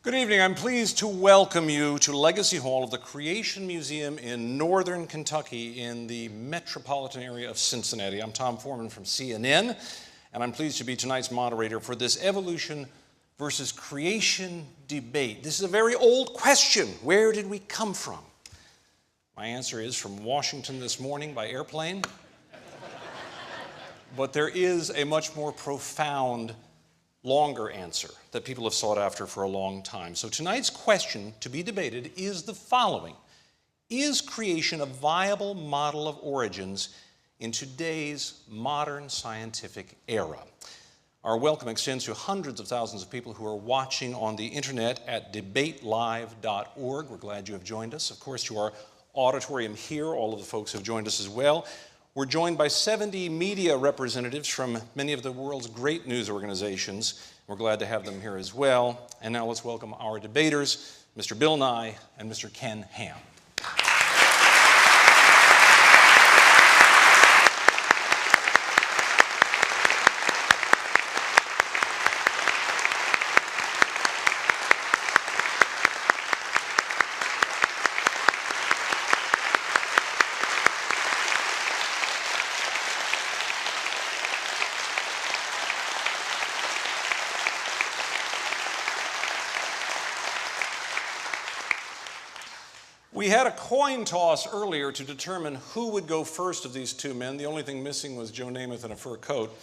Good evening. I'm pleased to welcome you to Legacy Hall of the Creation Museum in Northern Kentucky in the metropolitan area of Cincinnati. I'm Tom Foreman from CNN, and I'm pleased to be tonight's moderator for this evolution versus creation debate. This is a very old question. Where did we come from? My answer is from Washington this morning by airplane. But there is a much more profound, longer answer that people have sought after for a long time. So tonight's question to be debated is the following. Is creation a viable model of origins in today's modern scientific era? Our welcome extends to hundreds of thousands of people who are watching on the internet at debatelive.org. We're glad you have joined us. Of course, to our auditorium here, all of the folks have joined us as well. We're joined by 70 media representatives from many of the world's great news organizations. We're glad to have them here as well. And now let's welcome our debaters, Mr. Bill Nye and Mr. Ken Ham. We had a coin toss earlier to determine who would go first of these two men. The only thing missing was Joe Namath in a fur coat,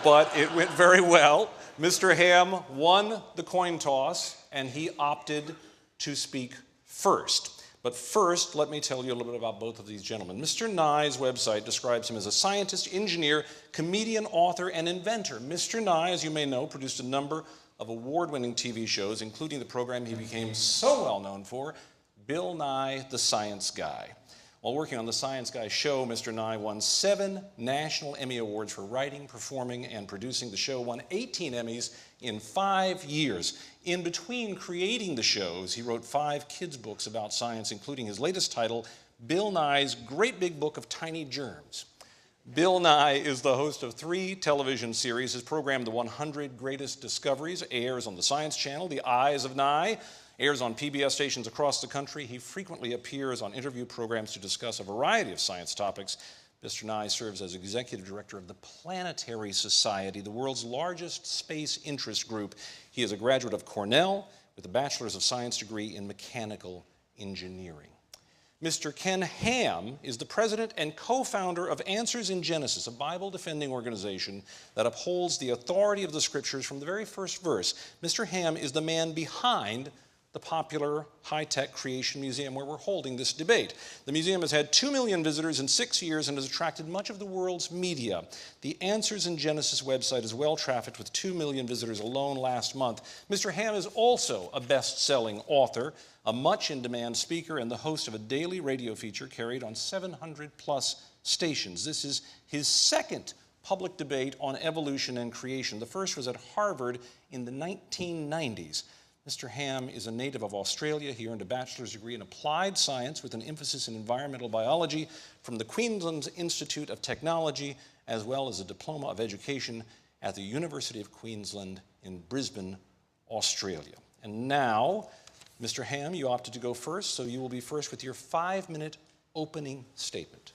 but it went very well. Mr. Ham won the coin toss, and he opted to speak first. But first, let me tell you a little bit about both of these gentlemen. Mr. Nye's website describes him as a scientist, engineer, comedian, author, and inventor. Mr. Nye, as you may know, produced a number of award-winning TV shows, including the program he became so well known for, Bill Nye, the Science Guy. While working on the Science Guy show, Mr. Nye won 7 National Emmy Awards for writing, performing, and producing the show, won 18 Emmys in 5 years. In between creating the shows, he wrote 5 kids' books about science, including his latest title, Bill Nye's Great Big Book of Tiny Germs. Bill Nye is the host of 3 television series. His program, The 100 Greatest Discoveries, airs on the Science Channel. The Eyes of Nye airs on PBS stations across the country. He frequently appears on interview programs to discuss a variety of science topics. Mr. Nye serves as executive director of the Planetary Society, the world's largest space interest group. He is a graduate of Cornell with a Bachelor's of Science degree in mechanical engineering. Mr. Ken Ham is the president and co-founder of Answers in Genesis, a Bible-defending organization that upholds the authority of the scriptures from the very first verse. Mr. Ham is the man behind the popular high-tech Creation Museum where we're holding this debate. The museum has had 2 million visitors in 6 years and has attracted much of the world's media. The Answers in Genesis website is well trafficked with 2 million visitors alone last month. Mr. Ham is also a best-selling author, a much-in-demand speaker, and the host of a daily radio feature carried on 700-plus stations. This is his second public debate on evolution and creation. The first was at Harvard in the 1990s. Mr. Ham is a native of Australia. He earned a bachelor's degree in applied science with an emphasis in environmental biology from the Queensland Institute of Technology, as well as a diploma of education at the University of Queensland in Brisbane, Australia. And now, Mr. Ham, you opted to go first, so you will be first with your 5-minute opening statement.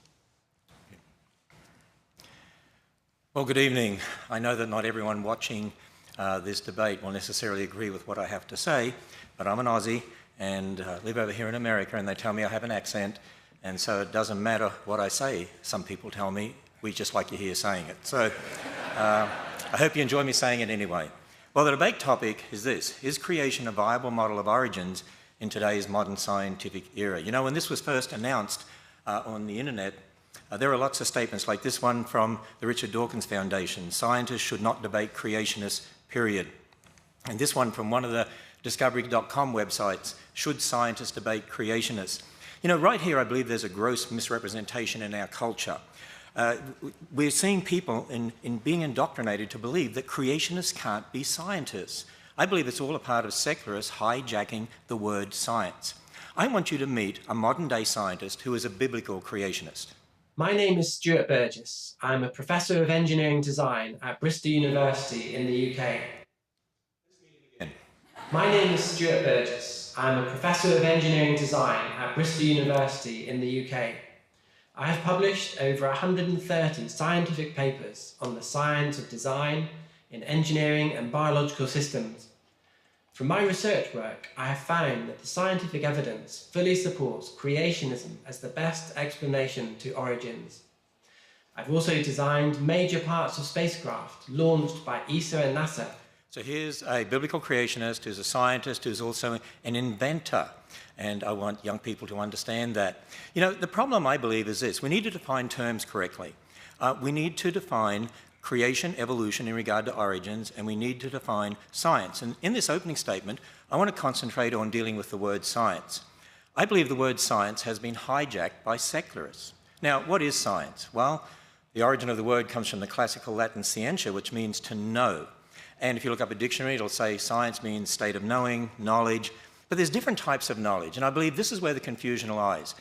Well, good evening. I know that not everyone watching this debate will necessarily agree with what I have to say, but I'm an Aussie and live over here in America, and they tell me I have an accent, and so it doesn't matter what I say. Some people tell me, we just like you here saying it. So I hope you enjoy me saying it anyway. Well, the debate topic is this: is creation a viable model of origins in today's modern scientific era? You know, when this was first announced on the internet, there are lots of statements like this one from the Richard Dawkins Foundation: scientists should not debate creationists, period. And this one from one of the Discovery.com websites: should scientists debate creationists? You know, right here I believe there's a gross misrepresentation in our culture. We're seeing people in being indoctrinated to believe that creationists can't be scientists. I believe it's all a part of secularists hijacking the word science. I want you to meet a modern-day scientist who is a biblical creationist. My name is Stuart Burgess. I'm a Professor of Engineering Design at Bristol University in the UK. My name is Stuart Burgess. I'm a Professor of Engineering Design at Bristol University in the UK. I have published over 130 scientific papers on the science of design in engineering and biological systems. From my research work, I have found that the scientific evidence fully supports creationism as the best explanation to origins. I've also designed major parts of spacecraft launched by ESA and NASA. So here's a biblical creationist who's a scientist who's also an inventor. And I want young people to understand that. You know, the problem, I believe, is this. We need to define terms correctly. We need to define creation, evolution in regard to origins, and we need to define science. And in this opening statement, I want to concentrate on dealing with the word science. I believe the word science has been hijacked by secularists. Now, what is science? Well, the origin of the word comes from the classical Latin scientia, which means to know. And if you look up a dictionary, it'll say science means state of knowing, knowledge. But there's different types of knowledge, and I believe this is where the confusion lies.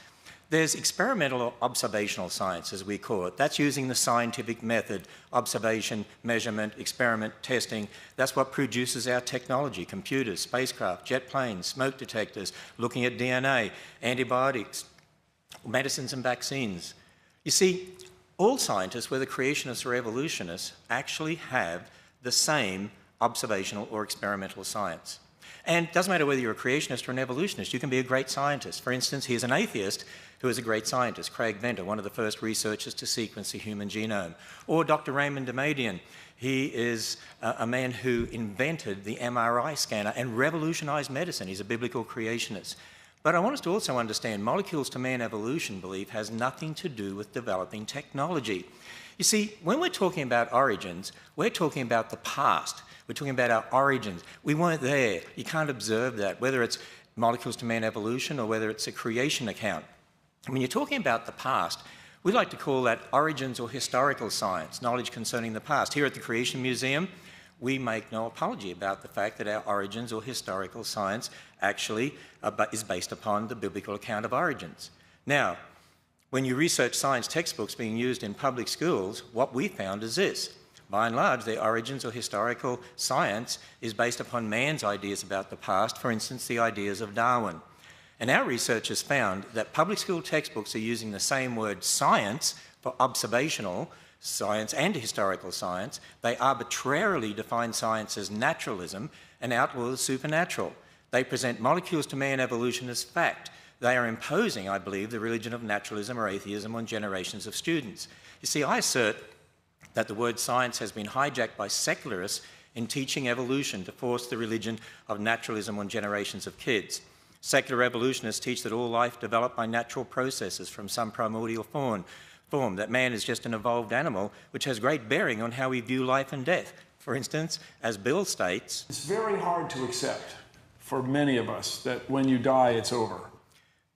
There's experimental or observational science, as we call it. That's using the scientific method, observation, measurement, experiment, testing. That's what produces our technology, computers, spacecraft, jet planes, smoke detectors, looking at DNA, antibiotics, medicines and vaccines. You see, all scientists, whether creationists or evolutionists, actually have the same observational or experimental science. And it doesn't matter whether you're a creationist or an evolutionist, you can be a great scientist. For instance, here's an atheist who is a great scientist, Craig Venter, one of the first researchers to sequence the human genome. Or Dr. Raymond Damadian. He is a man who invented the MRI scanner and revolutionized medicine. He's a biblical creationist. But I want us to also understand molecules to man evolution belief has nothing to do with developing technology. You see, when we're talking about origins, we're talking about the past. We're talking about our origins. We weren't there. You can't observe that, whether it's molecules to man evolution or whether it's a creation account. When you're talking about the past, we like to call that origins or historical science, knowledge concerning the past. Here at the Creation Museum, we make no apology about the fact that our origins or historical science actually is based upon the biblical account of origins. Now, when you research science textbooks being used in public schools, what we found is this. By and large, their origins or historical science is based upon man's ideas about the past, for instance, the ideas of Darwin. And our research has found that public school textbooks are using the same word science for observational science and historical science. They arbitrarily define science as naturalism and outlaw the supernatural. They present molecules to man evolution as fact. They are imposing, I believe, the religion of naturalism or atheism on generations of students. You see, I assert that the word science has been hijacked by secularists in teaching evolution to force the religion of naturalism on generations of kids. Secular evolutionists teach that all life developed by natural processes from some primordial form, that man is just an evolved animal, which has great bearing on how we view life and death. For instance, as Bill states, it's very hard to accept for many of us that when you die, it's over.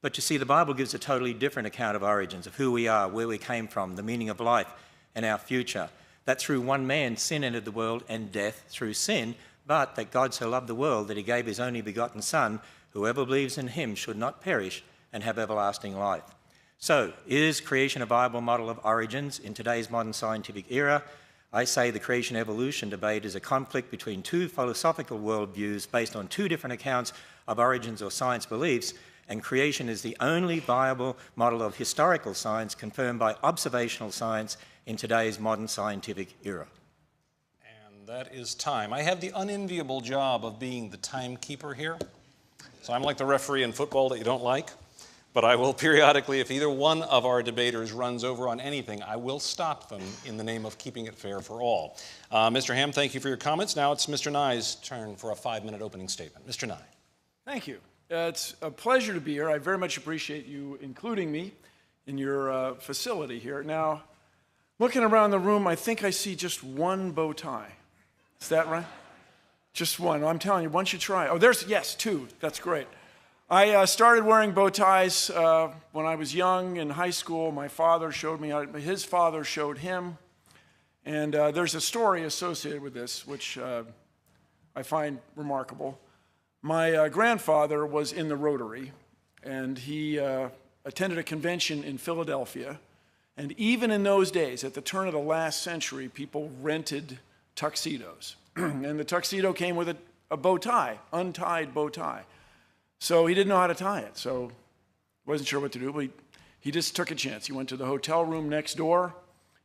But you see, the Bible gives a totally different account of origins, of who we are, where we came from, the meaning of life and our future. That through one man, sin entered the world and death through sin, but that God so loved the world that he gave his only begotten Son, whoever believes in him should not perish and have everlasting life. So, is creation a viable model of origins in today's modern scientific era? I say the creation-evolution debate is a conflict between two philosophical worldviews based on two different accounts of origins or science beliefs, and creation is the only viable model of historical science confirmed by observational science in today's modern scientific era. And that is time. I have the unenviable job of being the timekeeper here. So I'm like the referee in football that you don't like. But I will periodically, if either one of our debaters runs over on anything, I will stop them in the name of keeping it fair for all. Mr. Ham, thank you for your comments. Now it's Mr. Nye's turn for a 5-minute opening statement. Mr. Nye. Thank you. It's a pleasure to be here. I very much appreciate you including me in your facility here. Now, looking around the room, I think I see just one bow tie. Is that right? Just one. I'm telling you, once you try. Oh, yes, two. That's great. I started wearing bow ties when I was young in high school. My father showed me, his father showed him. And there's a story associated with this, which I find remarkable. My grandfather was in the Rotary, and he attended a convention in Philadelphia. And even in those days, at the turn of the last century, people rented tuxedos. And the tuxedo came with a bow tie, untied bow tie. So he didn't know how to tie it, so wasn't sure what to do, but he just took a chance. He went to the hotel room next door,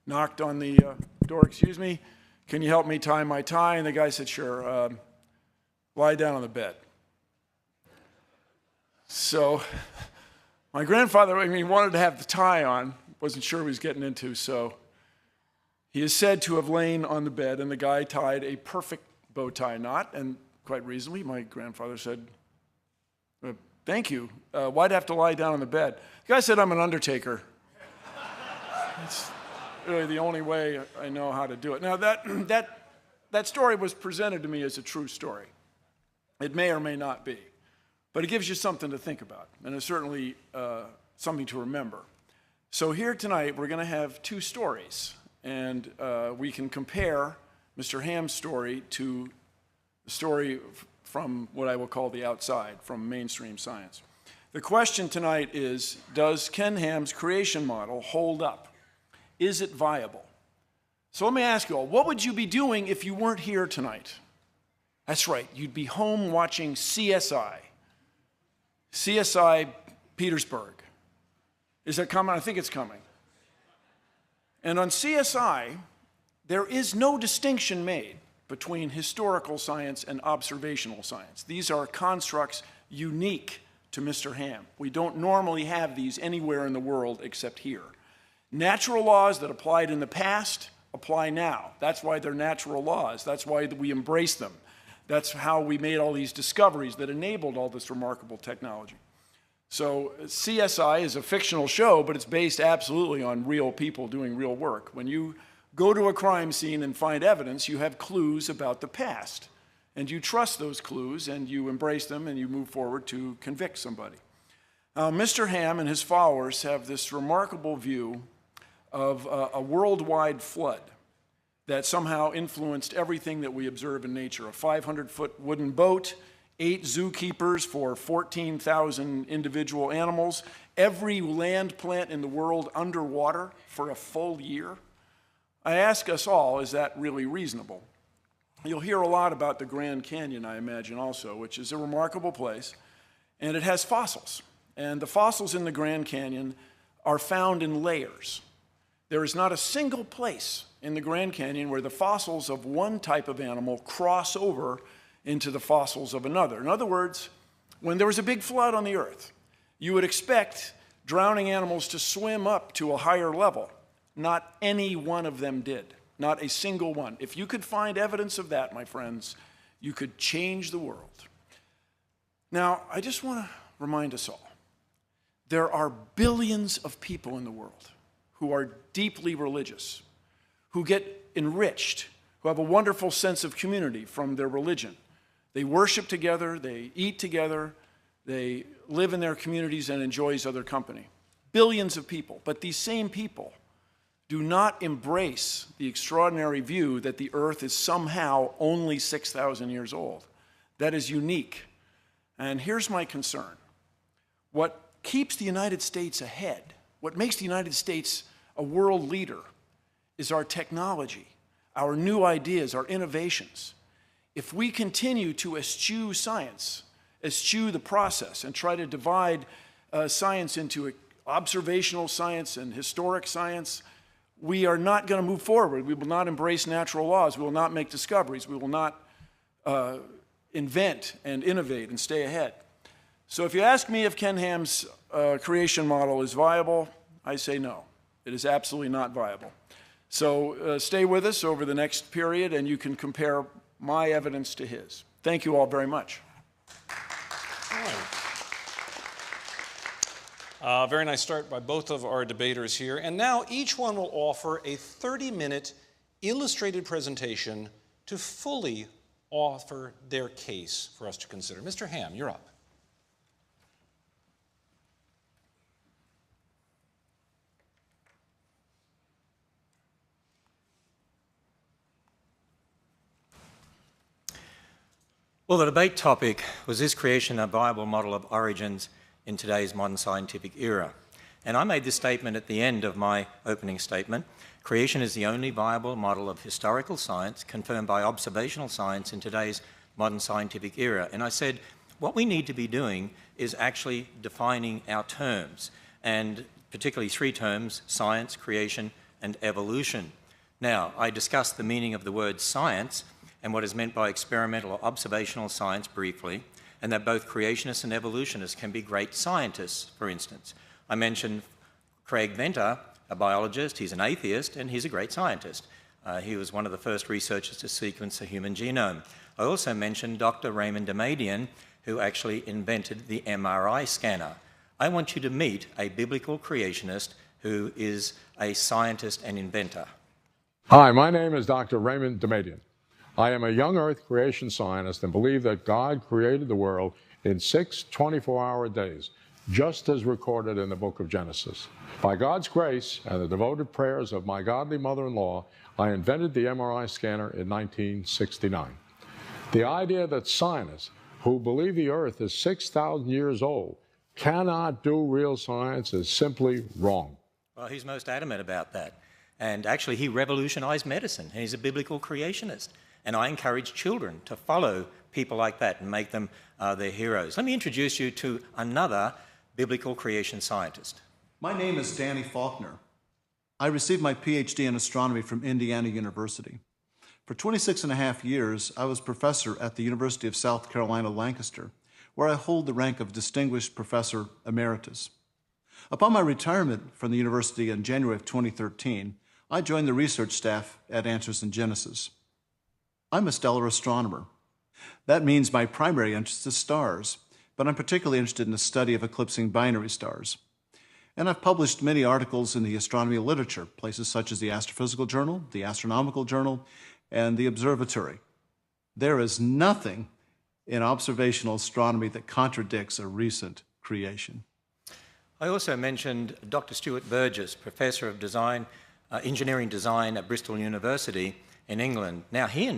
knocked on the door, excuse me, can you help me tie my tie? And the guy said, sure, lie down on the bed. So my grandfather, wanted to have the tie on, wasn't sure what he was getting into, so he is said to have lain on the bed, and the guy tied a perfect bow tie knot, and quite reasonably, my grandfather said, thank you. Why'd I have to lie down on the bed? The guy said, I'm an undertaker. It's really the only way I know how to do it. Now, that story was presented to me as a true story. It may or may not be, but it gives you something to think about, and it's certainly something to remember. So here tonight, we're going to have two stories, and we can compare Mr. Ham's story to the story from what I will call the outside, from mainstream science. The question tonight is, does Ken Ham's creation model hold up? Is it viable? So let me ask you all, what would you be doing if you weren't here tonight? That's right, you'd be home watching CSI. CSI Petersburg. Is that coming? I think it's coming. And on CSI, there is no distinction made between historical science and observational science. These are constructs unique to Mr. Ham. We don't normally have these anywhere in the world except here. Natural laws that applied in the past apply now. That's why they're natural laws. That's why we embrace them. That's how we made all these discoveries that enabled all this remarkable technology. So CSI is a fictional show, but it's based absolutely on real people doing real work. When you go to a crime scene and find evidence, you have clues about the past. And you trust those clues, and you embrace them, and you move forward to convict somebody. Mr. Ham and his followers have this remarkable view of a worldwide flood that somehow influenced everything that we observe in nature. A 500-foot wooden boat, 8 zookeepers for 14,000 individual animals, every land plant in the world underwater for a full year. I ask us all, is that really reasonable? You'll hear a lot about the Grand Canyon, I imagine, also, which is a remarkable place, and it has fossils. And the fossils in the Grand Canyon are found in layers. There is not a single place in the Grand Canyon where the fossils of one type of animal cross over into the fossils of another. In other words, when there was a big flood on the earth, you would expect drowning animals to swim up to a higher level. Not any one of them did. Not a single one. If you could find evidence of that, my friends, you could change the world. Now, I just want to remind us all, there are billions of people in the world who are deeply religious, who get enriched, who have a wonderful sense of community from their religion. They worship together, they eat together, they live in their communities and enjoy each other's company. Billions of people, but these same people do not embrace the extraordinary view that the earth is somehow only 6,000 years old. That is unique. And here's my concern. What keeps the United States ahead, what makes the United States a world leader, is our technology, our new ideas, our innovations. If we continue to eschew science, eschew the process, and try to divide science into observational science and historic science, we are not going to move forward. We will not embrace natural laws. We will not make discoveries. We will not invent and innovate and stay ahead. So if you ask me if Ken Ham's creation model is viable, I say no. It is absolutely not viable. So stay with us over the next period, and you can compare my evidence to his. Thank you all very much. Very nice start by both of our debaters here. And now each one will offer a 30-minute illustrated presentation to fully offer their case for us to consider. Mr. Ham, you're up. Well, the debate topic was, is creation a viable model of origins in today's modern scientific era? And I made this statement at the end of my opening statement. Creation is the only viable model of historical science confirmed by observational science in today's modern scientific era. And I said, what we need to be doing is actually defining our terms, and particularly three terms: science, creation, and evolution. Now, I discussed the meaning of the word science and what is meant by experimental or observational science briefly, and that both creationists and evolutionists can be great scientists, for instance. I mentioned Craig Venter, a biologist. He's an atheist, and he's a great scientist. He was one of the first researchers to sequence the human genome. I also mentioned Dr. Raymond Damadian, who actually invented the MRI scanner. I want you to meet a biblical creationist who is a scientist and inventor. Hi, my name is Dr. Raymond Damadian. I am a young Earth creation scientist and believe that God created the world in 6 24-hour days, just as recorded in the book of Genesis. By God's grace and the devoted prayers of my godly mother-in-law, I invented the MRI scanner in 1969. The idea that scientists who believe the Earth is 6,000 years old cannot do real science is simply wrong. Well, he's most adamant about that. And actually, he revolutionized medicine. He's a biblical creationist. And I encourage children to follow people like that and make them their heroes. Let me introduce you to another biblical creation scientist. My name is Danny Faulkner. I received my PhD in astronomy from Indiana University. For 26 and a half years, I was professor at the University of South Carolina, Lancaster, where I hold the rank of Distinguished Professor Emeritus. Upon my retirement from the university in January of 2013, I joined the research staff at Answers in Genesis. I'm a stellar astronomer. That means my primary interest is stars, but I'm particularly interested in the study of eclipsing binary stars. And I've published many articles in the astronomy literature, places such as the Astrophysical Journal, the Astronomical Journal, and the Observatory. There is nothing in observational astronomy that contradicts a recent creation. I also mentioned Dr. Stuart Burgess, Professor of Engineering Design at Bristol University in England. Now, he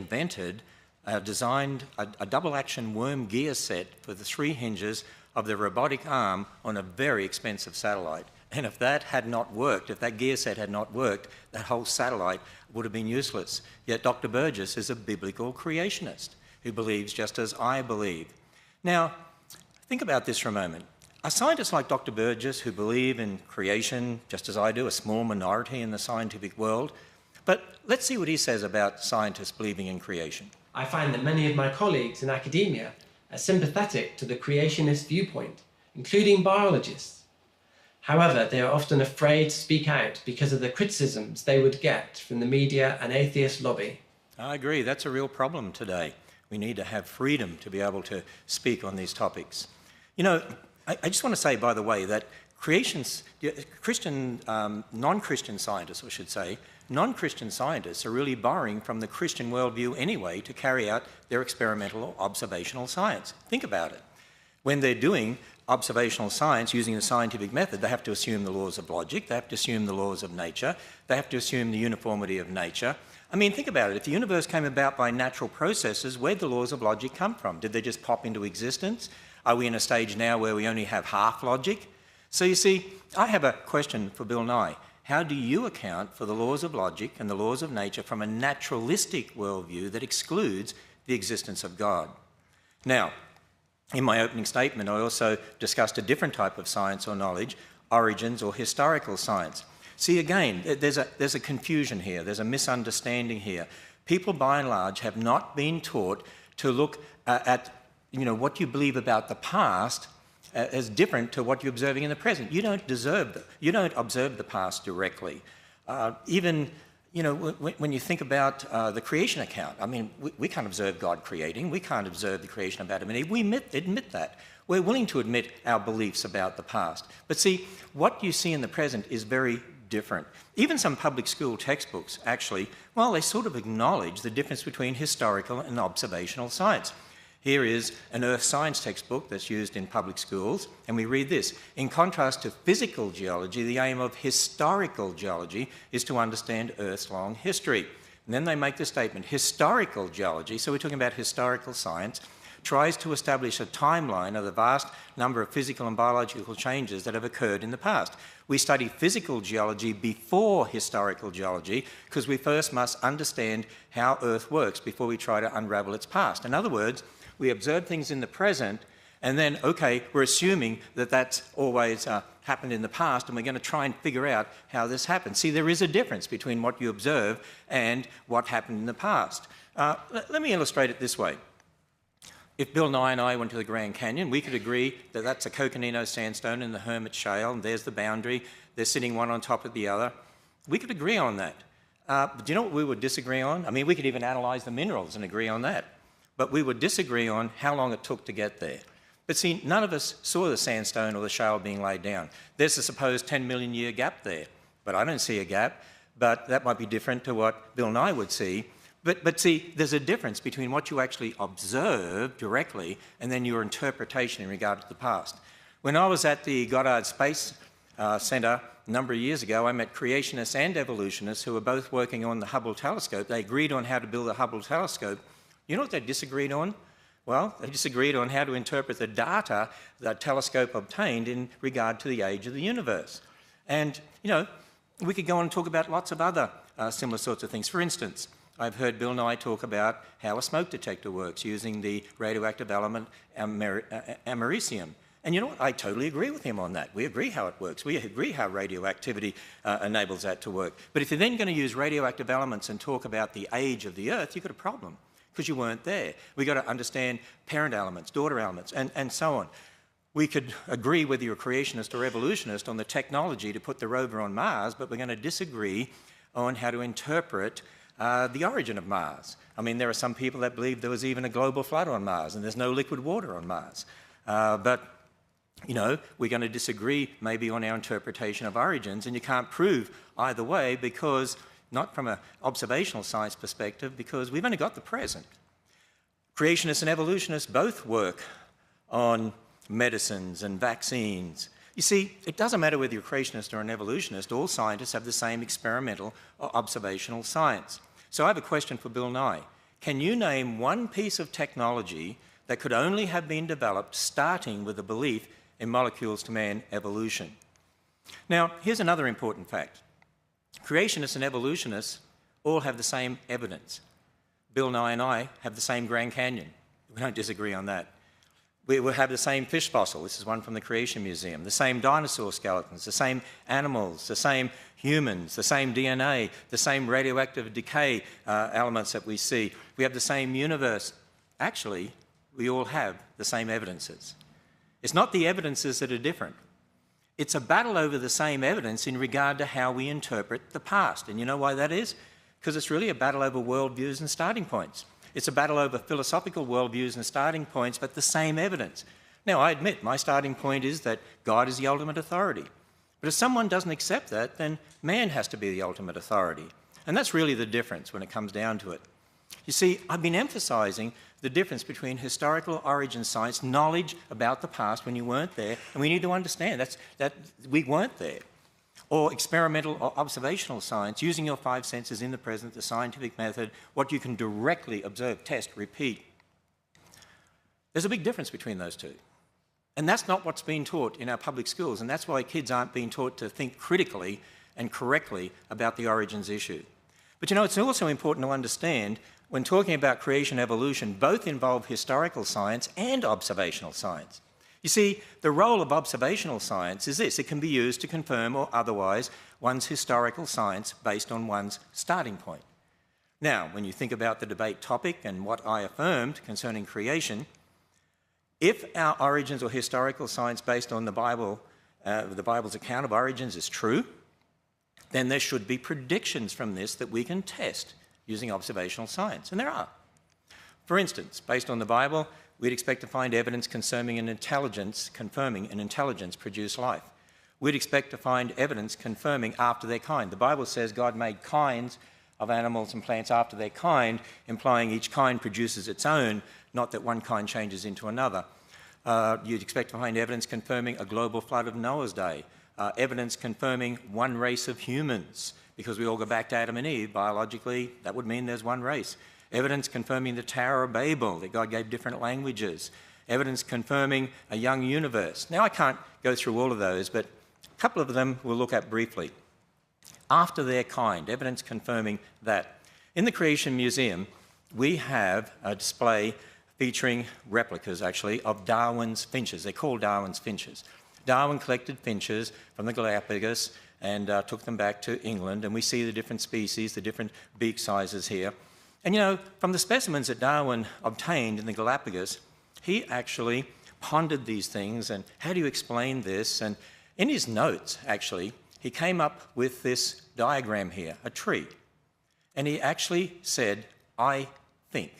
designed a double-action worm gear set for the 3 hinges of the robotic arm on a very expensive satellite. And if that had not worked, if that gear set had not worked, that whole satellite would have been useless. Yet Dr. Burgess is a biblical creationist who believes just as I believe. Now, think about this for a moment. Are scientists like Dr. Burgess, who believe in creation, just as I do, a small minority in the scientific world? But let's see what he says about scientists believing in creation. I find that many of my colleagues in academia are sympathetic to the creationist viewpoint, including biologists. However, they are often afraid to speak out because of the criticisms they would get from the media and atheist lobby. I agree, that's a real problem today. We need to have freedom to be able to speak on these topics. You know, I just want to say, by the way, that non-Christian scientists, I should say, non-Christian scientists are really borrowing from the Christian worldview anyway to carry out their experimental or observational science. Think about it. When they're doing observational science using the scientific method, they have to assume the laws of logic, they have to assume the laws of nature, they have to assume the uniformity of nature. I mean, think about it. If the universe came about by natural processes, where'd the laws of logic come from? Did they just pop into existence? Are we in a stage now where we only have half logic? So you see, I have a question for Bill Nye. How do you account for the laws of logic and the laws of nature from a naturalistic worldview that excludes the existence of God? Now, in my opening statement, I also discussed a different type of science or knowledge, origins or historical science. See, again, there's a confusion here, there's a misunderstanding here. People, by and large, have not been taught to look at what you believe about the past as different to what you're observing in the present. You don't observe the past directly. Even when you think about the creation account, I mean, we can't observe God creating. We can't observe the creation of Adam and Eve. We admit that. We're willing to admit our beliefs about the past. But see, what you see in the present is very different. Even some public school textbooks, actually, well, they sort of acknowledge the difference between historical and observational science. Here is an earth science textbook that's used in public schools, and we read this. In contrast to physical geology, the aim of historical geology is to understand Earth's long history. And then they make the statement, historical geology, so we're talking about historical science, tries to establish a timeline of the vast number of physical and biological changes that have occurred in the past. We study physical geology before historical geology because we first must understand how Earth works before we try to unravel its past. In other words, we observe things in the present and then, okay, we're assuming that that's always happened in the past and we're going to try and figure out how this happened. See, there is a difference between what you observe and what happened in the past. Let me illustrate it this way. If Bill Nye and I went to the Grand Canyon, we could agree that that's a Coconino sandstone in the Hermit Shale, and there's the boundary. They're sitting one on top of the other. We could agree on that. But do you know what we would disagree on? I mean, we could even analyse the minerals and agree on that. But we would disagree on how long it took to get there. But see, none of us saw the sandstone or the shale being laid down. There's a supposed 10 million year gap there, but I don't see a gap. But that might be different to what Bill Nye would see. But see, there's a difference between what you actually observe directly and then your interpretation in regard to the past. When I was at the Goddard Space Centre a number of years ago, I met creationists and evolutionists who were both working on the Hubble telescope. They agreed on how to build the Hubble telescope. You know what they disagreed on? Well, they disagreed on how to interpret the data that telescope obtained in regard to the age of the universe. And, you know, we could go on and talk about lots of other similar sorts of things. For instance, I've heard Bill Nye talk about how a smoke detector works using the radioactive element americium. And you know what? I totally agree with him on that. We agree how it works. We agree how radioactivity enables that to work. But if you're then going to use radioactive elements and talk about the age of the Earth, you've got a problem because you weren't there. We've got to understand parent elements, daughter elements, and so on. We could agree whether you're a creationist or evolutionist on the technology to put the rover on Mars, but we're going to disagree on how to interpret the origin of Mars. I mean, there are some people that believe there was even a global flood on Mars and there's no liquid water on Mars. But, you know, we're going to disagree maybe on our interpretation of origins, and you can't prove either way because, not from an observational science perspective, because we've only got the present. Creationists and evolutionists both work on medicines and vaccines. You see, it doesn't matter whether you're a creationist or an evolutionist, all scientists have the same experimental or observational science. So I have a question for Bill Nye. Can you name one piece of technology that could only have been developed starting with a belief in molecules to man evolution? Now, here's another important fact. Creationists and evolutionists all have the same evidence. Bill Nye and I have the same Grand Canyon. We don't disagree on that. We will have the same fish fossil, this is one from the Creation Museum, the same dinosaur skeletons, the same animals, the same humans, the same DNA, the same radioactive decay elements that we see. We have the same universe. Actually, we all have the same evidences. It's not the evidences that are different. It's a battle over the same evidence in regard to how we interpret the past. And you know why that is? Because it's really a battle over worldviews and starting points. It's a battle over philosophical worldviews and starting points, but the same evidence. Now, I admit my starting point is that God is the ultimate authority. But if someone doesn't accept that, then man has to be the ultimate authority. And that's really the difference when it comes down to it. You see, I've been emphasizing the difference between historical origin science, knowledge about the past when you weren't there, and we need to understand that we weren't there, or experimental or observational science, using your five senses in the present, the scientific method, what you can directly observe, test, repeat. There's a big difference between those two. And that's not what's being taught in our public schools, and that's why kids aren't being taught to think critically and correctly about the origins issue. But you know, it's also important to understand, when talking about creation and evolution, both involve historical science and observational science. You see, the role of observational science is this: it can be used to confirm or otherwise one's historical science based on one's starting point. Now, when you think about the debate topic and what I affirmed concerning creation, if our origins or historical science based on the Bible's account of origins is true, then there should be predictions from this that we can test using observational science, and there are. For instance, based on the Bible, we'd expect to find evidence confirming an intelligence produced life. We'd expect to find evidence confirming after their kind. The Bible says God made kinds of animals and plants after their kind, implying each kind produces its own, not that one kind changes into another. You'd expect to find evidence confirming a global flood of Noah's day, evidence confirming one race of humans, because we all go back to Adam and Eve. Biologically, that would mean there's one race. evidence confirming the Tower of Babel, that God gave different languages, evidence confirming a young universe. Now, I can't go through all of those, but a couple of them we'll look at briefly. After their kind, evidence confirming that. In the Creation Museum, we have a display featuring replicas, actually, of Darwin's finches. They're called Darwin's finches. Darwin collected finches from the Galapagos and took them back to England, and we see the different species, the different beak sizes here. And you know, from the specimens that Darwin obtained in the Galapagos, he actually pondered these things and how do you explain this? And in his notes, actually, he came up with this diagram here, a tree. And he actually said, I think.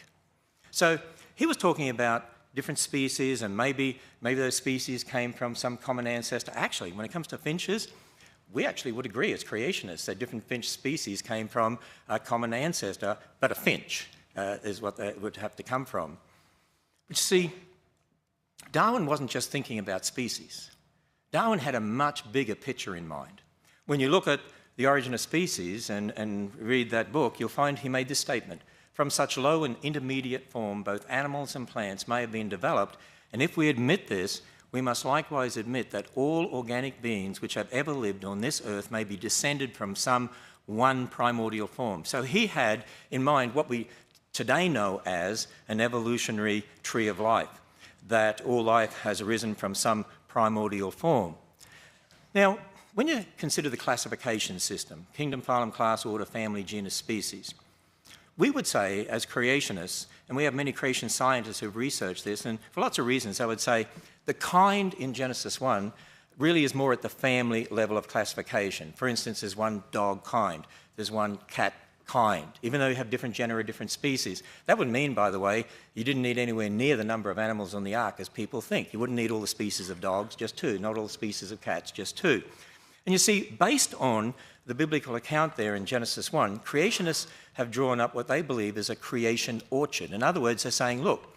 So he was talking about different species and maybe those species came from some common ancestor. Actually, when it comes to finches, we actually would agree as creationists that different finch species came from a common ancestor, but a finch is what they would have to come from. But you see, Darwin wasn't just thinking about species. Darwin had a much bigger picture in mind. When you look at The Origin of Species and read that book, you'll find he made this statement: from such low and intermediate form, both animals and plants may have been developed, and if we admit this, we must likewise admit that all organic beings which have ever lived on this earth may be descended from some one primordial form. So he had in mind what we today know as an evolutionary tree of life, that all life has arisen from some primordial form. Now, when you consider the classification system, kingdom, phylum, class, order, family, genus, species, we would say, as creationists, and we have many creation scientists who've researched this, and for lots of reasons, I would say the kind in Genesis 1 really is more at the family level of classification. For instance, there's one dog kind, there's one cat kind, even though you have different genera, different species. That would mean, by the way, you didn't need anywhere near the number of animals on the ark as people think. You wouldn't need all the species of dogs, just 2, not all the species of cats, just 2. And you see, based on the biblical account there in Genesis 1, creationists have drawn up what they believe is a creation orchard. In other words, they're saying, look,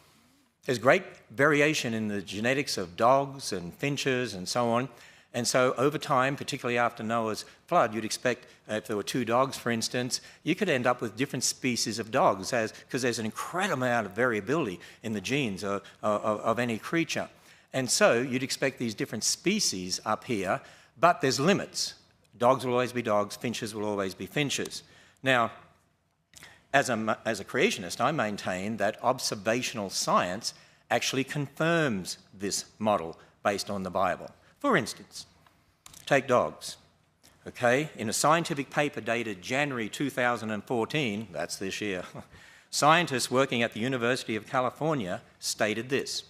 there's great variation in the genetics of dogs and finches and so on. And so over time, particularly after Noah's flood, you'd expect if there were 2 dogs, for instance, you could end up with different species of dogs because there's an incredible amount of variability in the genes of any creature. And so you'd expect these different species up here, but there's limits. Dogs will always be dogs, finches will always be finches. Now, as a creationist, I maintain that observational science actually confirms this model based on the Bible. For instance, take dogs. Okay, in a scientific paper dated January 2014, that's this year, scientists working at the University of California stated this: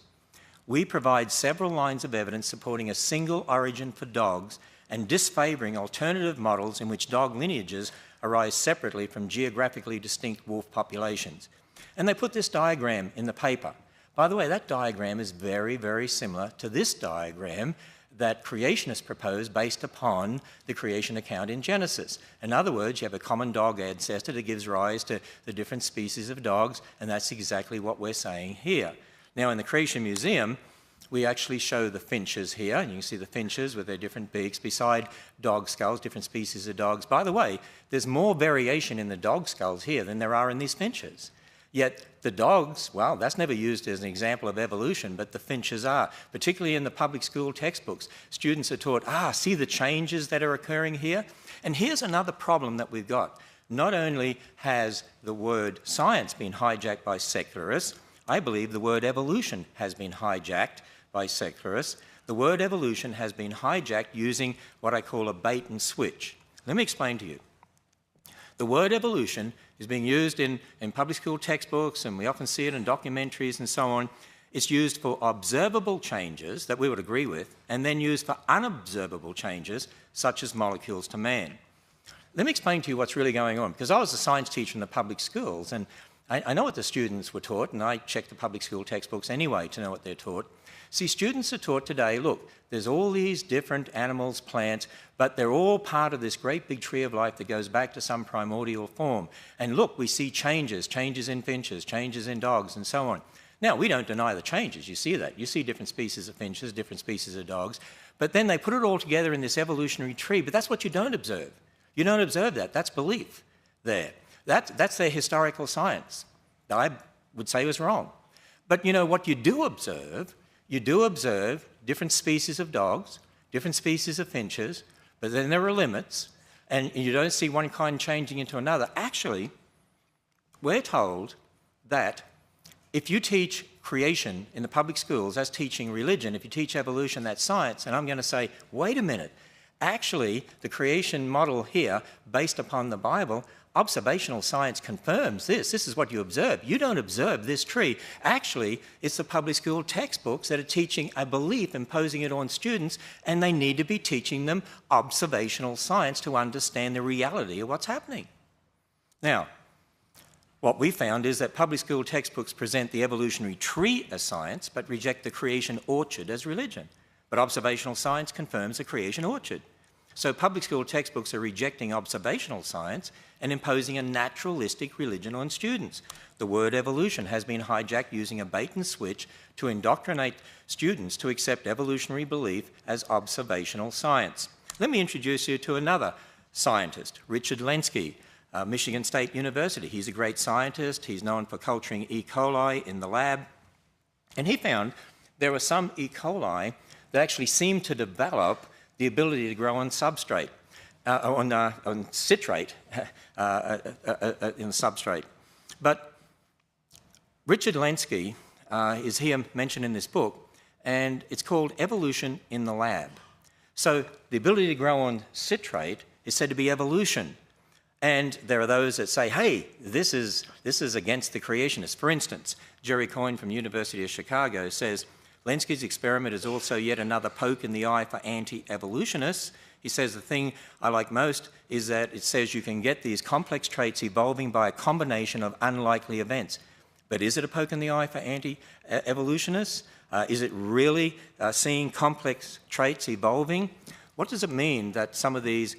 we provide several lines of evidence supporting a single origin for dogs and disfavoring alternative models in which dog lineages arise separately from geographically distinct wolf populations. And they put this diagram in the paper. By the way, that diagram is very, very similar to this diagram that creationists proposed based upon the creation account in Genesis. In other words, you have a common dog ancestor that gives rise to the different species of dogs, and that's exactly what we're saying here. Now, in the Creation Museum, we actually show the finches here, and you can see the finches with their different beaks beside dog skulls, different species of dogs. By the way, there's more variation in the dog skulls here than there are in these finches. Yet the dogs, well, that's never used as an example of evolution, but the finches are. Particularly in the public school textbooks, students are taught, see the changes that are occurring here? And here's another problem that we've got. Not only has the word science been hijacked by secularists, I believe the word evolution has been hijacked by secularists. The word evolution has been hijacked using what I call a bait and switch. Let me explain to you. The word evolution is being used in public school textbooks, and we often see it in documentaries and so on. It's used for observable changes that we would agree with, and then used for unobservable changes, such as molecules to man. Let me explain to you what's really going on, because I was a science teacher in the public schools, and I know what the students were taught, and I check the public school textbooks anyway to know what they're taught. See, students are taught today, look, there's all these different animals, plants, but they're all part of this great big tree of life that goes back to some primordial form. And look, we see changes in finches, changes in dogs, and so on. Now, we don't deny the changes. You see that. You see different species of finches, different species of dogs. But then they put it all together in this evolutionary tree, but that's what you don't observe. You don't observe that. That's belief there. That's their historical science. that I would say was wrong. But you know what you do observe different species of dogs, different species of finches, but then there are limits, and you don't see one kind changing into another. Actually, we're told that if you teach creation in the public schools, that's teaching religion. If you teach evolution, that's science. And I'm going to say, wait a minute. Actually, the creation model here, based upon the Bible, observational science confirms this. This is what you observe. You don't observe this tree. Actually, it's the public school textbooks that are teaching a belief, imposing it on students, and they need to be teaching them observational science to understand the reality of what's happening. Now, what we found is that public school textbooks present the evolutionary tree as science, but reject the creation orchard as religion. But observational science confirms the creation orchard. So public school textbooks are rejecting observational science and imposing a naturalistic religion on students. The word evolution has been hijacked using a bait and switch to indoctrinate students to accept evolutionary belief as observational science. Let me introduce you to another scientist, Richard Lenski, Michigan State University. He's a great scientist. He's known for culturing E. coli in the lab. And he found there were some E. coli that actually seemed to develop the ability to grow on substrate, on citrate in substrate. But Richard Lenski is here mentioned in this book, and it's called Evolution in the Lab. So the ability to grow on citrate is said to be evolution. And there are those that say, hey, this is against the creationists. For instance, Jerry Coyne from University of Chicago says, Lenski's experiment is also yet another poke in the eye for anti-evolutionists. He says the thing I like most is that it says you can get these complex traits evolving by a combination of unlikely events. But is it a poke in the eye for anti-evolutionists? Is it really seeing complex traits evolving? What does it mean that some of these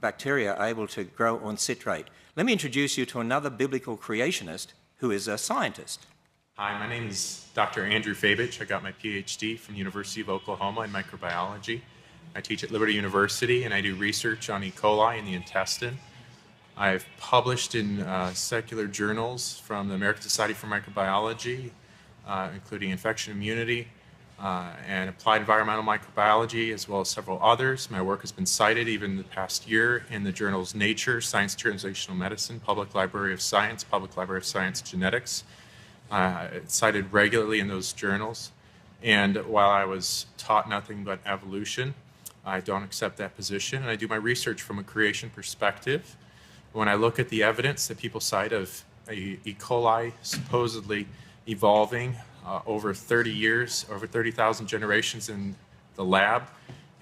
bacteria are able to grow on citrate? Let me introduce you to another biblical creationist who is a scientist. Hi, my name is Dr. Andrew Fabich. I got my PhD from the University of Oklahoma in microbiology. I teach at Liberty University, and I do research on E. coli in the intestine. I've published in secular journals from the American Society for Microbiology, including infection immunity, and applied environmental microbiology, as well as several others. My work has been cited even the past year in the journals Nature, Science Translational Medicine, Public Library of Science, Public Library of Science Genetics. It's cited regularly in those journals. And while I was taught nothing but evolution, I don't accept that position, and I do my research from a creation perspective. When I look at the evidence that people cite of E. coli supposedly evolving over 30 years, over 30,000 generations in the lab,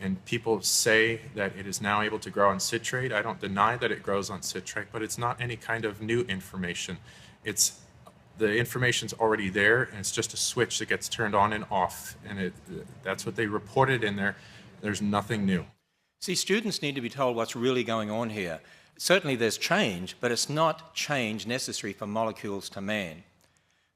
and people say that it is now able to grow on citrate. I don't deny that it grows on citrate, but it's not any kind of new information. The information's already there, and it's just a switch that gets turned on and off, and that's what they reported in there. There's nothing new. See, students need to be told what's really going on here. Certainly there's change, but it's not change necessary from molecules to man.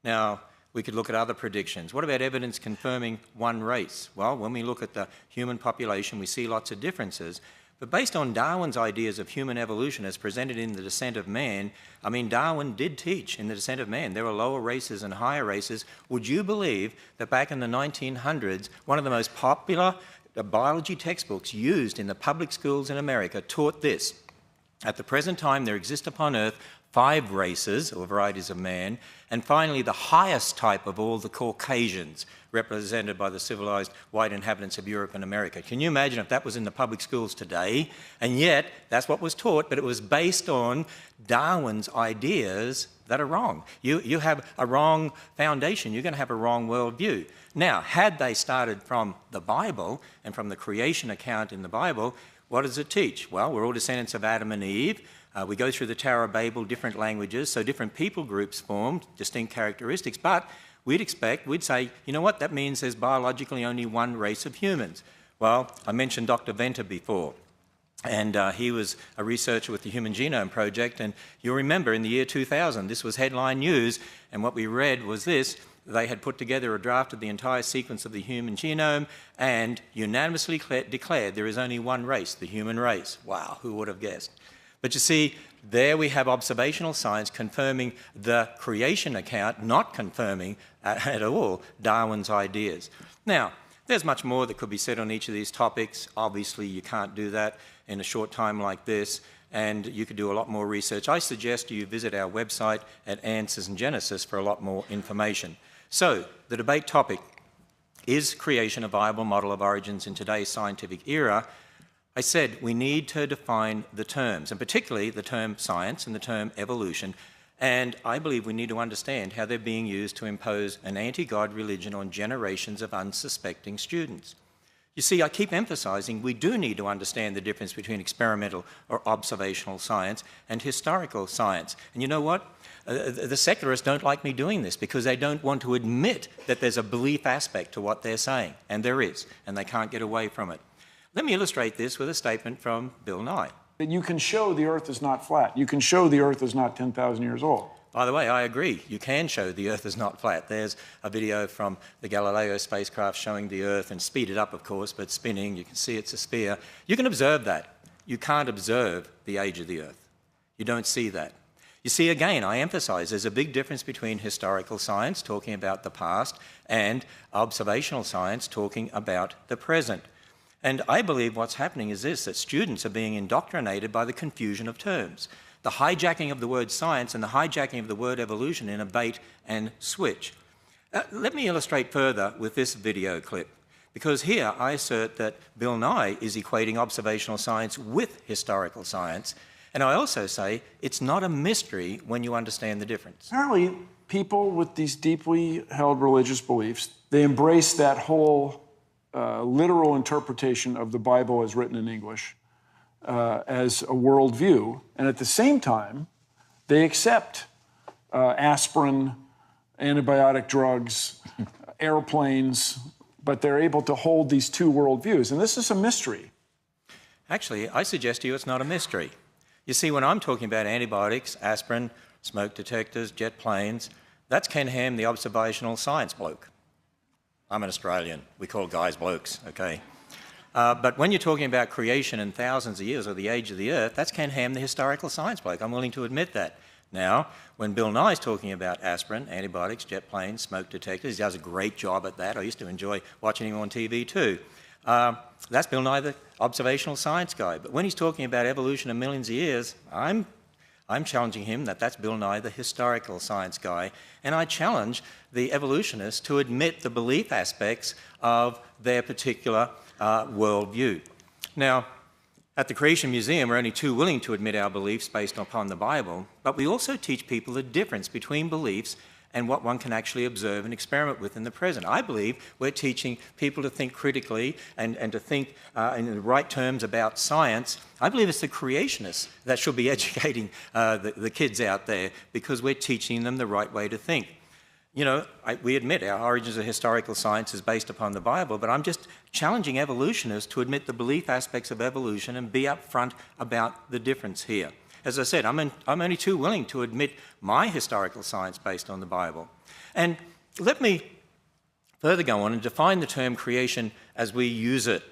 Now, we could look at other predictions. What about evidence confirming one race? Well, when we look at the human population, we see lots of differences. But based on Darwin's ideas of human evolution as presented in The Descent of Man, I mean, Darwin did teach in The Descent of Man there were lower races and higher races. Would you believe that back in the 1900s, one of the most popular biology textbooks used in the public schools in America taught this? At the present time, there exist upon Earth 5 races, or varieties of man, and finally the highest type of all, the Caucasians, represented by the civilized white inhabitants of Europe and America. Can you imagine if that was in the public schools today? And yet, that's what was taught, but it was based on Darwin's ideas that are wrong. You have a wrong foundation, you're going to have a wrong worldview. Now, had they started from the Bible and from the creation account in the Bible, what does it teach? Well, we're all descendants of Adam and Eve. We go through the Tower of Babel, different languages, so different people groups formed, distinct characteristics, but we'd say, you know what, that means there's biologically only one race of humans. Well, I mentioned Dr. Venter before, and he was a researcher with the Human Genome Project, and you'll remember in the year 2000, this was headline news, and what we read was this: they had put together a draft of the entire sequence of the human genome and unanimously declared there is only one race, the human race. Wow, who would have guessed? But you see, There we have observational science confirming the creation account, not confirming at all Darwin's ideas. Now, there's much more that could be said on each of these topics. Obviously, you can't do that in a short time like this, and you could do a lot more research. I suggest you visit our website at Answers in Genesis for a lot more information. So, the debate topic, is creation a viable model of origins in today's scientific era? I said we need to define the terms, and particularly the term science and the term evolution, and I believe we need to understand how they're being used to impose an anti-God religion on generations of unsuspecting students. You see, I keep emphasizing we do need to understand the difference between experimental or observational science and historical science. And you know what? The secularists don't like me doing this because they don't want to admit that there's a belief aspect to what they're saying, and there is, and they can't get away from it. Let me illustrate this with a statement from Bill Nye. That you can show the Earth is not flat. You can show the Earth is not 10,000 years old. By the way, I agree. You can show the Earth is not flat. There's a video from the Galileo spacecraft showing the Earth, and speeded up, of course, but spinning. You can see it's a sphere. You can observe that. You can't observe the age of the Earth. You don't see that. You see, again, I emphasize there's a big difference between historical science, talking about the past, and observational science, talking about the present. And I believe what's happening is this, that students are being indoctrinated by the confusion of terms. The hijacking of the word science and the hijacking of the word evolution in a bait and switch. Let me illustrate further with this video clip, because here I assert that Bill Nye is equating observational science with historical science, and I also say it's not a mystery when you understand the difference. Apparently, people with these deeply held religious beliefs, they embrace that whole literal interpretation of the Bible as written in English as a worldview, and at the same time, they accept aspirin, antibiotic drugs, airplanes, but they're able to hold these two worldviews, and this is a mystery. Actually, I suggest to you it's not a mystery. You see, when I'm talking about antibiotics, aspirin, smoke detectors, jet planes, that's Ken Ham, the observational science bloke. I'm an Australian. We call guys blokes, okay? But when you're talking about creation in thousands of years or the age of the Earth, that's Ken Ham, the historical science bloke. I'm willing to admit that. Now, when Bill Nye's talking about aspirin, antibiotics, jet planes, smoke detectors, he does a great job at that. I used to enjoy watching him on TV too. That's Bill Nye, the observational science guy. But when he's talking about evolution of millions of years, I'm challenging him that that's Bill Nye, the historical science guy, and I challenge the evolutionists to admit the belief aspects of their particular worldview. Now, at the Creation Museum, we're only too willing to admit our beliefs based upon the Bible, but we also teach people the difference between beliefs and what one can actually observe and experiment with in the present. I believe we're teaching people to think critically and to think in the right terms about science. I believe it's the creationists that should be educating the kids out there, because we're teaching them the right way to think. You know, we admit our origins of historical science is based upon the Bible, but I'm just challenging evolutionists to admit the belief aspects of evolution and be upfront about the difference here. As I said, I'm only too willing to admit my historical science based on the Bible. And let me further go on and define the term creation as we use it.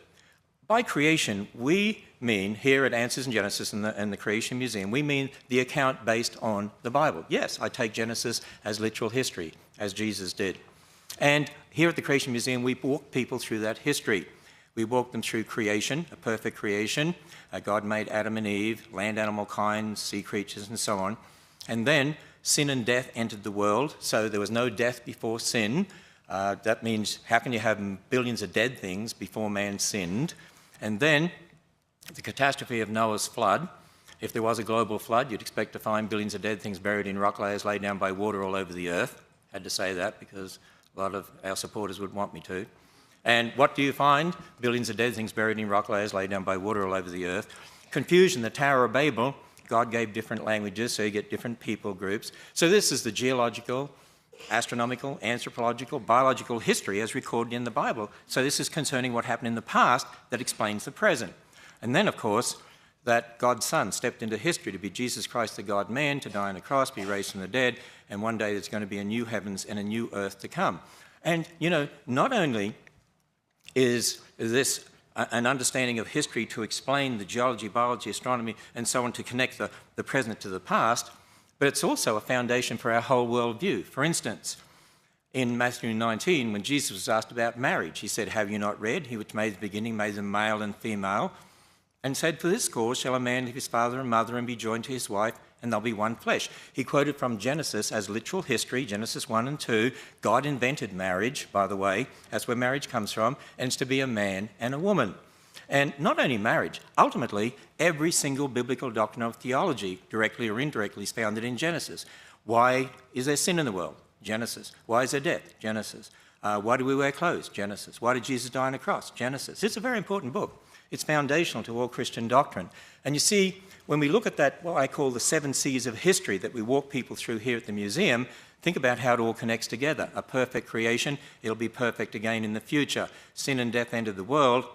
By creation, we mean, here at Answers in Genesis and the Creation Museum, we mean the account based on the Bible. Yes, I take Genesis as literal history, as Jesus did. And here at the Creation Museum, we walk people through that history. We walk them through creation, a perfect creation. God made Adam and Eve, land animal kind, sea creatures, and so on. And then sin and death entered the world, so there was no death before sin. That means, how can you have billions of dead things before man sinned? And then the catastrophe of Noah's flood. If there was a global flood, you'd expect to find billions of dead things buried in rock layers laid down by water all over the earth. Had to say that because a lot of our supporters would want me to. And what do you find? Billions of dead things buried in rock layers laid down by water all over the earth. Confusion, the Tower of Babel. God gave different languages, so you get different people groups. So this is the geological, astronomical, anthropological, biological history as recorded in the Bible. So this is concerning what happened in the past that explains the present. And then, of course, that God's Son stepped into history to be Jesus Christ, the God-man, to die on a cross, be raised from the dead, and one day there's going to be a new heavens and a new earth to come. And, you know, not only is this an understanding of history to explain the geology, biology, astronomy, and so on to connect the present to the past, but it's also a foundation for our whole worldview. For instance, in Matthew 19, when Jesus was asked about marriage, he said, "Have you not read? He which made the beginning made them male and female, and said, for this cause shall a man leave his father and mother and be joined to his wife, and they'll be one flesh." He quoted from Genesis as literal history, Genesis 1 and 2. God invented marriage, by the way. That's where marriage comes from, and it's to be a man and a woman. And not only marriage, ultimately, every single biblical doctrine of theology, directly or indirectly, is founded in Genesis. Why is there sin in the world? Genesis. Why is there death? Genesis. Why do we wear clothes? Genesis. Why did Jesus die on a cross? Genesis. It's a very important book. It's foundational to all Christian doctrine. And you see, when we look at that, what I call the 7 C's of history that we walk people through here at the museum, think about how it all connects together. A perfect creation, it'll be perfect again in the future. Sin and death entered the world.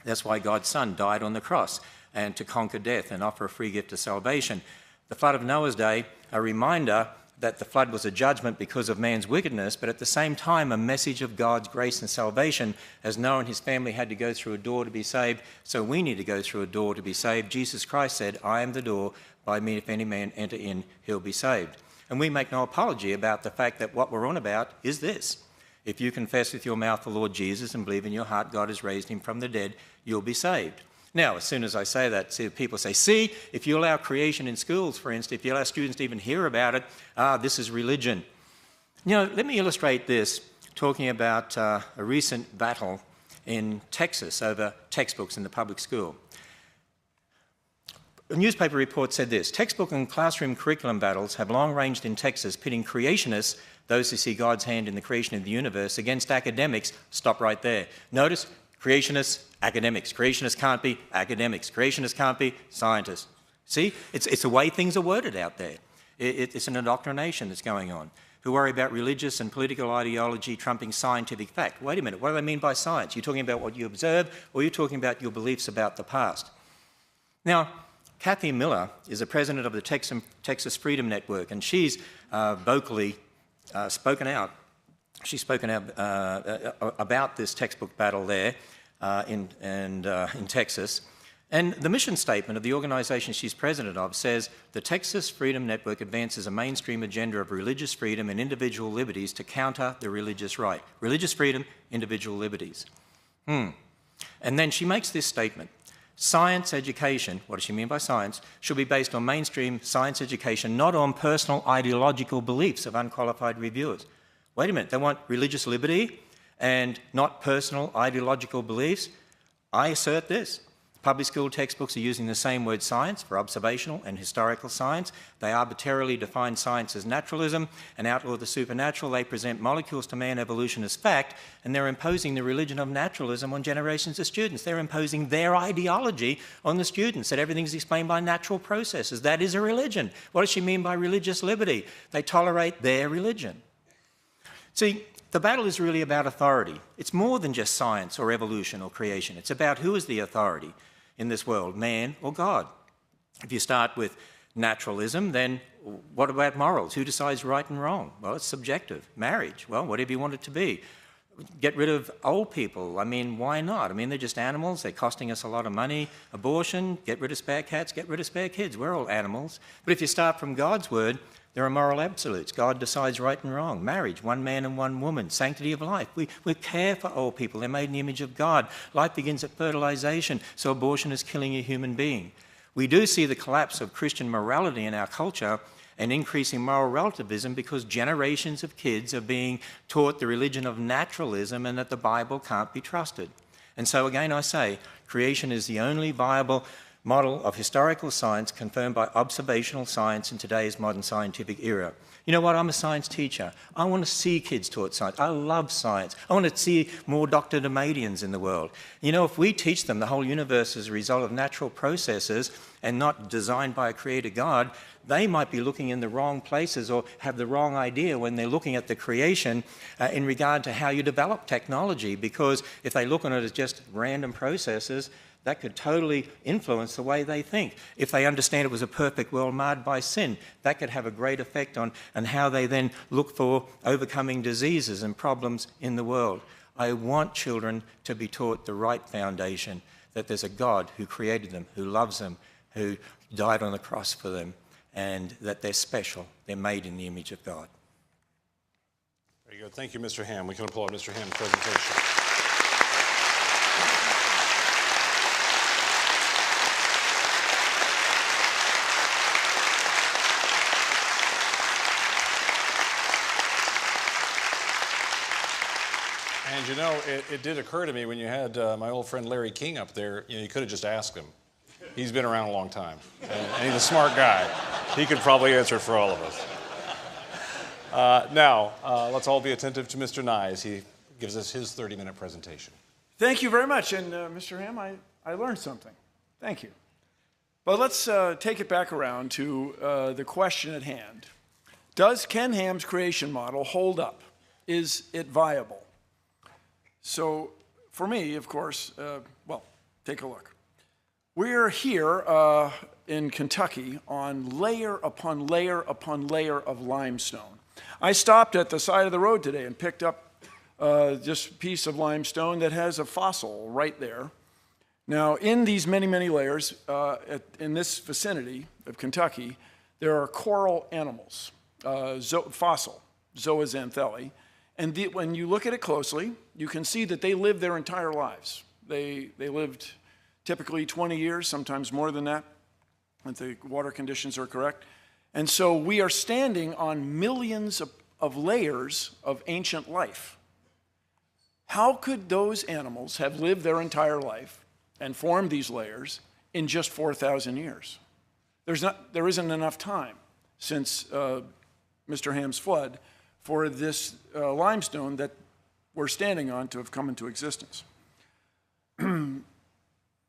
That's why God's Son died on the cross, and to conquer death and offer a free gift of salvation. The flood of Noah's day, a reminder that the flood was a judgment because of man's wickedness, but at the same time a message of God's grace and salvation, as Noah and his family had to go through a door to be saved, so we need to go through a door to be saved. Jesus Christ said, "I am the door, by me if any man enter in, he'll be saved." And we make no apology about the fact that what we're on about is this. If you confess with your mouth the Lord Jesus and believe in your heart God has raised him from the dead, you'll be saved. Now, as soon as I say that, people say, see, if you allow creation in schools, for instance, if you allow students to even hear about it, this is religion. You know, let me illustrate this, talking about a recent battle in Texas over textbooks in the public school. A newspaper report said this: textbook and classroom curriculum battles have long ranged in Texas, pitting creationists, those who see God's hand in the creation of the universe, against academics. Stop right there. Notice, creationists, academics. Creationists can't be academics. Creationists can't be scientists. See, it's the way things are worded out there. It's an indoctrination that's going on, who worry about religious and political ideology trumping scientific fact. Wait a minute, what do they mean by science? You're talking about what you observe, or you're talking about your beliefs about the past? Now, Kathy Miller is the president of the Texas Freedom Network, and she's vocally spoken out. She's spoken out about this textbook battle there in Texas. And the mission statement of the organisation she's president of says, the Texas Freedom Network advances a mainstream agenda of religious freedom and individual liberties to counter the religious right. Religious freedom, individual liberties. And then she makes this statement: science education, what does she mean by science, should be based on mainstream science education, not on personal ideological beliefs of unqualified reviewers. Wait a minute, they want religious liberty and not personal ideological beliefs? I assert this. Public school textbooks are using the same word science for observational and historical science. They arbitrarily define science as naturalism and outlaw the supernatural. They present molecules to man evolution as fact, and they're imposing the religion of naturalism on generations of students. They're imposing their ideology on the students, that everything's explained by natural processes. That is a religion. What does she mean by religious liberty? They tolerate their religion. See, the battle is really about authority. It's more than just science or evolution or creation. It's about who is the authority in this world, man or God. If you start with naturalism, then what about morals? Who decides right and wrong? Well, it's subjective. Marriage, well, whatever you want it to be. Get rid of old people. I mean, why not? I mean, they're just animals. They're costing us a lot of money. Abortion, get rid of spare cats, get rid of spare kids. We're all animals. But if you start from God's word, there are moral absolutes. God decides right and wrong. Marriage, one man and one woman. Sanctity of life. We care for old people. They're made in the image of God. Life begins at fertilization, so abortion is killing a human being. We do see the collapse of Christian morality in our culture and increasing moral relativism because generations of kids are being taught the religion of naturalism and that the Bible can't be trusted. And so again I say, creation is the only viable model of historical science confirmed by observational science in today's modern scientific era. You know what? I'm a science teacher. I want to see kids taught science. I love science. I want to see more Dr. Demadians in the world. You know, if we teach them the whole universe is a result of natural processes and not designed by a creator God, they might be looking in the wrong places or have the wrong idea when they're looking at the creation in regard to how you develop technology, because if they look on it as just random processes, that could totally influence the way they think. If they understand it was a perfect world marred by sin, that could have a great effect on how they then look for overcoming diseases and problems in the world. I want children to be taught the right foundation, that there's a God who created them, who loves them, who died on the cross for them, and that they're special. They're made in the image of God. Very good. Thank you, Mr. Ham. We can applaud Mr. Ham's presentation. And you know, it did occur to me when you had my old friend Larry King up there, you could have just asked him. He's been around a long time, and he's a smart guy. He could probably answer for all of us. Now, let's all be attentive to Mr. Nye as he gives us his 30-minute presentation. Thank you very much. And Mr. Ham, I learned something. Thank you. But let's take it back around to the question at hand. Does Ken Ham's creation model hold up? Is it viable? So for me, of course, well, take a look. We're here in Kentucky on layer upon layer upon layer of limestone. I stopped at the side of the road today and picked up just a piece of limestone that has a fossil right there. Now, in these many, many layers, in this vicinity of Kentucky, there are coral animals, fossil, zooxanthellae. And when you look at it closely, you can see that they live their entire lives. They lived typically 20 years, sometimes more than that, if the water conditions are correct. And so we are standing on millions of layers of ancient life. How could those animals have lived their entire life and formed these layers in just 4,000 years? There isn't enough time since Mr. Ham's flood for this limestone that we're standing on to have come into existence.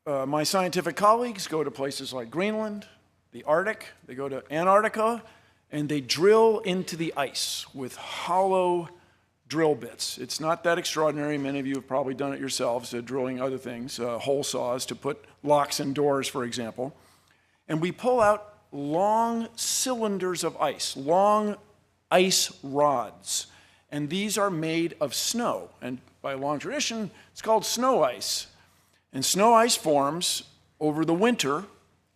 My scientific colleagues go to places like Greenland, the Arctic, they go to Antarctica, and they drill into the ice with hollow drill bits. It's not that extraordinary. Many of you have probably done it yourselves, drilling other things, hole saws to put locks in doors, for example. And we pull out long cylinders of ice, long ice rods. And these are made of snow. And by long tradition, it's called snow ice. And snow ice forms over the winter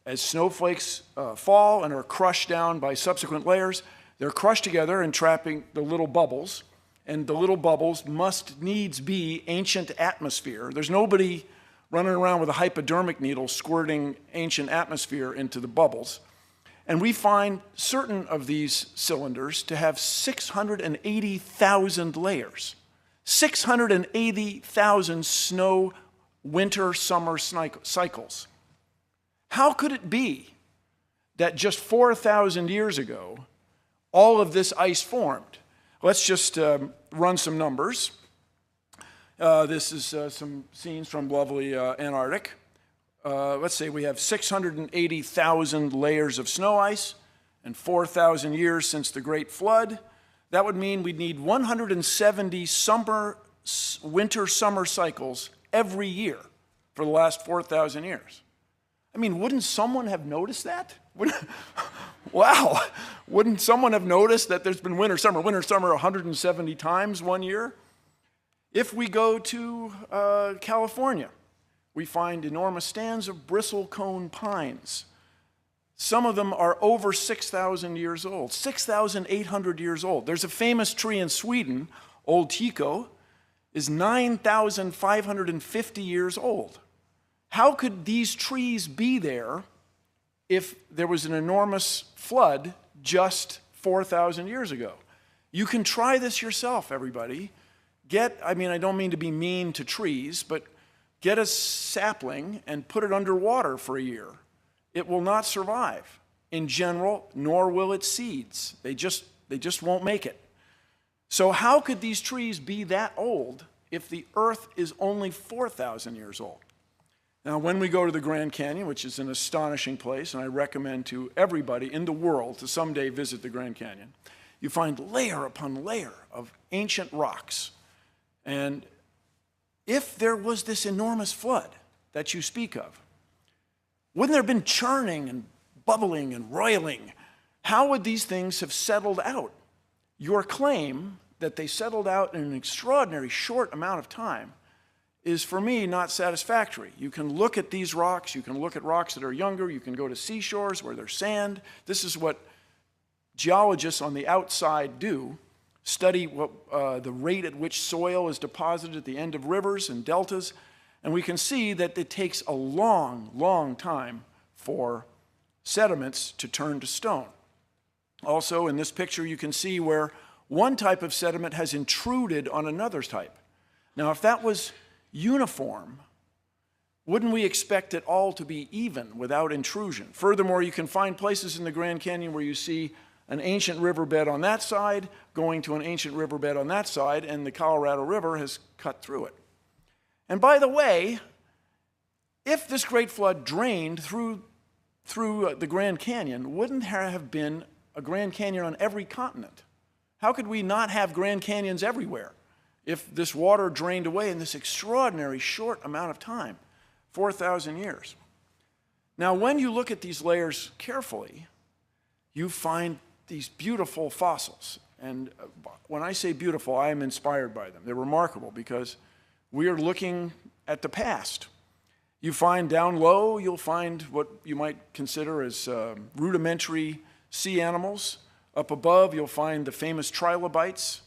as snowflakes fall and are crushed down by subsequent layers. They're crushed together and trapping the little bubbles. And the little bubbles must needs be ancient atmosphere. There's nobody running around with a hypodermic needle squirting ancient atmosphere into the bubbles. And we find certain of these cylinders to have 680,000 layers. 680,000 snow, winter, summer cycles. How could it be that just 4,000 years ago, all of this ice formed? Let's just run some numbers. This is some scenes from lovely Antarctic. Let's say we have 680,000 layers of snow ice and 4,000 years since the Great Flood. That would mean we'd need 170 winter, summer cycles every year for the last 4,000 years. I mean, wouldn't someone have noticed that? Wow, wouldn't someone have noticed that there's been winter, summer 170 times one year? If we go to California, we find enormous stands of bristlecone pines. Some of them are over 6,000 years old, 6,800 years old. There's a famous tree in Sweden, Old Tycho, is 9,550 years old. How could these trees be there if there was an enormous flood just 4,000 years ago? You can try this yourself, everybody. I don't mean to be mean to trees, but get a sapling and put it underwater for a year. It will not survive in general, nor will its seeds. They just won't make it. So how could these trees be that old if the earth is only 4,000 years old? Now, when we go to the Grand Canyon, which is an astonishing place, and I recommend to everybody in the world to someday visit the Grand Canyon, you find layer upon layer of ancient rocks. And if there was this enormous flood that you speak of, wouldn't there have been churning and bubbling and roiling? How would these things have settled out? Your claim that they settled out in an extraordinary short amount of time is, for me, not satisfactory. You can look at these rocks, you can look at rocks that are younger, you can go to seashores where there's sand. This is what geologists on the outside do, study the rate at which soil is deposited at the end of rivers and deltas, and we can see that it takes a long, long time for sediments to turn to stone. Also, in this picture, you can see where one type of sediment has intruded on another type. Now, if that was uniform, wouldn't we expect it all to be even without intrusion? Furthermore, you can find places in the Grand Canyon where you see an ancient riverbed on that side going to an ancient riverbed on that side, and the Colorado River has cut through it. And by the way, if this great flood drained through the Grand Canyon, wouldn't there have been a Grand Canyon on every continent? How could we not have Grand Canyons everywhere if this water drained away in this extraordinary short amount of time, 4,000 years? Now, when you look at these layers carefully, you find these beautiful fossils. And when I say beautiful, I am inspired by them. They're remarkable because we are looking at the past. You find down low, you'll find what you might consider as rudimentary sea animals. Up above, you'll find the famous trilobites.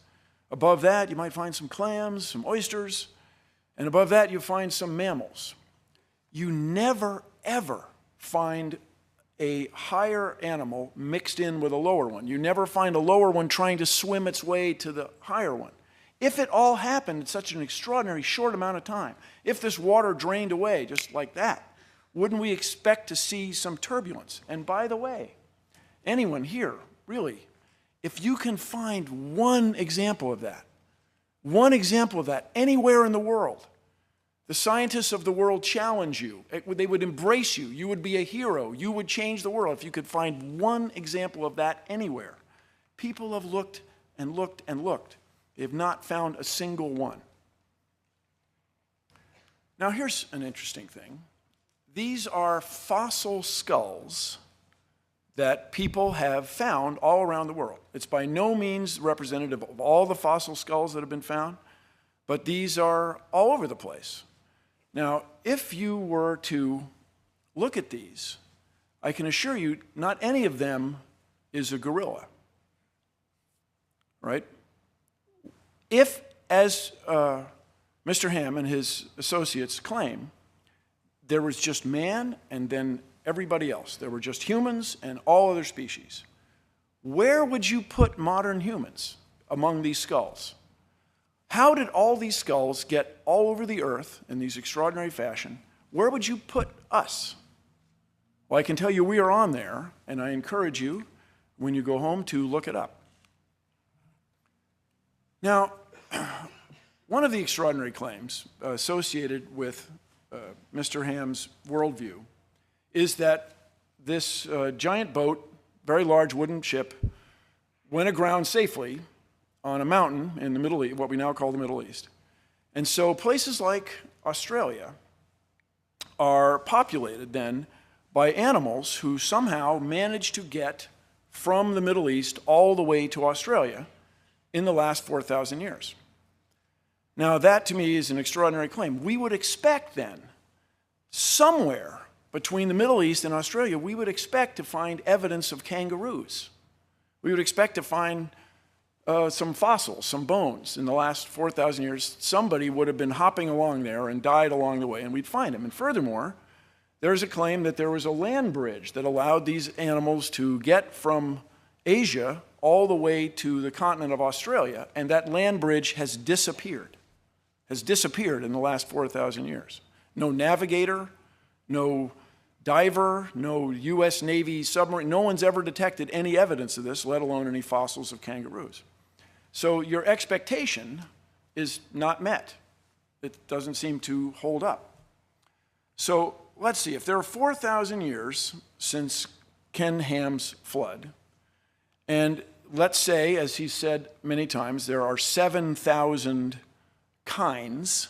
Above that, you might find some clams, some oysters. And above that, you'll find some mammals. You never, ever find a higher animal mixed in with a lower one. You never find a lower one trying to swim its way to the higher one. If it all happened in such an extraordinary short amount of time, if this water drained away just like that, wouldn't we expect to see some turbulence? And by the way, anyone here, really, if you can find one example of that anywhere in the world, the scientists of the world challenge you. They would embrace you. You would be a hero. You would change the world if you could find one example of that anywhere. People have looked and looked and looked. They have not found a single one. Now, here's an interesting thing. These are fossil skulls that people have found all around the world. It's by no means representative of all the fossil skulls that have been found, but these are all over the place. Now, if you were to look at these, I can assure you not any of them is a gorilla, right? If, as Mr. Ham and his associates claim, there was just man and then everybody else, there were just humans and all other species, where would you put modern humans among these skulls? How did all these skulls get all over the earth in these extraordinary fashion? Where would you put us? Well, I can tell you we are on there, and I encourage you, when you go home, to look it up. Now, one of the extraordinary claims associated with Mr. Ham's worldview is that this giant boat, very large wooden ship, went aground safely on a mountain in the Middle East, what we now call the Middle East. And so places like Australia are populated then by animals who somehow managed to get from the Middle East all the way to Australia in the last 4,000 years. Now, that to me is an extraordinary claim. We would expect then, somewhere between the Middle East and Australia, we would expect to find evidence of kangaroos. We would expect to find some fossils, some bones. In the last 4,000 years, somebody would have been hopping along there and died along the way, and we'd find them. And furthermore, there's a claim that there was a land bridge that allowed these animals to get from Asia all the way to the continent of Australia, and that land bridge has disappeared in the last 4,000 years. No navigator, no diver, no U.S. Navy submarine, no one's ever detected any evidence of this, let alone any fossils of kangaroos. So your expectation is not met. It doesn't seem to hold up. So let's see, if there are 4,000 years since Ken Ham's flood, and let's say, as he said many times, there are 7,000 kinds.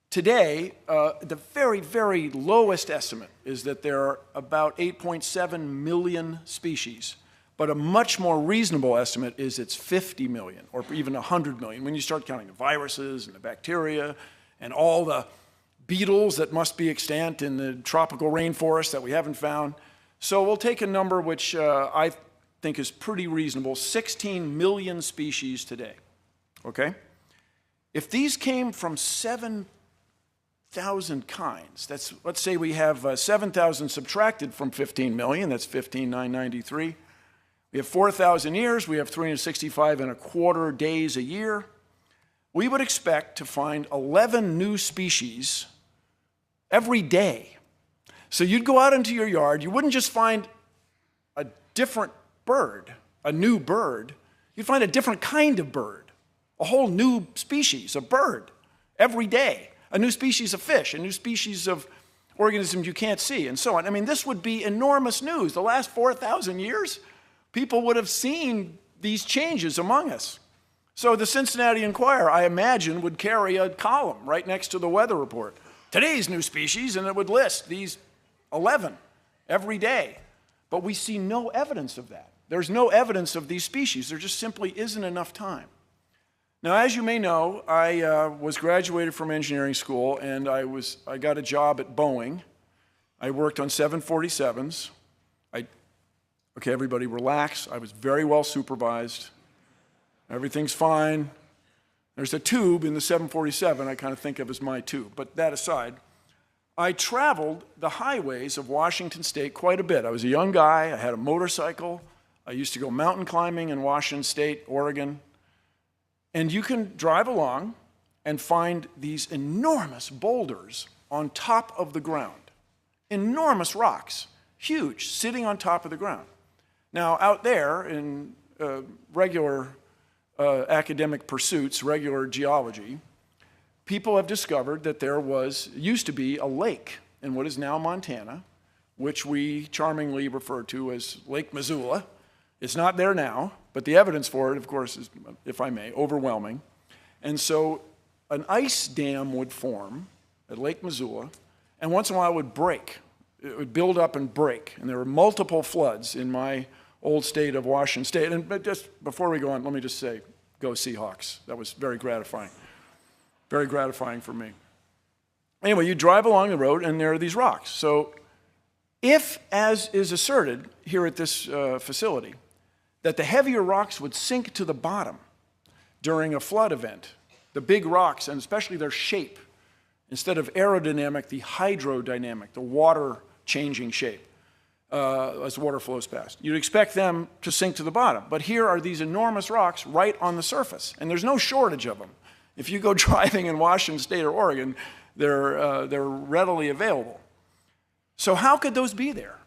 Today, the very, very lowest estimate is that there are about 8.7 million species. But a much more reasonable estimate is it's 50 million or even 100 million when you start counting the viruses and the bacteria and all the beetles that must be extant in the tropical rainforest that we haven't found. So we'll take a number which I think is pretty reasonable, 16 million species today, okay? If these came from 7,000 kinds, that's, let's say we have 7,000 subtracted from 15 million, that's 15,993. We have 4,000 years, we have 365.25 days a year. We would expect to find 11 new species every day. So you'd go out into your yard, you wouldn't just find a different bird, a new bird, you'd find a different kind of bird, a whole new species of bird every day, a new species of fish, a new species of organisms you can't see, and so on. I mean, this would be enormous news. The last 4,000 years, people would have seen these changes among us. So the Cincinnati Enquirer, I imagine, would carry a column right next to the weather report. Today's new species, and it would list these 11 every day. But we see no evidence of that. There's no evidence of these species. There just simply isn't enough time. Now, as you may know, I was graduated from engineering school, and I got a job at Boeing. I worked on 747s. Okay, everybody relax. I was very well supervised. Everything's fine. There's a tube in the 747 I kind of think of as my tube. But that aside, I traveled the highways of Washington State quite a bit. I was a young guy. I had a motorcycle. I used to go mountain climbing in Washington State, Oregon. And you can drive along and find these enormous boulders on top of the ground. Enormous rocks, huge, sitting on top of the ground. Now, out there in regular academic pursuits, regular geology, people have discovered that there used to be a lake in what is now Montana, which we charmingly refer to as Lake Missoula. It's not there now, but the evidence for it, of course, is, if I may, overwhelming. And so an ice dam would form at Lake Missoula, and once in a while it would break. It would build up and break, and there were multiple floods in my old state of Washington State. And just before we go on, let me just say, go Seahawks. That was very gratifying for me. Anyway, you drive along the road, and there are these rocks. So if, as is asserted here at this facility, that the heavier rocks would sink to the bottom during a flood event, the big rocks, and especially their shape, instead of aerodynamic, the hydrodynamic, the water-changing shape, as water flows past. You'd expect them to sink to the bottom. But here are these enormous rocks right on the surface, and there's no shortage of them. If you go driving in Washington State or Oregon, they're readily available. So how could those be there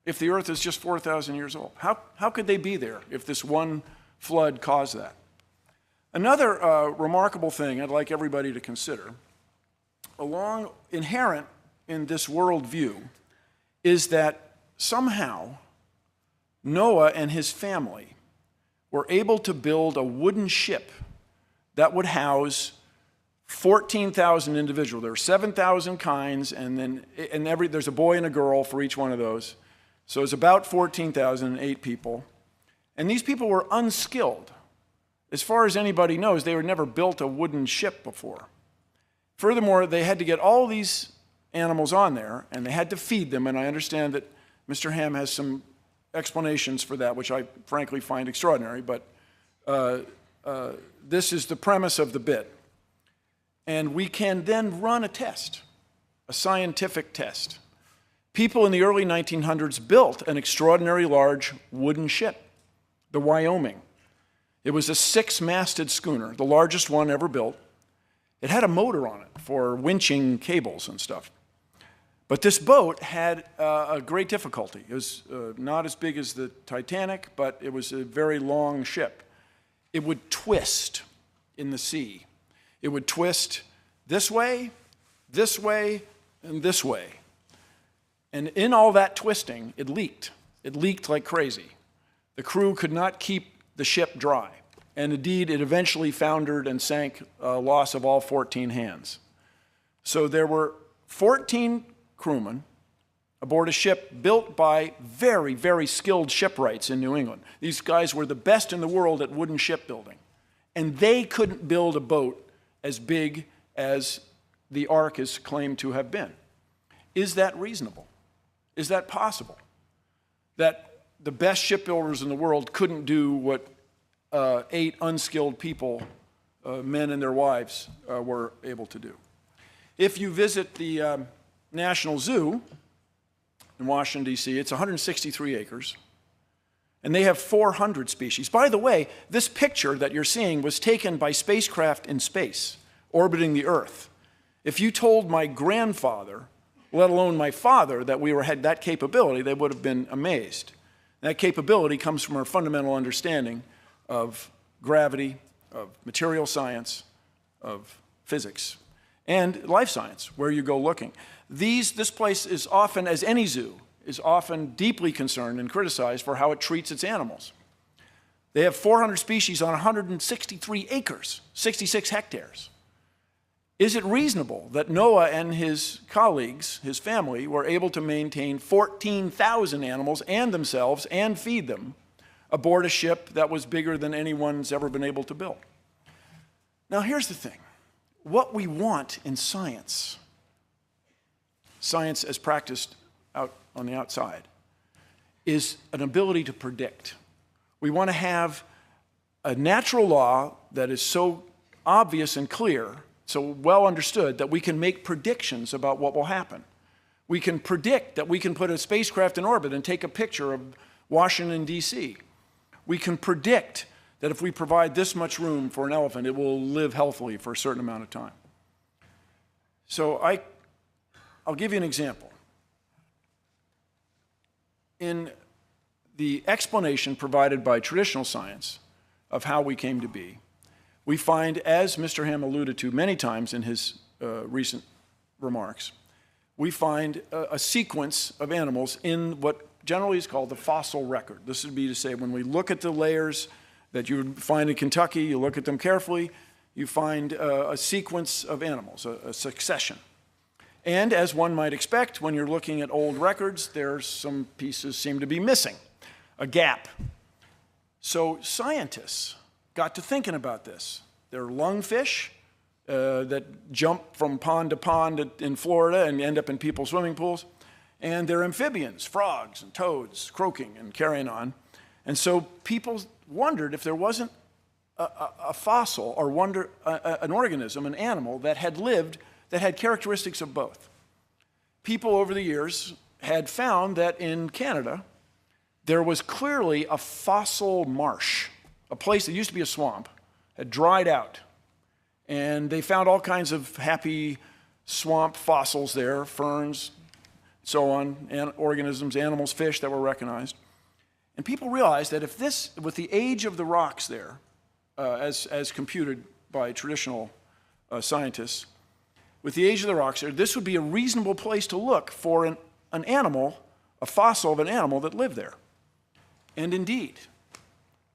if the Earth is just 4,000 years old? How could they be there if this one flood caused that? Another remarkable thing I'd like everybody to consider, inherent in this worldview, is that somehow Noah and his family were able to build a wooden ship that would house 14,000 individuals. There were 7,000 kinds, and there's a boy and a girl for each one of those. So it's about 14,008 people. And these people were unskilled. As far as anybody knows, they had never built a wooden ship before. Furthermore, they had to get all these animals on there, and they had to feed them, and I understand that Mr. Ham has some explanations for that, which I frankly find extraordinary, but this is the premise of the bit. And we can then run a test, a scientific test. People in the early 1900s built an extraordinarily large wooden ship, the Wyoming. It was a 6-masted schooner, the largest one ever built. It had a motor on it for winching cables and stuff. But this boat had a great difficulty. It was not as big as the Titanic, but it was a very long ship. It would twist in the sea. It would twist this way, and this way. And in all that twisting, it leaked. It leaked like crazy. The crew could not keep the ship dry. And indeed, it eventually foundered and sank, loss of all 14 hands. So there were 14 crewmen, aboard a ship built by very, very skilled shipwrights in New England. These guys were the best in the world at wooden shipbuilding. And they couldn't build a boat as big as the Ark is claimed to have been. Is that reasonable? Is that possible? That the best shipbuilders in the world couldn't do what 8 unskilled people, men and their wives, were able to do. If you visit the National Zoo in Washington, D.C., it's 163 acres, and they have 400 species. By the way, this picture that you're seeing was taken by spacecraft in space, orbiting the Earth. If you told my grandfather, let alone my father, that we had that capability, they would have been amazed. That capability comes from our fundamental understanding of gravity, of material science, of physics, and life science, where you go looking. This place is often, as any zoo, is often deeply concerned and criticized for how it treats its animals. They have 400 species on 163 acres, 66 hectares. Is it reasonable that Noah and his colleagues, his family, were able to maintain 14,000 animals and themselves and feed them aboard a ship that was bigger than anyone's ever been able to build? Now, here's the thing. What we want in science, science as practiced out on the outside, is an ability to predict. We want to have a natural law that is so obvious and clear, so well understood, that we can make predictions about what will happen. We can predict that we can put a spacecraft in orbit and take a picture of Washington, D.C. We can predict that if we provide this much room for an elephant, it will live healthily for a certain amount of time. So I'll give you an example. In the explanation provided by traditional science of how we came to be, we find, as Mr. Ham alluded to many times in his recent remarks, we find a sequence of animals in what generally is called the fossil record. This would be to say, when we look at the layers that you would find in Kentucky, you look at them carefully, you find a sequence of animals, a succession. And as one might expect, when you're looking at old records, there's some pieces seem to be missing, a gap. So scientists got to thinking about this. There are lungfish that jump from pond to pond in Florida and end up in people's swimming pools. And there are amphibians, frogs and toads, croaking and carrying on. And so people wondered if there wasn't a fossil or an organism, an animal that had lived, that had characteristics of both. People over the years had found that in Canada, there was clearly a fossil marsh, a place that used to be a swamp, had dried out. And they found all kinds of happy swamp fossils there, ferns, so on, organisms, animals, fish that were recognized. And people realized that if this, with the age of the rocks there, as computed by traditional scientists, with the age of the rocks there, this would be a reasonable place to look for an animal, a fossil of an animal that lived there. And indeed,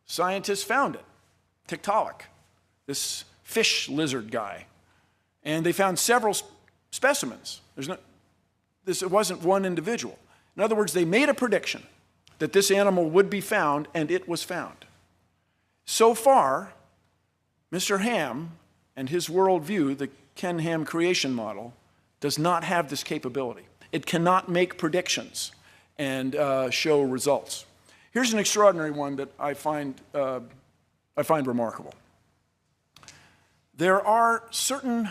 scientists found it, Tiktaalik, this fish lizard guy. And they found several specimens. It wasn't one individual. In other words, they made a prediction that this animal would be found, and it was found. So far, Mr. Ham and his worldview, the Ken Ham creation model, does not have this capability. It cannot make predictions and show results. Here's an extraordinary one that I find remarkable. There are certain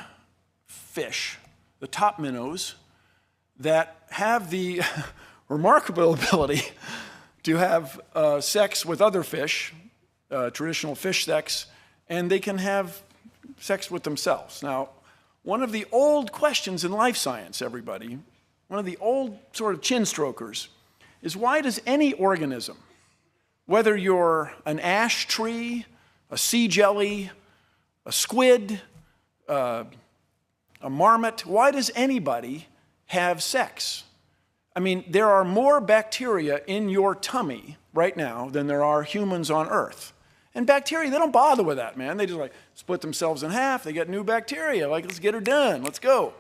fish, the top minnows, that have the remarkable ability to have sex with other fish, traditional fish sex, and they can have sex with themselves. Now, one of the old questions in life science, everybody, one of the old sort of chin strokers, is why does any organism, whether you're an ash tree, a sea jelly, a squid, a marmot, why does anybody have sex? I mean, there are more bacteria in your tummy right now than there are humans on Earth. And bacteria, they don't bother with that, man. They just like split themselves in half. They get new bacteria. Like, let's get her done. Let's go.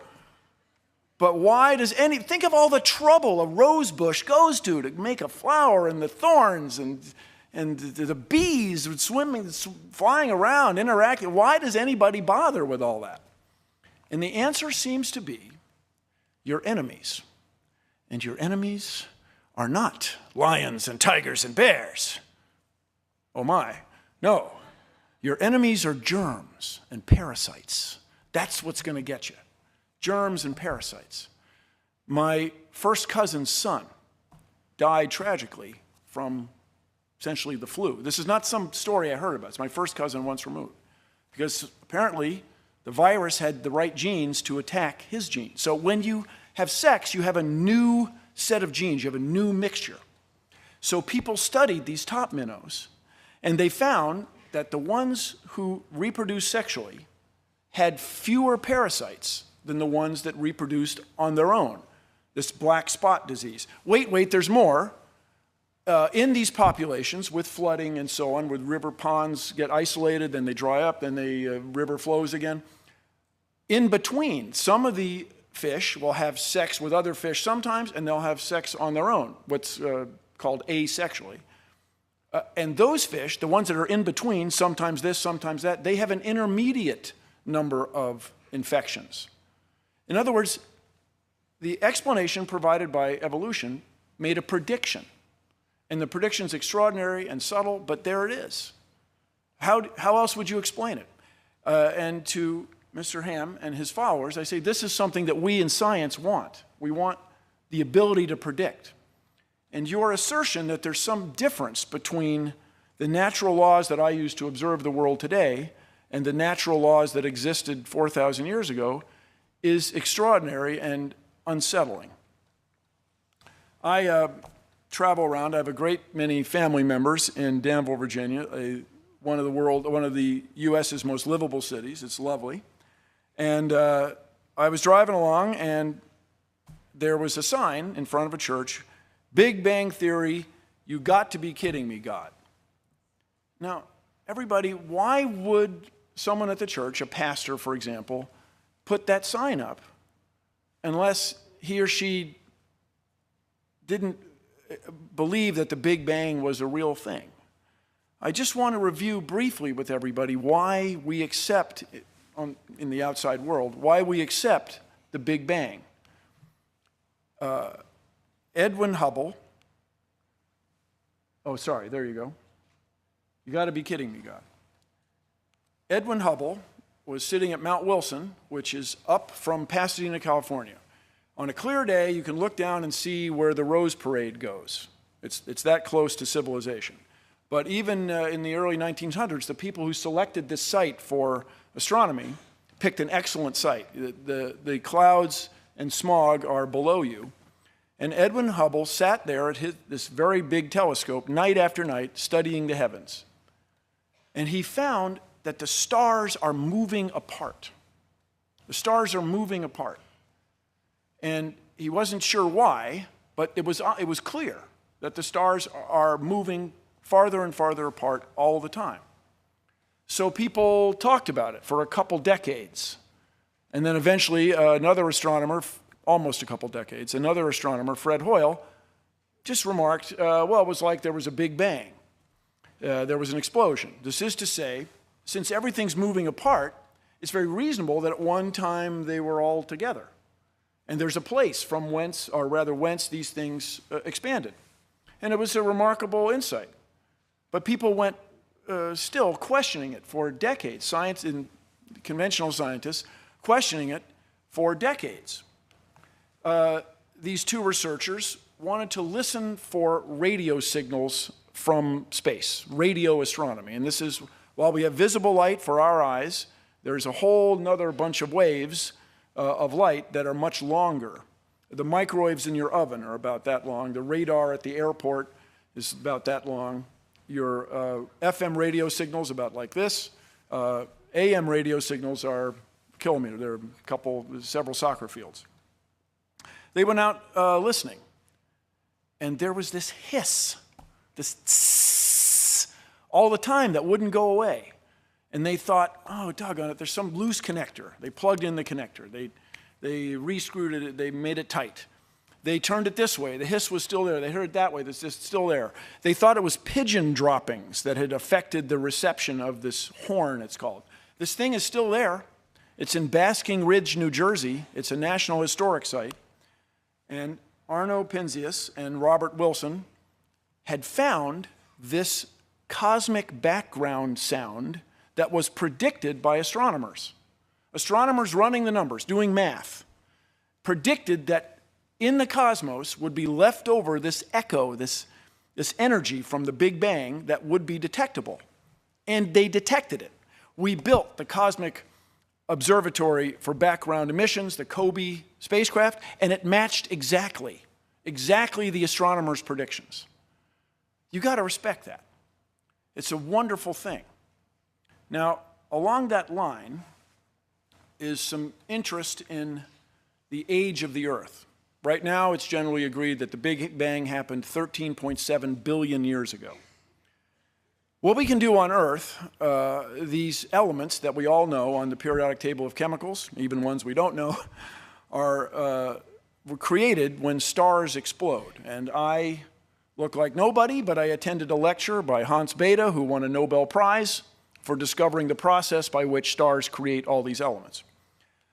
But why does think of all the trouble a rose bush goes to make a flower, and the thorns and the bees swimming, flying around, interacting. Why does anybody bother with all that? And the answer seems to be your enemies. And your enemies are not lions and tigers and bears. Oh my, no. Your enemies are germs and parasites. That's what's going to get you. Germs and parasites. My first cousin's son died tragically from essentially the flu. This is not some story I heard about. It's my first cousin once removed. Because apparently the virus had the right genes to attack his genes. So when you have sex, you have a new set of genes. You have a new mixture. So people studied these top minnows, and they found that the ones who reproduced sexually had fewer parasites than the ones that reproduced on their own. This black spot disease. Wait, there's more. In these populations, with flooding and so on, with river ponds get isolated, then they dry up, then the river flows again. In between, some of the fish will have sex with other fish sometimes, and they'll have sex on their own, what's called asexually. And those fish, the ones that are in between, sometimes this, sometimes that, they have an intermediate number of infections. In other words, the explanation provided by evolution made a prediction. And the prediction's extraordinary and subtle, but there it is. How else would you explain it? And to Mr. Ham and his followers, I say this is something that we in science want. We want the ability to predict. And your assertion that there's some difference between the natural laws that I use to observe the world today and the natural laws that existed 4,000 years ago is extraordinary and unsettling. I travel around. I have a great many family members in Danville, Virginia, one of the U.S.'s most livable cities. It's lovely. And I was driving along, and there was a sign in front of a church, Big Bang Theory, you got to be kidding me, God. Now, everybody, why would someone at the church, a pastor, for example, put that sign up unless he or she didn't believe that the Big Bang was a real thing? I just want to review briefly with everybody why we accept, in the outside world, why we accept the Big Bang. Edwin Hubble, oh, sorry, there you go. You got to be kidding me, God. Edwin Hubble was sitting at Mount Wilson, which is up from Pasadena, California. On a clear day, you can look down and see where the Rose Parade goes. It's that close to civilization. But even in the early 1900s, the people who selected this site for astronomy picked an excellent site. The clouds and smog are below you. And Edwin Hubble sat there at this very big telescope night after night studying the heavens. And he found that the stars are moving apart. The stars are moving apart. And he wasn't sure why, but it was clear that the stars are moving farther and farther apart all the time. So people talked about it for a couple decades. And then eventually another astronomer, almost a couple decades, another astronomer, Fred Hoyle, just remarked, well, it was like there was a Big Bang. There was an explosion. This is to say, since everything's moving apart, it's very reasonable that at one time they were all together. And there's a place from whence these things expanded. And it was a remarkable insight. But people went still questioning it for decades. Science and conventional scientists questioning it for decades. These two researchers wanted to listen for radio signals from space, radio astronomy. And this is, while we have visible light for our eyes, there's a whole nother bunch of waves of light that are much longer. The microwaves in your oven are about that long. The radar at the airport is about that long. Your FM radio signals about like this. AM radio signals are a kilometer. They're several soccer fields. They went out listening, and there was this hiss, this tss, all the time that wouldn't go away. And they thought, oh, doggone it, there's some loose connector. They plugged in the connector. They They re-screwed it, they made it tight. They turned it this way, the hiss was still there. They heard it that way, it's just still there. They thought it was pigeon droppings that had affected the reception of this horn, it's called. This thing is still there. It's in Basking Ridge, New Jersey. It's a National Historic Site. And Arno Penzias and Robert Wilson had found this cosmic background sound that was predicted by astronomers. Astronomers running the numbers, doing math, predicted that in the cosmos would be left over this echo, this energy from the Big Bang that would be detectable. And they detected it. We built the Cosmic Observatory for Background Emissions, the COBE spacecraft, and it matched exactly the astronomers' predictions. You got to respect that. It's a wonderful thing. Now, along that line is some interest in the age of the Earth. Right now, it's generally agreed that the Big Bang happened 13.7 billion years ago. What we can do on Earth, these elements that we all know on the periodic table of chemicals, even ones we don't know, were created when stars explode. And I look like nobody, but I attended a lecture by Hans Bethe, who won a Nobel Prize for discovering the process by which stars create all these elements.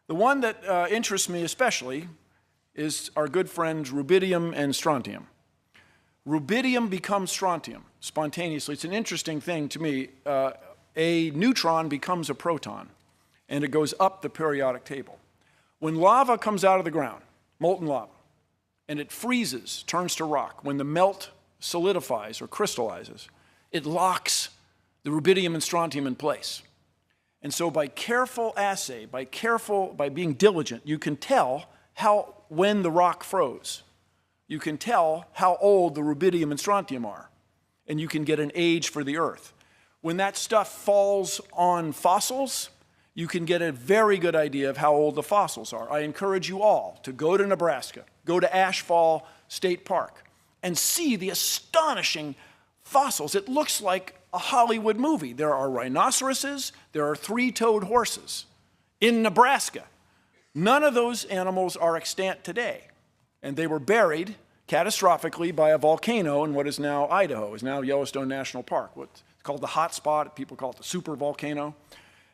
The one that interests me especially is our good friends rubidium and strontium. Rubidium becomes strontium spontaneously. It's an interesting thing to me. A neutron becomes a proton, and it goes up the periodic table. When lava comes out of the ground, molten lava, and it freezes, turns to rock, when the melt solidifies or crystallizes, it locks the rubidium and strontium in place. And so by careful assay, by being diligent, you can tell when the rock froze. You can tell how old the rubidium and strontium are, and you can get an age for the Earth. When that stuff falls on fossils, you can get a very good idea of how old the fossils are. I encourage you all to go to Nebraska, go to Ashfall State Park, and see the astonishing fossils. It looks like a Hollywood movie. There are rhinoceroses, there are three-toed horses in Nebraska. None of those animals are extant today. And they were buried catastrophically by a volcano in what is now Idaho, is now Yellowstone National Park. It's called the hot spot. People call it the super volcano.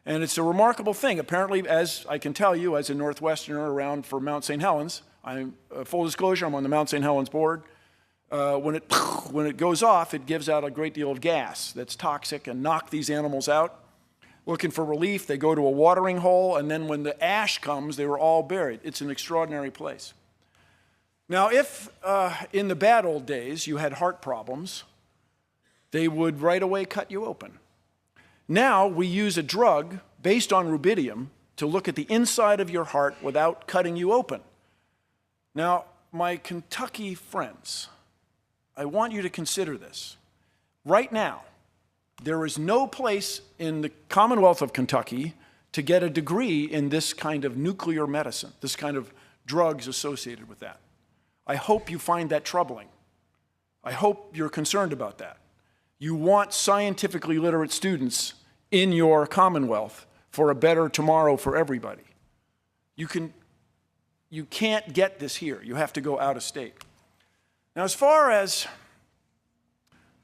And it's a remarkable thing. Apparently, as I can tell you, as a Northwesterner around for Mount St. Helens, full disclosure, I'm on the Mount St. Helens board. When it goes off, it gives out a great deal of gas that's toxic and knocks these animals out. Looking for relief, they go to a watering hole, and then when the ash comes, they were all buried. It's an extraordinary place. Now, if in the bad old days you had heart problems, they would right away cut you open. Now we use a drug based on rubidium to look at the inside of your heart without cutting you open. Now, my Kentucky friends, I want you to consider this. Right now, there is no place in the Commonwealth of Kentucky to get a degree in this kind of nuclear medicine, this kind of drugs associated with that. I hope you find that troubling. I hope you're concerned about that. You want scientifically literate students in your Commonwealth for a better tomorrow for everybody. You can't get this here. You have to go out of state. Now, as far as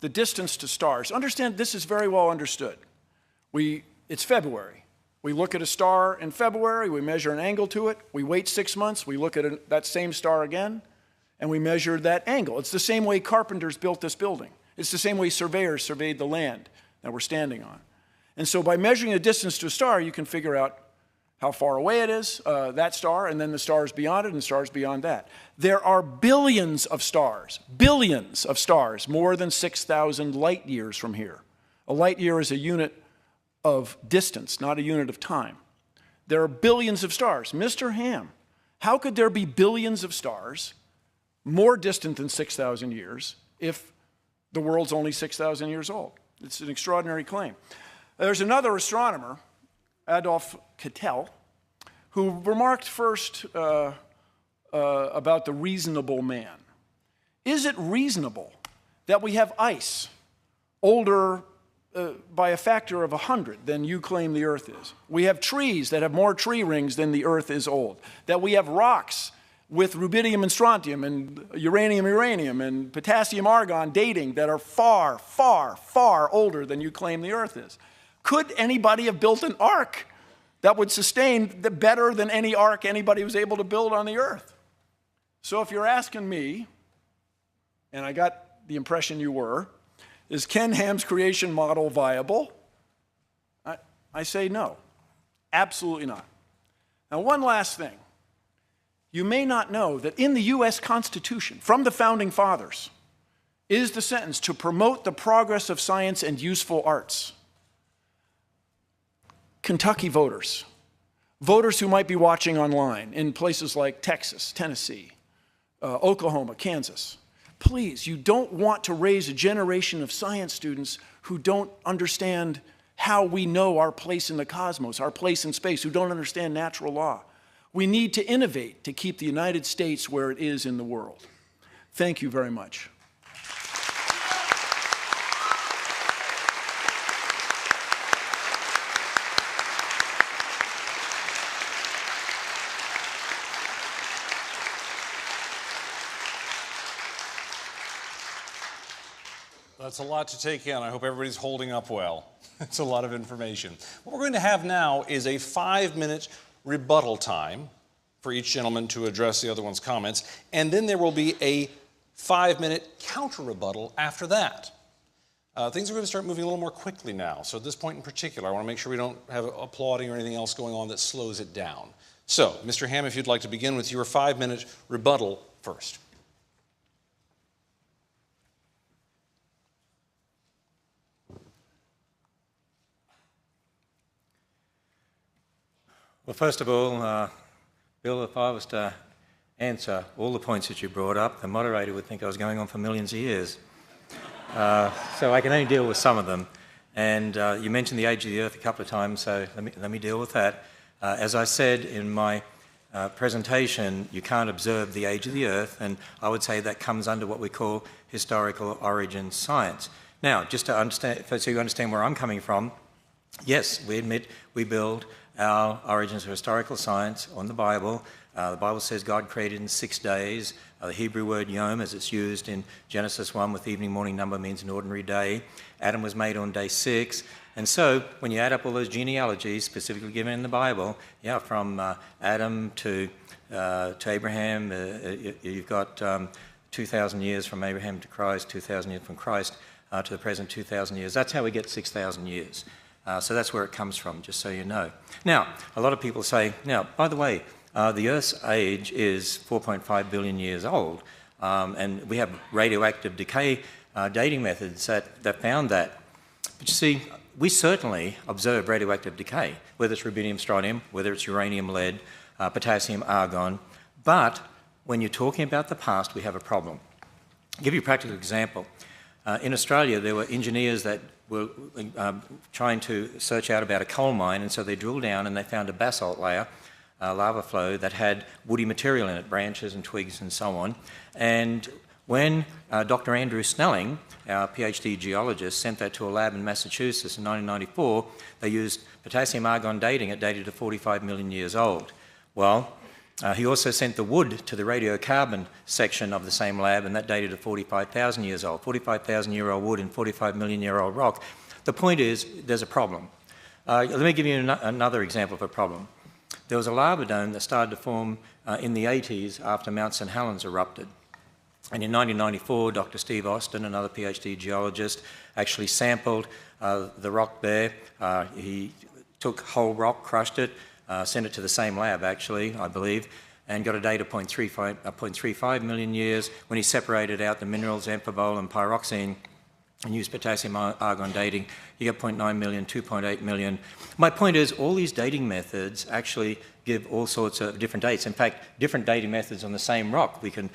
the distance to stars, understand this is very well understood. It's February. We look at a star in February, we measure an angle to it, we wait 6 months, we look at that same star again, and we measure that angle. It's the same way carpenters built this building. It's the same way surveyors surveyed the land that we're standing on. And so by measuring the distance to a star, you can figure out how far away it is, that star, and then the stars beyond it and the stars beyond that. There are billions of stars, more than 6,000 light years from here. A light year is a unit of distance, not a unit of time. There are billions of stars. Mr. Ham, how could there be billions of stars more distant than 6,000 years if the world's only 6,000 years old? It's an extraordinary claim. There's another astronomer, Adolf Kittel, who remarked first about the reasonable man. Is it reasonable that we have ice older by a factor of 100 than you claim the Earth is. We have trees that have more tree rings than the Earth is old. That we have rocks with rubidium and strontium and uranium and potassium argon dating that are far, far, far older than you claim the Earth is. Could anybody have built an ark that would sustain better than any ark anybody was able to build on the Earth? So if you're asking me, and I got the impression you were, is Ken Ham's creation model viable? I say no, absolutely not. Now, one last thing. You may not know that in the US Constitution, from the Founding Fathers, is the sentence to promote the progress of science and useful arts. Kentucky voters who might be watching online in places like Texas, Tennessee, Oklahoma, Kansas, please, you don't want to raise a generation of science students who don't understand how we know our place in the cosmos, our place in space, who don't understand natural law. We need to innovate to keep the United States where it is in the world. Thank you very much. That's a lot to take in. I hope everybody's holding up well. It's a lot of information. What we're going to have now is a 5-minute rebuttal time for each gentleman to address the other one's comments, and then there will be a 5-minute counter-rebuttal after that. Things are going to start moving a little more quickly now, so at this point in particular, I want to make sure we don't have applauding or anything else going on that slows it down. So, Mr. Ham, if you'd like to begin with your 5-minute rebuttal first. Well, first of all, Bill, if I was to answer all the points that you brought up, the moderator would think I was going on for millions of years. So I can only deal with some of them. And you mentioned the age of the Earth a couple of times, so let me deal with that. As I said in my presentation, you can't observe the age of the Earth, and I would say that comes under what we call historical origin science. Now, just to understand, so you understand where I'm coming from, yes, we admit we build our origins of historical science on the Bible. The Bible says God created in 6 days. The Hebrew word yom, as it's used in Genesis 1 with the evening morning number, means an ordinary day. Adam was made on day 6. And so when you add up all those genealogies specifically given in the Bible, yeah, from Adam to Abraham, you've got 2,000 years from Abraham to Christ, 2,000 years from Christ to the present 2,000 years. That's how we get 6,000 years. So that's where it comes from, just so you know. Now, a lot of people say, now, by the way, the Earth's age is 4.5 billion years old, and we have radioactive decay dating methods that found that. But you see, we certainly observe radioactive decay, whether it's rubidium, strontium, whether it's uranium, lead, potassium, argon. But when you're talking about the past, we have a problem. I'll give you a practical example. In Australia, there were engineers that were trying to search out about a coal mine, and so they drilled down and they found a basalt layer, lava flow, that had woody material in it, branches and twigs and so on. And when Dr. Andrew Snelling, our PhD geologist, sent that to a lab in Massachusetts in 1994, they used potassium argon dating. It dated to 45 million years old. Well, he also sent the wood to the radiocarbon section of the same lab, and that dated to 45,000 years old. 45,000-year-old wood and 45 million-year-old rock. The point is, there's a problem. Let me give you another example of a problem. There was a lava dome that started to form in the 80s after Mount St. Helens erupted. And in 1994, Dr. Steve Austin, another PhD geologist, actually sampled the rock there. He took whole rock, crushed it, sent it to the same lab, actually, I believe, and got a date of 0.35 million years. When he separated out the minerals, amphibole and pyroxene, and used potassium argon dating, you get 0.9 million, 2.8 million. My point is, all these dating methods actually give all sorts of different dates. In fact, different dating methods on the same rock we can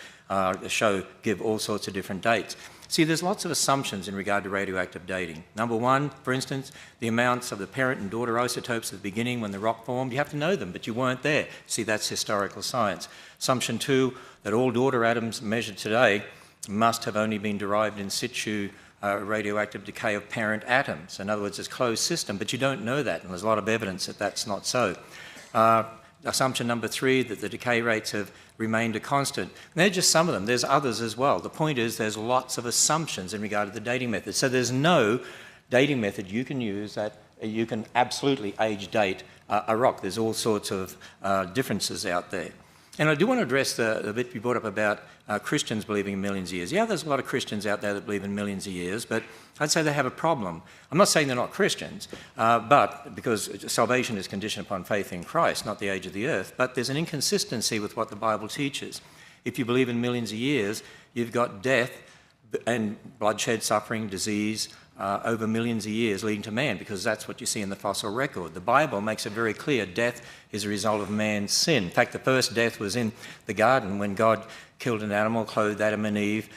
give all sorts of different dates. See, there's lots of assumptions in regard to radioactive dating. Number one, for instance, the amounts of the parent and daughter isotopes at the beginning when the rock formed. You have to know them, but you weren't there. See, that's historical science. Assumption two, that all daughter atoms measured today must have only been derived in situ radioactive decay of parent atoms. In other words, it's a closed system, but you don't know that, and there's a lot of evidence that that's not so. Assumption number 3, that the decay rates have remained a constant. And they're just some of them. There's others as well. The point is there's lots of assumptions in regard to the dating method. So there's no dating method you can use that you can absolutely age date a rock. There's all sorts of differences out there. And I do want to address the bit you brought up about Christians believing in millions of years. Yeah, there's a lot of Christians out there that believe in millions of years, but I'd say they have a problem. I'm not saying they're not Christians, but because salvation is conditioned upon faith in Christ, not the age of the earth, but there's an inconsistency with what the Bible teaches. If you believe in millions of years, you've got death and bloodshed, suffering, disease, over millions of years leading to man, because that's what you see in the fossil record. The Bible makes it very clear death is a result of man's sin. In fact, the first death was in the garden when God killed an animal, clothed Adam and Eve,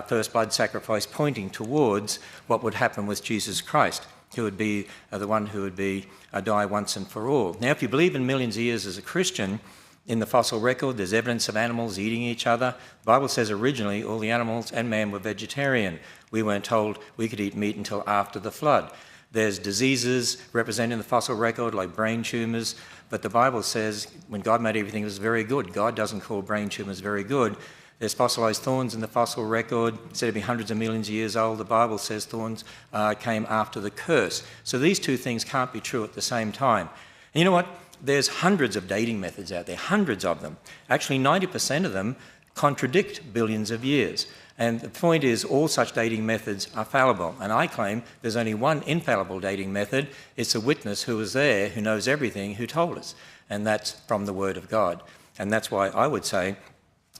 first blood sacrifice, pointing towards what would happen with Jesus Christ, who would be the one who would be die once and for all. Now, if you believe in millions of years as a Christian, in the fossil record, there's evidence of animals eating each other. The Bible says originally all the animals and man were vegetarian. We weren't told we could eat meat until after the flood. There's diseases represented in the fossil record, like brain tumours, but the Bible says when God made everything, it was very good. God doesn't call brain tumours very good. There's fossilised thorns in the fossil record. Said to be hundreds of millions of years old. The Bible says thorns came after the curse. So these two things can't be true at the same time. And you know what? There's hundreds of dating methods out there, hundreds of them. Actually, 90% of them contradict billions of years. And the point is, all such dating methods are fallible. And I claim there's only one infallible dating method. It's a witness who was there, who knows everything, who told us. And that's from the Word of God. And that's why I would say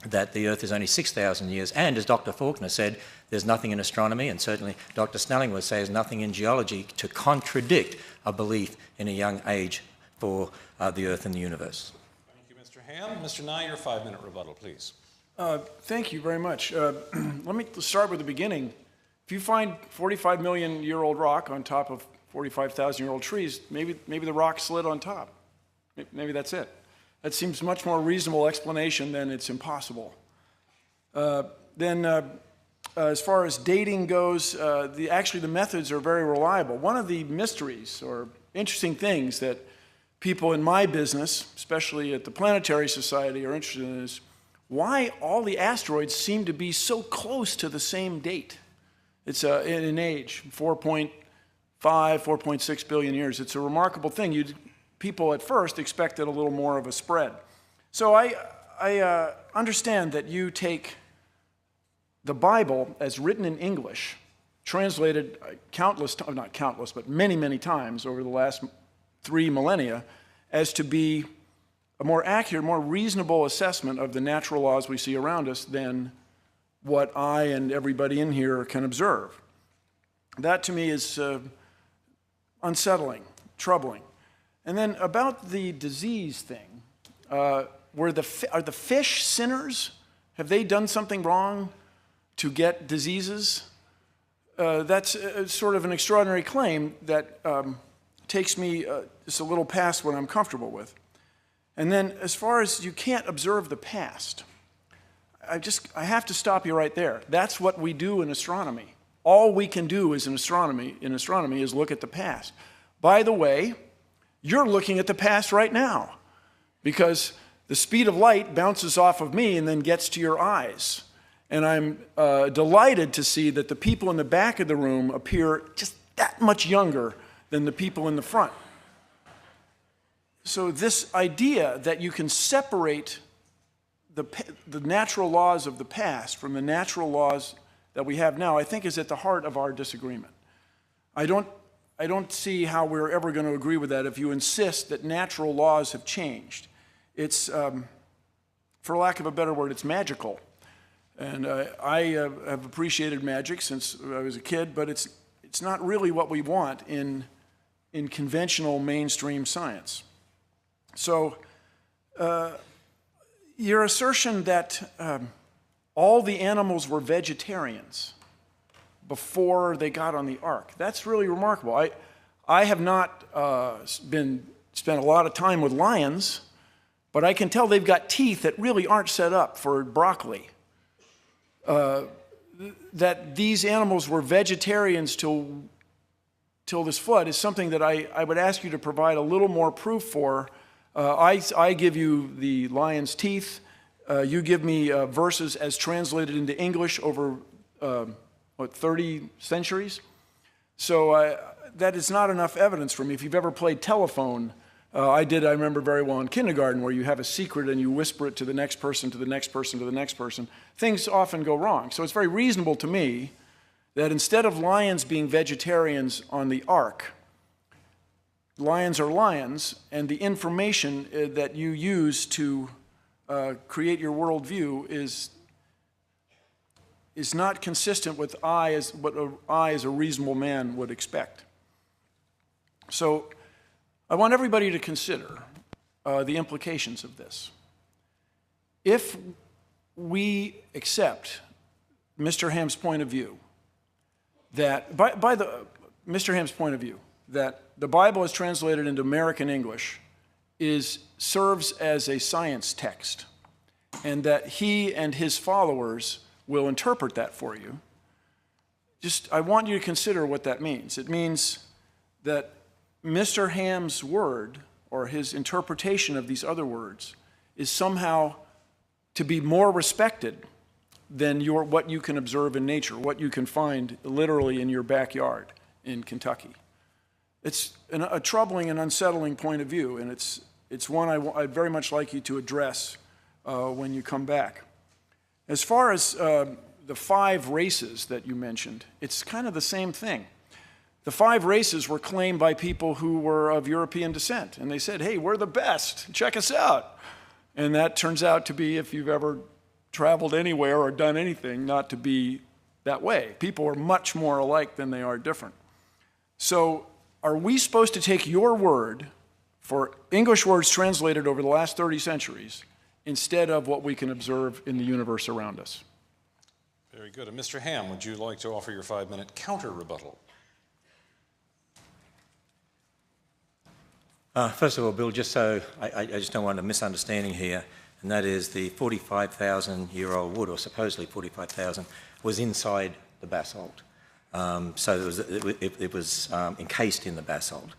that the Earth is only 6,000 years. And as Dr. Faulkner said, there's nothing in astronomy, and certainly Dr. Snelling would say there's nothing in geology to contradict a belief in a young age for the Earth and the universe. Thank you, Mr. Ham. Mr. Nye, your 5-minute rebuttal, please. Thank you very much. Let me start with the beginning. If you find 45-million-year-old rock on top of 45,000-year-old trees, maybe the rock slid on top. Maybe that's it. That seems much more reasonable explanation than it's impossible. As far as dating goes, actually the methods are very reliable. One of the mysteries or interesting things that people in my business, especially at the Planetary Society, are interested in is why all the asteroids seem to be so close to the same date. It's in age, 4.5, 4.6 billion years. It's a remarkable thing. People at first expected a little more of a spread. So I understand that you take the Bible as written in English, translated not countless, but many, many times over the last 3 millennia, as to be a more accurate, more reasonable assessment of the natural laws we see around us than what I and everybody in here can observe. That to me is unsettling, troubling. And then about the disease thing, are the fish sinners? Have they done something wrong to get diseases? That's sort of an extraordinary claim that takes me just a little past what I'm comfortable with. And then as far as you can't observe the past, I have to stop you right there. That's what we do in astronomy. All we can do is in astronomy is look at the past. By the way, you're looking at the past right now because the speed of light bounces off of me and then gets to your eyes. And I'm delighted to see that the people in the back of the room appear just that much younger than the people in the front. So this idea that you can separate the natural laws of the past from the natural laws that we have now, I think is at the heart of our disagreement. I don't see how we're ever going to agree with that if you insist that natural laws have changed. It's, for lack of a better word, it's magical. And I have appreciated magic since I was a kid, but it's not really what we want in conventional mainstream science. So your assertion that all the animals were vegetarians before they got on the ark, that's really remarkable. I have not spent a lot of time with lions, but I can tell they've got teeth that really aren't set up for broccoli. that these animals were vegetarians till this flood is something that I would ask you to provide a little more proof for. I give you the lion's teeth. You give me verses as translated into English over, 30 centuries? So that is not enough evidence for me. If you've ever played telephone, I remember very well in kindergarten, where you have a secret and you whisper it to the next person, to the next person, to the next person. Things often go wrong. So it's very reasonable to me that instead of lions being vegetarians on the ark, lions are lions, and the information that you use to create your worldview is not consistent with what I as a reasonable man would expect. So I want everybody to consider the implications of this. If we accept Mr. Ham's point of view, that Mr. Ham's point of view, that the Bible as translated into American English serves as a science text, and that he and his followers will interpret that for you, I want you to consider what that means. It means that Mr. Ham's word, or his interpretation of these other words, is somehow to be more respected than what you can observe in nature, what you can find literally in your backyard in Kentucky. It's a troubling and unsettling point of view, and it's one I'd very much like you to address when you come back. As far as the 5 races that you mentioned, it's kind of the same thing. The 5 races were claimed by people who were of European descent, and they said, hey, we're the best, check us out. And that turns out to be, if you've ever traveled anywhere or done anything, not to be that way. People are much more alike than they are different. So are we supposed to take your word for English words translated over the last 30 centuries instead of what we can observe in the universe around us? Very good. And Mr. Ham, would you like to offer your 5-minute counter rebuttal? First of all, Bill, just so I just don't want a misunderstanding here, and that is the 45,000-year-old wood, or supposedly 45,000, was inside the basalt. So it was encased in the basalt,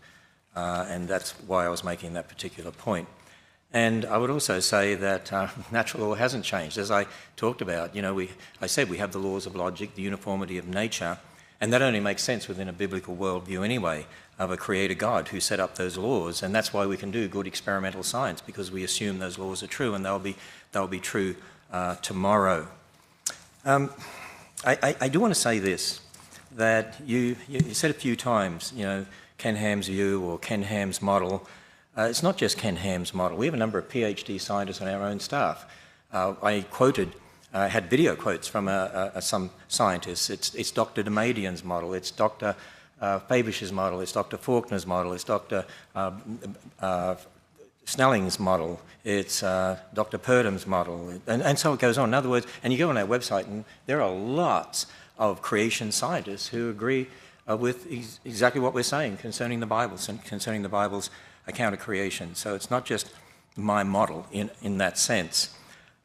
and that's why I was making that particular point. And I would also say that natural law hasn't changed. As I talked about, I said we have the laws of logic, the uniformity of nature, and that only makes sense within a biblical worldview anyway, of a creator God who set up those laws, and that's why we can do good experimental science, because we assume those laws are true, and they'll be true tomorrow. I do want to say this, that you said a few times, Ken Ham's view or Ken Ham's model. It's not just Ken Ham's model. We have a number of PhD scientists on our own staff. I had video quotes from some scientists. It's Dr. Demadian's model. It's Dr. Fabish's model. It's Dr. Faulkner's model. It's Dr. Snelling's model. It's Dr. Purdham's model. And so it goes on. In other words, and you go on our website, and there are lots of creation scientists who agree with exactly what we're saying concerning the Bible, concerning the Bible's account of creation. So it's not just my model in that sense.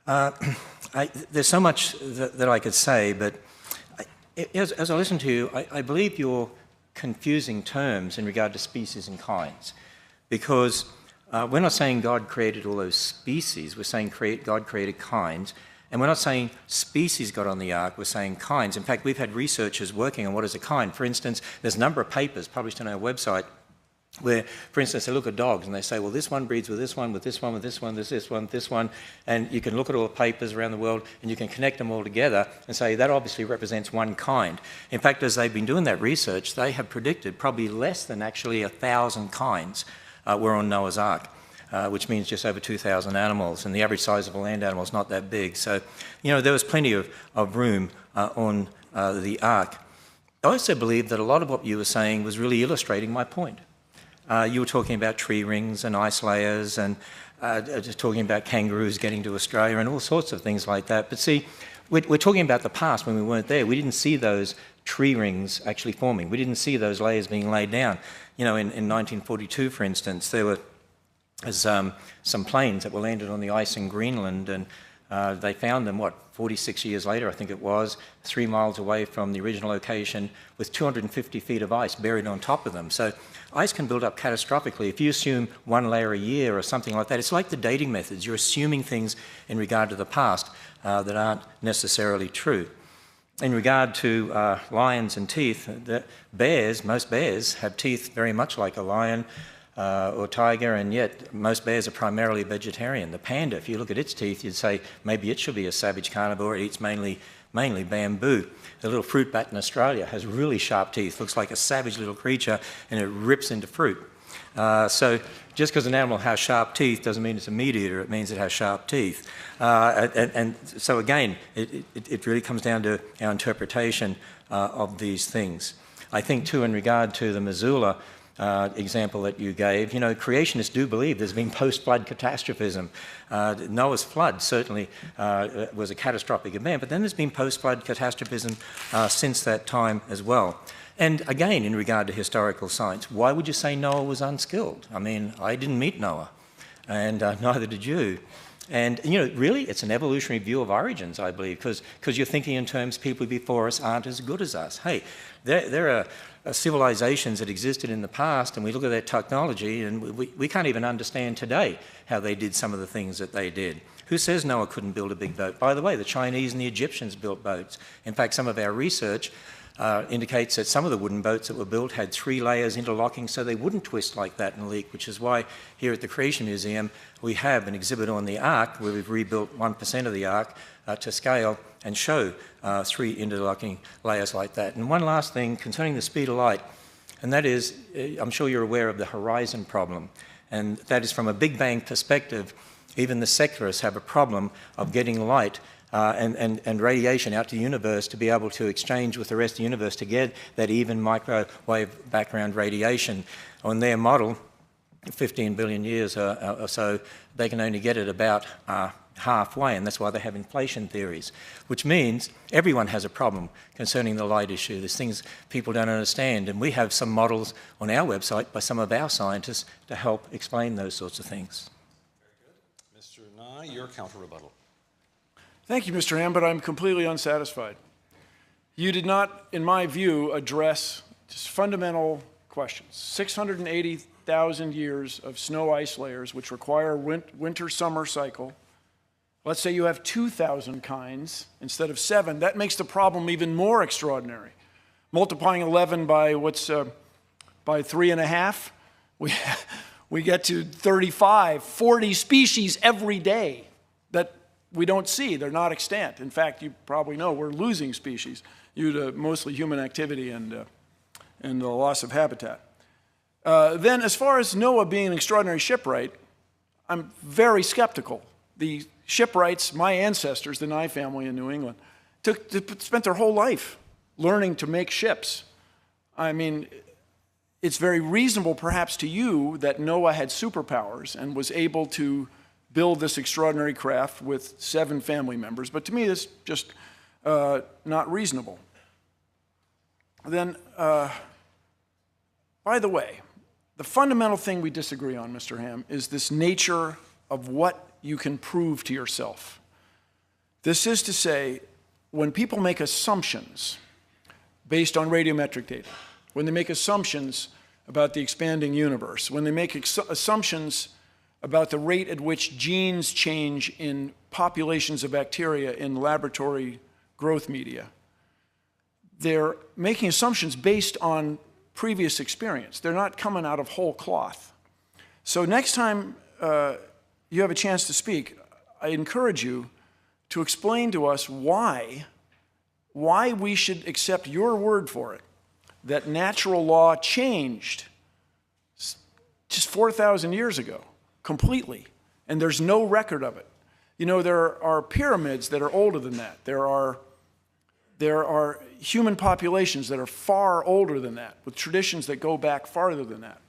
There's so much that I could say, but as I listen to you, I believe you're confusing terms in regard to species and kinds, because we're not saying God created all those species, we're saying God created kinds, and we're not saying species got on the ark, we're saying kinds. In fact, we've had researchers working on what is a kind. For instance, there's a number of papers published on our website where, for instance, they look at dogs and they say, well, this one breeds with this one, with this one, with this one, this one, this one, and you can look at all the papers around the world and you can connect them all together and say that obviously represents one kind. In fact, as they've been doing that research, they have predicted probably less than actually 1,000 kinds were on Noah's Ark, which means just over 2,000 animals, and the average size of a land animal is not that big. So, there was plenty of room on the Ark. I also believe that a lot of what you were saying was really illustrating my point. You were talking about tree rings and ice layers and just talking about kangaroos getting to Australia and all sorts of things like that. But see, we're talking about the past when we weren't there. We didn't see those tree rings actually forming. We didn't see those layers being laid down. In 1942, for instance, there were some planes that were landed on the ice in Greenland, and They found them, 46 years later, I think it was, 3 miles away from the original location with 250 feet of ice buried on top of them. So ice can build up catastrophically. If you assume 1 layer a year or something like that, it's like the dating methods. You're assuming things in regard to the past that aren't necessarily true. In regard to lions and teeth, most bears have teeth very much like a lion or tiger, and yet most bears are primarily vegetarian. The panda, if you look at its teeth, you'd say maybe it should be a savage carnivore. It eats mainly bamboo. The little fruit bat in Australia has really sharp teeth, looks like a savage little creature, and it rips into fruit. So just because an animal has sharp teeth doesn't mean it's a meat eater, it means it has sharp teeth. And so again, it really comes down to our interpretation of these things. I think too, in regard to the Missoula example that you gave, you know, creationists do believe there's been post-flood catastrophism. Noah's flood certainly was a catastrophic event, but then there's been post-flood catastrophism since that time as well. And again, in regard to historical science, why would you say Noah was unskilled? I mean, I didn't meet Noah, and neither did you. And, you know, really, it's an evolutionary view of origins, I believe, because you're thinking in terms people before us aren't as good as us. Hey, there are civilizations that existed in the past, and we look at their technology, and we can't even understand today how they did some of the things that they did. Who says Noah couldn't build a big boat? By the way, the Chinese and the Egyptians built boats. In fact, some of our research indicates that some of the wooden boats that were built had 3 layers interlocking so they wouldn't twist like that and leak, which is why here at the Creation Museum we have an exhibit on the Ark where we've rebuilt 1% of the Ark to scale and show 3 interlocking layers like that. And one last thing concerning the speed of light, and that is, I'm sure you're aware of the horizon problem, and that is from a Big Bang perspective, even the secularists have a problem of getting light and radiation out to the universe to be able to exchange with the rest of the universe to get that even microwave background radiation. On their model, 15 billion years or so, they can only get it about halfway, and that's why they have inflation theories, which means everyone has a problem concerning the light issue. There's things people don't understand, and we have some models on our website by some of our scientists to help explain those sorts of things. Very good. Mr. Nye, your counter rebuttal. Thank you, Mr. Ham, but I'm completely unsatisfied. You did not, in my view, address just fundamental questions. 680,000 years of snow ice layers, which require winter-summer cycle. Let's say you have 2,000 kinds instead of 7. That makes the problem even more extraordinary. Multiplying 11 by by 3.5, we get to 35, 40 species every day that we don't see. They're not extant. In fact, you probably know we're losing species due to mostly human activity and the loss of habitat. Then as far as Noah being an extraordinary shipwright, I'm very skeptical. The shipwrights, my ancestors, the Nye family in New England, spent their whole life learning to make ships. I mean, it's very reasonable perhaps to you that Noah had superpowers and was able to build this extraordinary craft with 7 family members, but to me it's just not reasonable. Then, by the way, the fundamental thing we disagree on, Mr. Ham, is this nature of what you can prove to yourself. This is to say, when people make assumptions based on radiometric data, when they make assumptions about the expanding universe, when they make assumptions about the rate at which genes change in populations of bacteria in laboratory growth media, they're making assumptions based on previous experience. They're not coming out of whole cloth. So next time you have a chance to speak, I encourage you to explain to us why we should accept your word for it, that natural law changed just 4,000 years ago, completely, and there's no record of it. You know, there are pyramids that are older than that. There are human populations that are far older than that, with traditions that go back farther than that.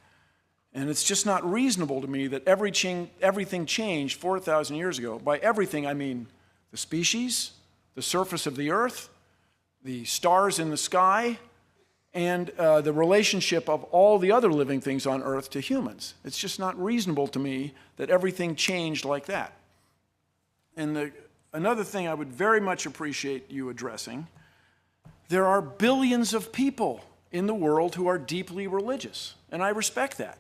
And it's just not reasonable to me that everything changed 4,000 years ago. By everything, I mean the species, the surface of the earth, the stars in the sky, and the relationship of all the other living things on earth to humans. It's just not reasonable to me that everything changed like that. And another thing I would very much appreciate you addressing, there are billions of people in the world who are deeply religious, and I respect that.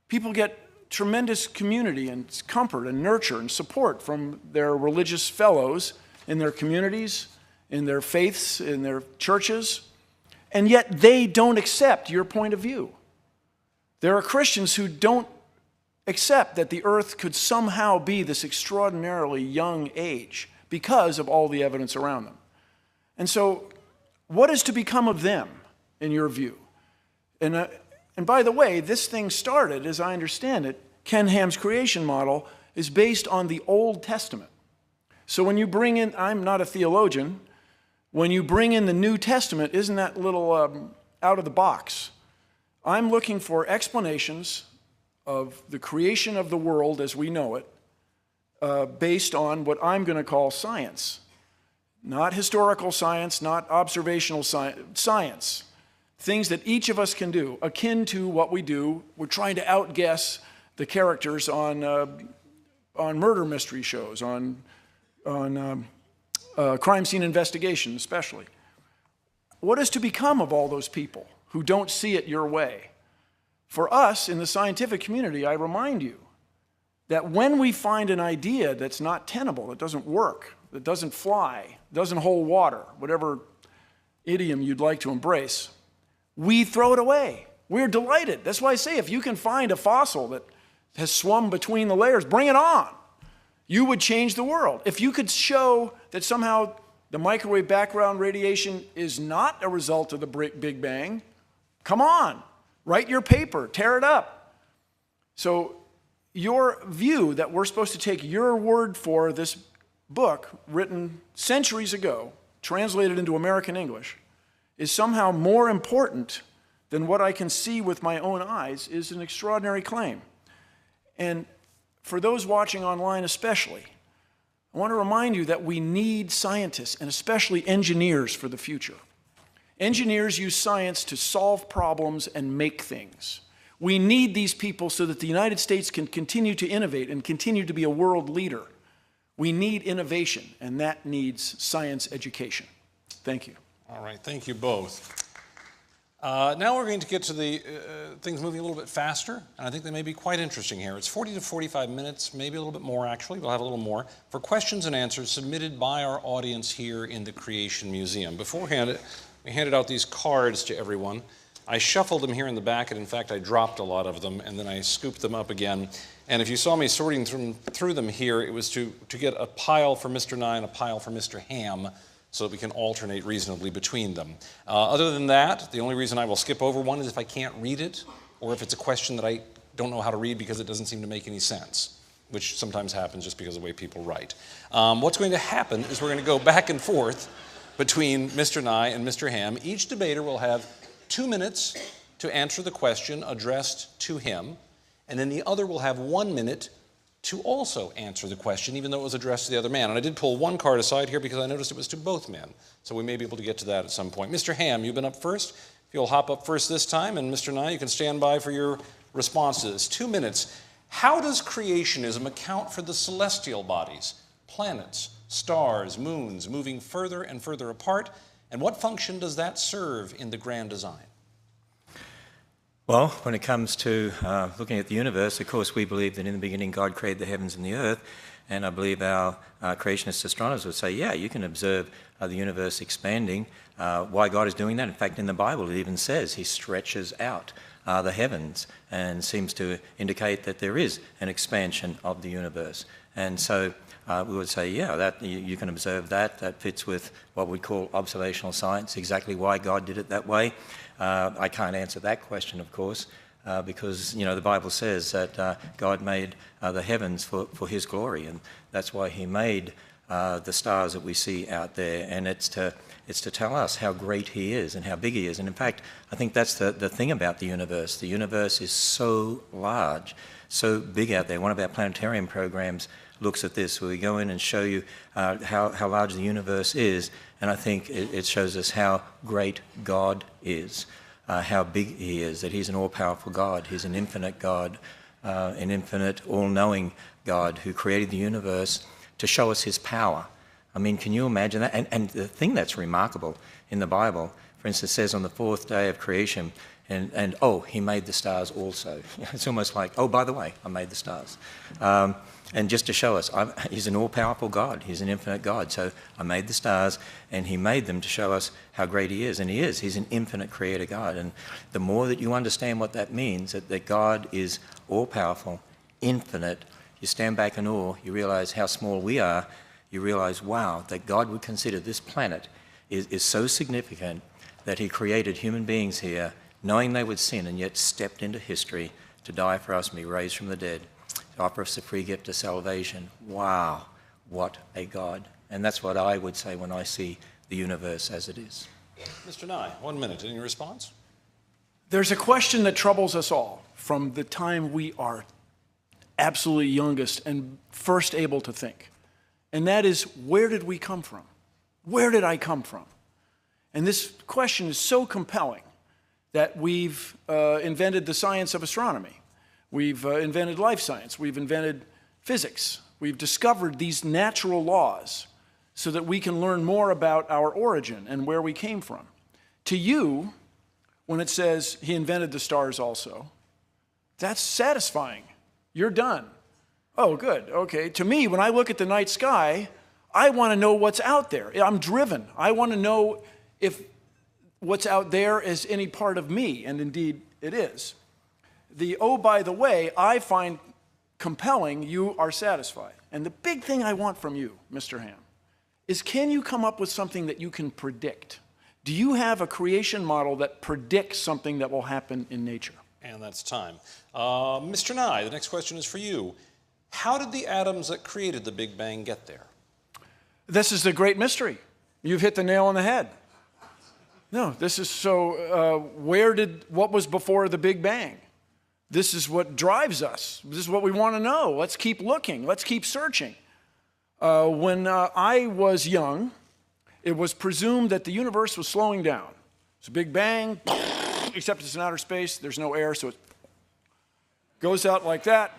People get tremendous community and comfort and nurture and support from their religious fellows in their communities, in their faiths, in their churches, and yet they don't accept your point of view. There are Christians who don't accept that the earth could somehow be this extraordinarily young age because of all the evidence around them. And so, what is to become of them, in your view? And by the way, this thing started, as I understand it, Ken Ham's creation model is based on the Old Testament. So when you bring in, I'm not a theologian, when you bring in the New Testament, isn't that a little out of the box? I'm looking for explanations of the creation of the world as we know it, based on what I'm going to call science. Not historical science, not observational science. Things that each of us can do, akin to what we do. We're trying to outguess the characters on murder mystery shows, on crime scene investigation especially. What is to become of all those people who don't see it your way? For us in the scientific community, I remind you that when we find an idea that's not tenable, that doesn't work, that doesn't fly, doesn't hold water, whatever idiom you'd like to embrace, we throw it away. We're delighted. That's why I say if you can find a fossil that has swum between the layers, bring it on. You would change the world. If you could show that somehow the microwave background radiation is not a result of the Big Bang, come on. Write your paper, tear it up. So your view that we're supposed to take your word for this book written centuries ago, translated into American English, is somehow more important than what I can see with my own eyes is an extraordinary claim. And for those watching online especially, I want to remind you that we need scientists and especially engineers for the future. Engineers use science to solve problems and make things. We need these people so that the United States can continue to innovate and continue to be a world leader. We need innovation, and that needs science education. Thank you. All right, thank you both. Now we're going to get to the things moving a little bit faster, and I think they may be quite interesting here. It's 40 to 45 minutes, maybe a little bit more actually, we'll have a little more, for questions and answers submitted by our audience here in the Creation Museum. Beforehand, we handed out these cards to everyone. I shuffled them here in the back, and in fact I dropped a lot of them, and then I scooped them up again. And if you saw me sorting through them here, it was to get a pile for Mr. Nye and a pile for Mr. Ham, so that we can alternate reasonably between them. Other than that, the only reason I will skip over one is if I can't read it, or if it's a question that I don't know how to read because it doesn't seem to make any sense, which sometimes happens just because of the way people write. What's going to happen is we're going to go back and forth between Mr. Nye and Mr. Ham. Each debater will have 2 minutes to answer the question addressed to him, and then the other will have 1 minute to also answer the question, even though it was addressed to the other man. And I did pull one card aside here because I noticed it was to both men, so we may be able to get to that at some point. Mr. Ham, you've been up first. If you'll hop up first this time, and Mr. Nye, you can stand by for your responses. 2 minutes. How does creationism account for the celestial bodies, planets, stars, moons, moving further and further apart, and what function does that serve in the grand design? Well, when it comes to looking at the universe, of course, we believe that in the beginning God created the heavens and the earth, and I believe our creationist astronomers would say, yeah, you can observe the universe expanding. Why God is doing that? In fact, in the Bible, it even says he stretches out the heavens and seems to indicate that there is an expansion of the universe. And so we would say, yeah, that you can observe that. That fits with what we call observational science, exactly why God did it that way. I can't answer that question, of course, because, you know, the Bible says that God made the heavens for his glory, and that's why he made the stars that we see out there, and it's to tell us how great he is and how big he is. And in fact, I think that's the thing about the universe. The universe is so large, so big out there. One of our planetarium programs looks at this, where we go in and show you how large the universe is, and I think it shows us how great God is, how big he is, that he's an all-powerful God, he's an infinite God, an infinite, all-knowing God who created the universe to show us his power. I mean, can you imagine that? And the thing that's remarkable in the Bible, for instance, says on the fourth day of creation, and oh, he made the stars also. It's almost like, oh, by the way, I made the stars. And just to show us, he's an all-powerful God. He's an infinite God. So I made the stars, and he made them to show us how great he is. And he is. He's an infinite creator God. And the more that you understand what that means, that God is all-powerful, infinite, you stand back in awe, you realize how small we are, you realize, wow, that God would consider this planet is so significant that he created human beings here, knowing they would sin, and yet stepped into history to die for us and be raised from the dead, to offer us the free gift of salvation. Wow, what a God. And that's what I would say when I see the universe as it is. Mr. Nye, 1 minute. Any response? There's a question that troubles us all from the time we are absolutely youngest and first able to think. And that is, where did we come from? Where did I come from? And this question is so compelling that we've invented the science of astronomy. We've invented life science. We've invented physics. We've discovered these natural laws so that we can learn more about our origin and where we came from. To you, when it says he invented the stars also, that's satisfying. You're done. Oh, good. Okay. To me, when I look at the night sky, I want to know what's out there. I'm driven. I want to know if what's out there is any part of me, and indeed it is. The oh, by the way, I find compelling, you are satisfied. And the big thing I want from you, Mr. Ham, is can you come up with something that you can predict? Do you have a creation model that predicts something that will happen in nature? And that's time. Mr. Nye, the next question is for you. How did the atoms that created the Big Bang get there? This is the great mystery. You've hit the nail on the head. No, this is so, what was before the Big Bang? This is what drives us. This is what we want to know. Let's keep looking. Let's keep searching. When I was young, it was presumed that the universe was slowing down. It's a Big Bang, except it's in outer space. There's no air, so it goes out like that.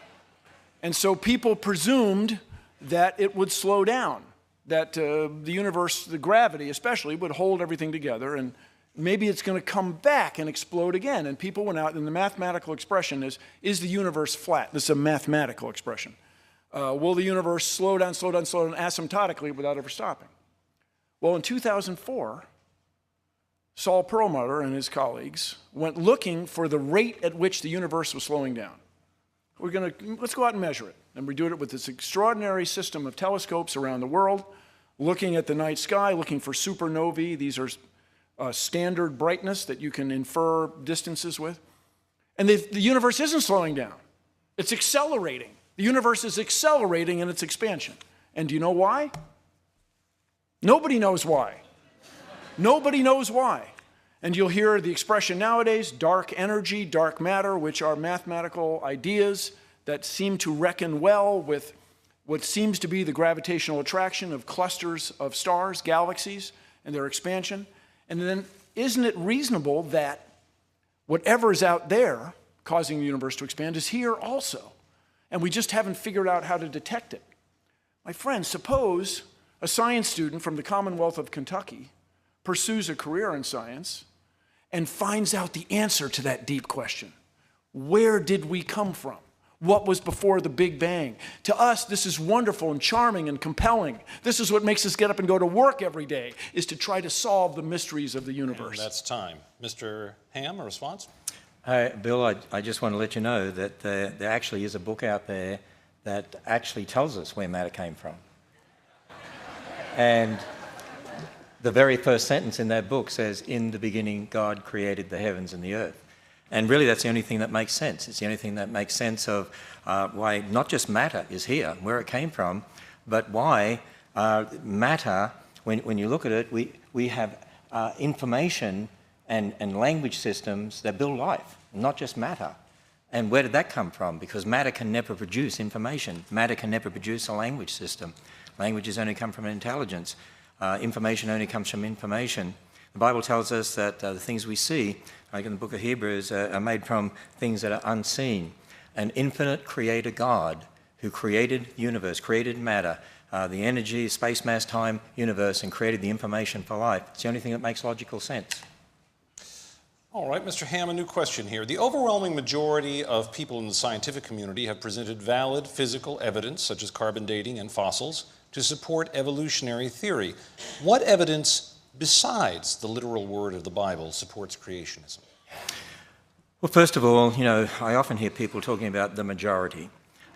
And so people presumed that it would slow down, that the universe, the gravity especially, would hold everything together, and maybe it's going to come back and explode again. And people went out, and the mathematical expression is the universe flat? This is a mathematical expression. Will the universe slow down asymptotically without ever stopping? Well, in 2004, Saul Perlmutter and his colleagues went looking for the rate at which the universe was slowing down. Let's go out and measure it. And we do it with this extraordinary system of telescopes around the world, looking at the night sky, looking for supernovae. These are standard brightness that you can infer distances with. And the universe isn't slowing down. It's accelerating. The universe is accelerating in its expansion. And do you know why? Nobody knows why. Nobody knows why. And you'll hear the expression nowadays, dark energy, dark matter, which are mathematical ideas that seem to reckon well with what seems to be the gravitational attraction of clusters of stars, galaxies, and their expansion. And then isn't it reasonable that whatever is out there causing the universe to expand is here also? And we just haven't figured out how to detect it. My friends, suppose a science student from the Commonwealth of Kentucky pursues a career in science and finds out the answer to that deep question. Where did we come from? What was before the Big Bang? To us, this is wonderful and charming and compelling. This is what makes us get up and go to work every day, is to try to solve the mysteries of the universe. And that's time. Mr. Ham, a response? Bill, I just want to let you know that there actually is a book out there that actually tells us where matter came from. And the very first sentence in that book says, "In the beginning, God created the heavens and the earth." And really, that's the only thing that makes sense. It's the only thing that makes sense of why not just matter is here, where it came from, but why matter, when you look at it, we have information and language systems that build life, not just matter. And where did that come from? Because matter can never produce information. Matter can never produce a language system. Languages only come from intelligence. Information only comes from information. The Bible tells us that the things we see, like in the book of Hebrews, are made from things that are unseen. An infinite creator God who created the universe, created matter, the energy, space, mass, time, universe, and created the information for life. It's the only thing that makes logical sense. All right, Mr. Ham, a new question here. The overwhelming majority of people in the scientific community have presented valid physical evidence, such as carbon dating and fossils, to support evolutionary theory. What evidence besides the literal word of the Bible supports creationism? Well, first of all, I often hear people talking about the majority.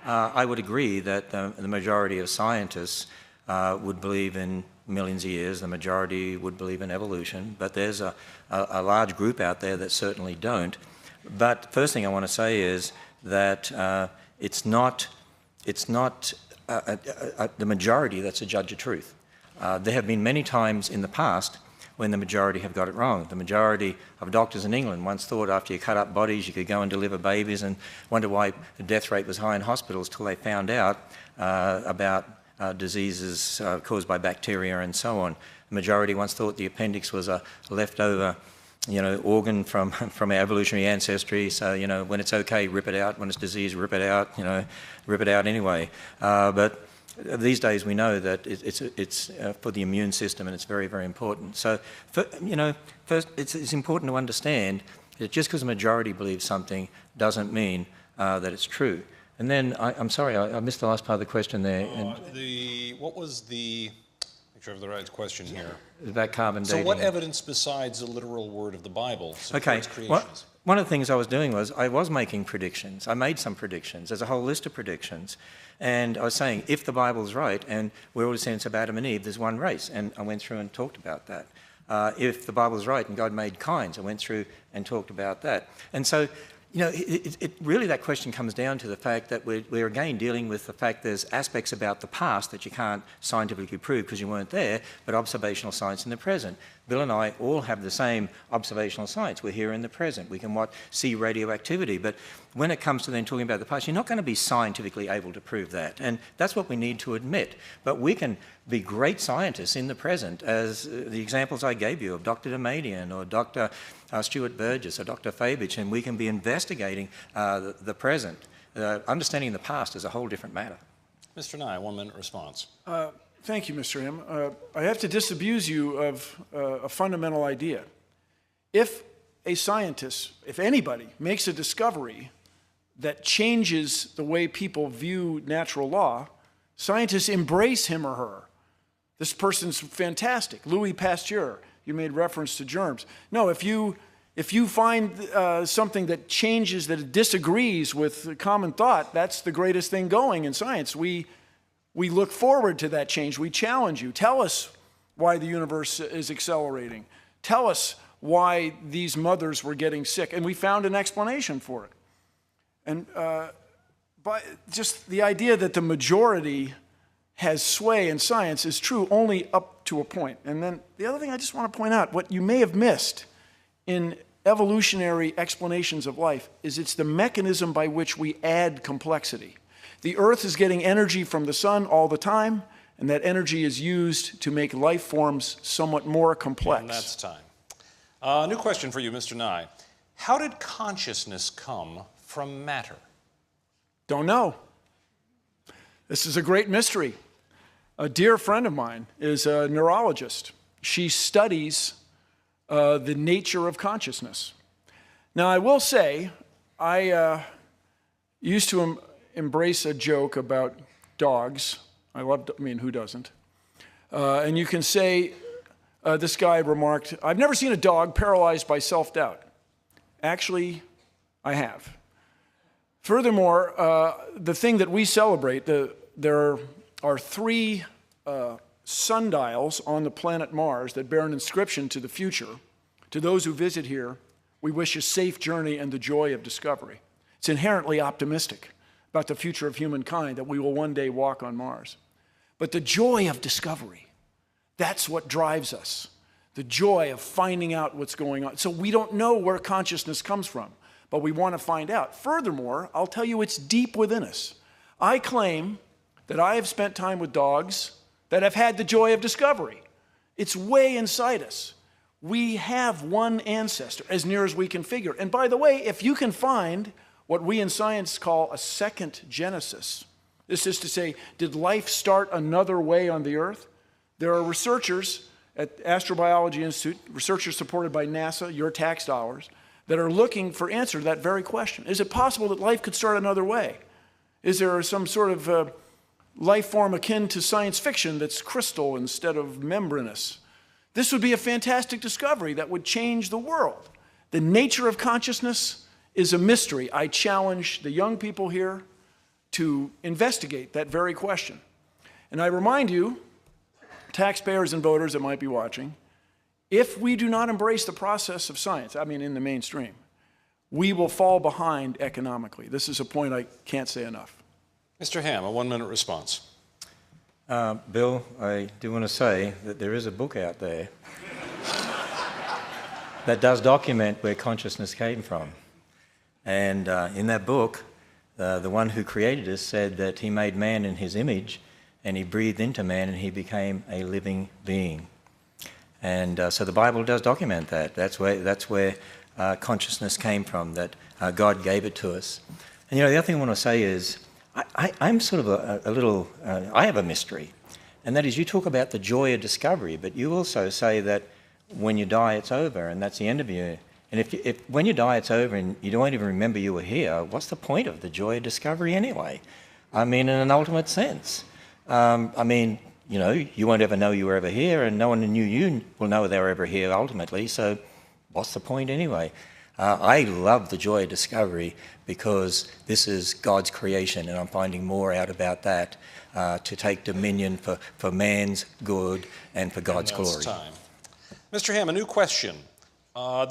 I would agree that the majority of scientists would believe in millions of years. The majority would believe in evolution, but there's a large group out there that certainly don't. But first thing I want to say is that it's not the majority that's a judge of truth. There have been many times in the past when the majority have got it wrong. The majority of doctors in England once thought after you cut up bodies you could go and deliver babies, and wonder why the death rate was high in hospitals till they found out about diseases caused by bacteria and so on. The majority once thought the appendix was a leftover organ from our evolutionary ancestry, so when it's okay, rip it out. When it's disease, rip it out. Rip it out anyway. But these days we know that it's for the immune system, and it's very, very important. So, first it's important to understand that just because a majority believes something doesn't mean that it's true. And then I'm sorry, I missed the last part of the question there. What was the? Make sure I have the right question here. About carbon dating. So, what evidence besides the literal word of the Bible supports creationism? Well, one of the things I was doing was I was making predictions. I made some predictions. There's a whole list of predictions. And I was saying, if the Bible's right, and we're all descendants of Adam and Eve, there's one race. And I went through and talked about that. If the Bible's right and God made kinds, I went through and talked about that. And so, really that question comes down to the fact that we're again dealing with the fact there's aspects about the past that you can't scientifically prove because you weren't there, but observational science in the present. Bill and I all have the same observational science. We're here in the present. We can see radioactivity. But when it comes to then talking about the past, you're not going to be scientifically able to prove that. And that's what we need to admit. But we can be great scientists in the present, as the examples I gave you of Dr. Damadian or Dr. Stuart Burgess or Dr. Fabich, and we can be investigating the present. Understanding the past is a whole different matter. Mr. Nye, 1 minute response. Thank you, Mr. Ham. I have to disabuse you of a fundamental idea. If a scientist, if anybody, makes a discovery that changes the way people view natural law, scientists embrace him or her. This person's fantastic. Louis Pasteur, you made reference to germs. No, if you find something that changes, that disagrees with common thought, that's the greatest thing going in science. We look forward to that change. We challenge you. Tell us why the universe is accelerating. Tell us why these mothers were getting sick. And we found an explanation for it. And but just the idea that the majority has sway in science is true only up to a point. And then the other thing I just want to point out, what you may have missed in evolutionary explanations of life is it's the mechanism by which we add complexity. The Earth is getting energy from the sun all the time, and that energy is used to make life forms somewhat more complex. And that's time. New question for you, Mr. Nye. How did consciousness come from matter? Don't know. This is a great mystery. A dear friend of mine is a neurologist. She studies the nature of consciousness. Now, I will say, I used to embrace a joke about dogs. Who doesn't? And you can say, this guy remarked, I've never seen a dog paralyzed by self-doubt. Actually, I have. Furthermore, the thing that we celebrate, there are 3 sundials on the planet Mars that bear an inscription to the future. To those who visit here, we wish a safe journey and the joy of discovery. It's inherently optimistic about the future of humankind, that we will one day walk on Mars. But the joy of discovery, that's what drives us. The joy of finding out what's going on. So we don't know where consciousness comes from, but we want to find out. Furthermore, I'll tell you it's deep within us. I claim that I have spent time with dogs that have had the joy of discovery. It's way inside us. We have one ancestor, as near as we can figure. And by the way, if you can find what we in science call a second Genesis, This is to say, did life start another way on the earth? There are researchers at Astrobiology Institute, researchers supported by NASA, your tax dollars, that are looking for answer to that very question. Is it possible that life could start another way? Is there some sort of life form akin to science fiction that's crystal instead of membranous? This would be a fantastic discovery that would change the world. The nature of consciousness is a mystery. I challenge the young people here to investigate that very question. And I remind you, taxpayers and voters that might be watching, if we do not embrace the process of science, I mean in the mainstream, we will fall behind economically. This is a point I can't say enough. Mr. Ham, a 1-minute response. Bill, I do want to say that there is a book out there that does document where consciousness came from. And in that book, the one who created us said that he made man in his image, and he breathed into man, and he became a living being. And so the Bible does document that. That's where consciousness came from, that God gave it to us. And the other thing I want to say is, I'm sort of a little, I have a mystery. And that is, you talk about the joy of discovery, but you also say that when you die, it's over, and that's the end of you. And if when you die, it's over, and you don't even remember you were here, what's the point of the joy of discovery anyway? I mean, in an ultimate sense. I mean, you won't ever know you were ever here, and no one who knew you will know they were ever here ultimately, so what's the point anyway? I love the joy of discovery because this is God's creation, and I'm finding more out about that to take dominion for man's good and for God's glory. Time. Mr. Ham, a new question.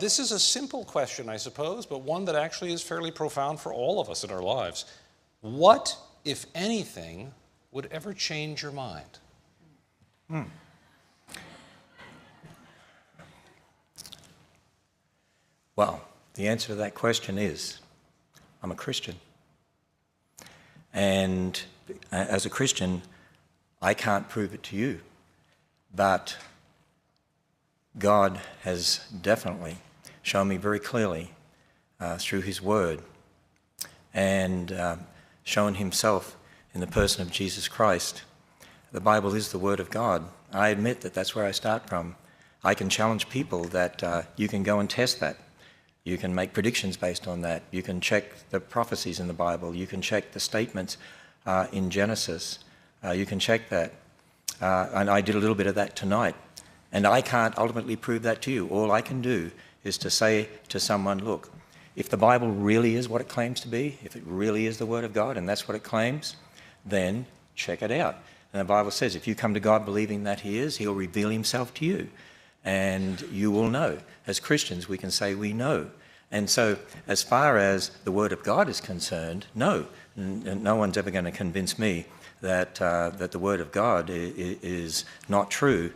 This is a simple question, I suppose, but one that actually is fairly profound for all of us in our lives. What, if anything, would ever change your mind? Well, the answer to that question is, I'm a Christian. And as a Christian, I can't prove it to you, but God has definitely shown me very clearly through his word and shown himself in the person of Jesus Christ. The Bible is the word of God. I admit that that's where I start from. I can challenge people that you can go and test that. You can make predictions based on that. You can check the prophecies in the Bible. You can check the statements in Genesis. You can check that. And I did a little bit of that tonight. And I can't ultimately prove that to you. All I can do is to say to someone, look, if the Bible really is what it claims to be, if it really is the Word of God and that's what it claims, then check it out. And the Bible says if you come to God believing that he is, he'll reveal himself to you. And you will know. As Christians, we can say we know. And so as far as the Word of God is concerned, no. No one's ever going to convince me that the Word of God is not true.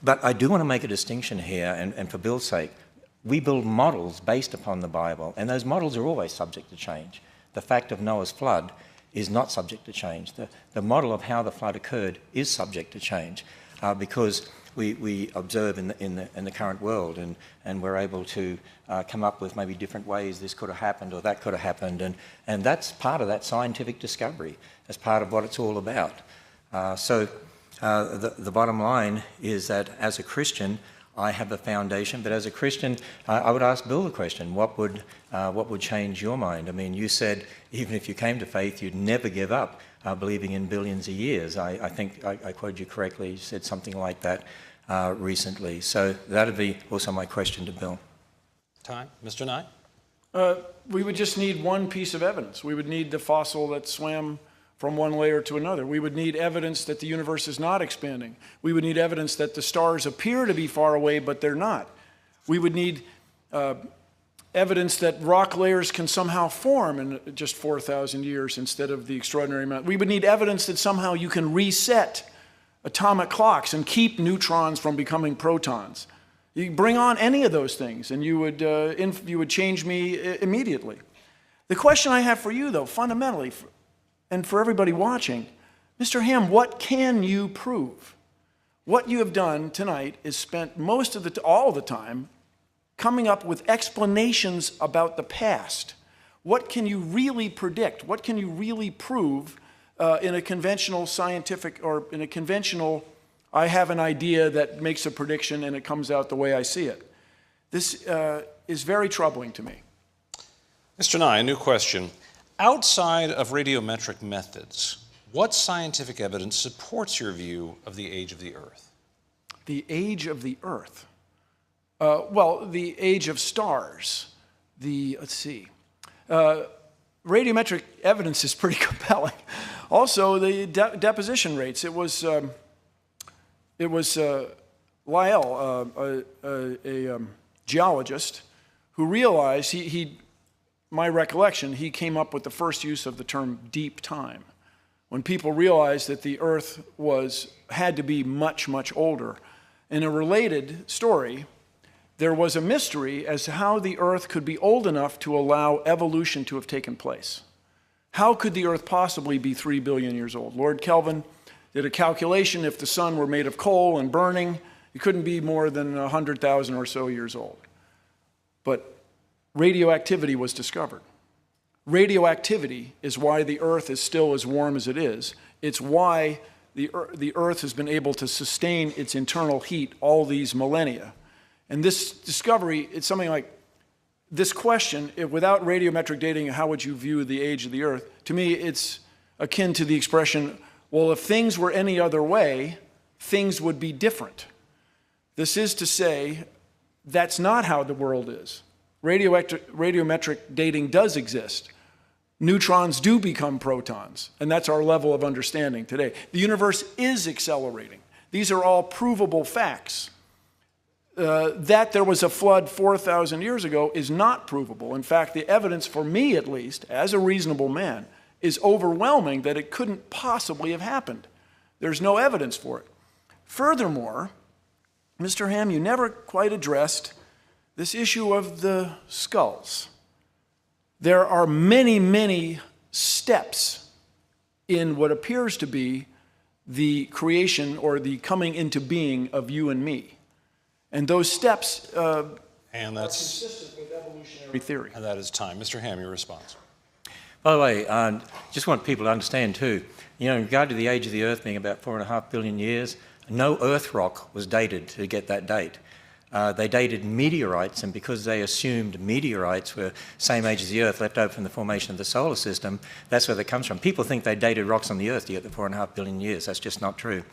But I do want to make a distinction here, and for Bill's sake, we build models based upon the Bible, and those models are always subject to change. The fact of Noah's flood is not subject to change. The model of how the flood occurred is subject to change because we observe in the current world, and we're able to come up with maybe different ways this could have happened or that could have happened, and that's part of that scientific discovery. That's part of what it's all about. The bottom line is that as a Christian, I have a foundation, but as a Christian, I would ask Bill the question, what would change your mind? I mean, you said even if you came to faith, you'd never give up believing in billions of years. I think I quoted you correctly. You said something like that recently. So that would be also my question to Bill. Time. Mr. Nye? We would just need one piece of evidence. We would need the fossil that swam from one layer to another. We would need evidence that the universe is not expanding. We would need evidence that the stars appear to be far away, but they're not. We would need evidence that rock layers can somehow form in just 4,000 years instead of the extraordinary amount. We would need evidence that somehow you can reset atomic clocks and keep neutrons from becoming protons. You bring on any of those things, and you would change me immediately. The question I have for you, though, fundamentally, and for everybody watching, Mr. Ham, what can you prove? What you have done tonight is spent all the time coming up with explanations about the past. What can you really predict? What can you really prove in a conventional scientific, or in a conventional, I have an idea that makes a prediction and it comes out the way I see it. This is very troubling to me. Mr. Nye, a new question. Outside of radiometric methods, what scientific evidence supports your view of the age of the Earth? The age of the Earth. Well, the age of stars. Let's see. Radiometric evidence is pretty compelling. Also, the deposition rates. It was Lyell, a geologist, who realized, my recollection, he came up with the first use of the term deep time. When people realized that the Earth had to be much, much older. In a related story, there was a mystery as to how the Earth could be old enough to allow evolution to have taken place. How could the Earth possibly be 3 billion years old? Lord Kelvin did a calculation. If the sun were made of coal and burning, it couldn't be more than 100,000 or so years old. But radioactivity was discovered. Radioactivity is why the Earth is still as warm as it is. It's why the Earth has been able to sustain its internal heat all these millennia. And this discovery, it's something like this question, without radiometric dating, how would you view the age of the Earth? To me, it's akin to the expression, well, if things were any other way, things would be different. This is to say, that's not how the world is. Radiometric dating does exist. Neutrons do become protons, and that's our level of understanding today. The universe is accelerating. These are all provable facts. That there was a flood 4,000 years ago is not provable. In fact, the evidence, for me at least, as a reasonable man, is overwhelming that it couldn't possibly have happened. There's no evidence for it. Furthermore, Mr. Ham, you never quite addressed this issue of the skulls. There are many, many steps in what appears to be the creation or the coming into being of you and me. And those steps are consistent with evolutionary theory. And that is time. Mr. Ham, your response. By the way, just want people to understand too, in regard to the age of the Earth being about 4.5 billion years, no Earth rock was dated to get that date. They dated meteorites, and because they assumed meteorites were same age as the Earth, left over from the formation of the solar system, that's where that comes from. People think they dated rocks on the Earth to get the 4.5 billion years. That's just not true.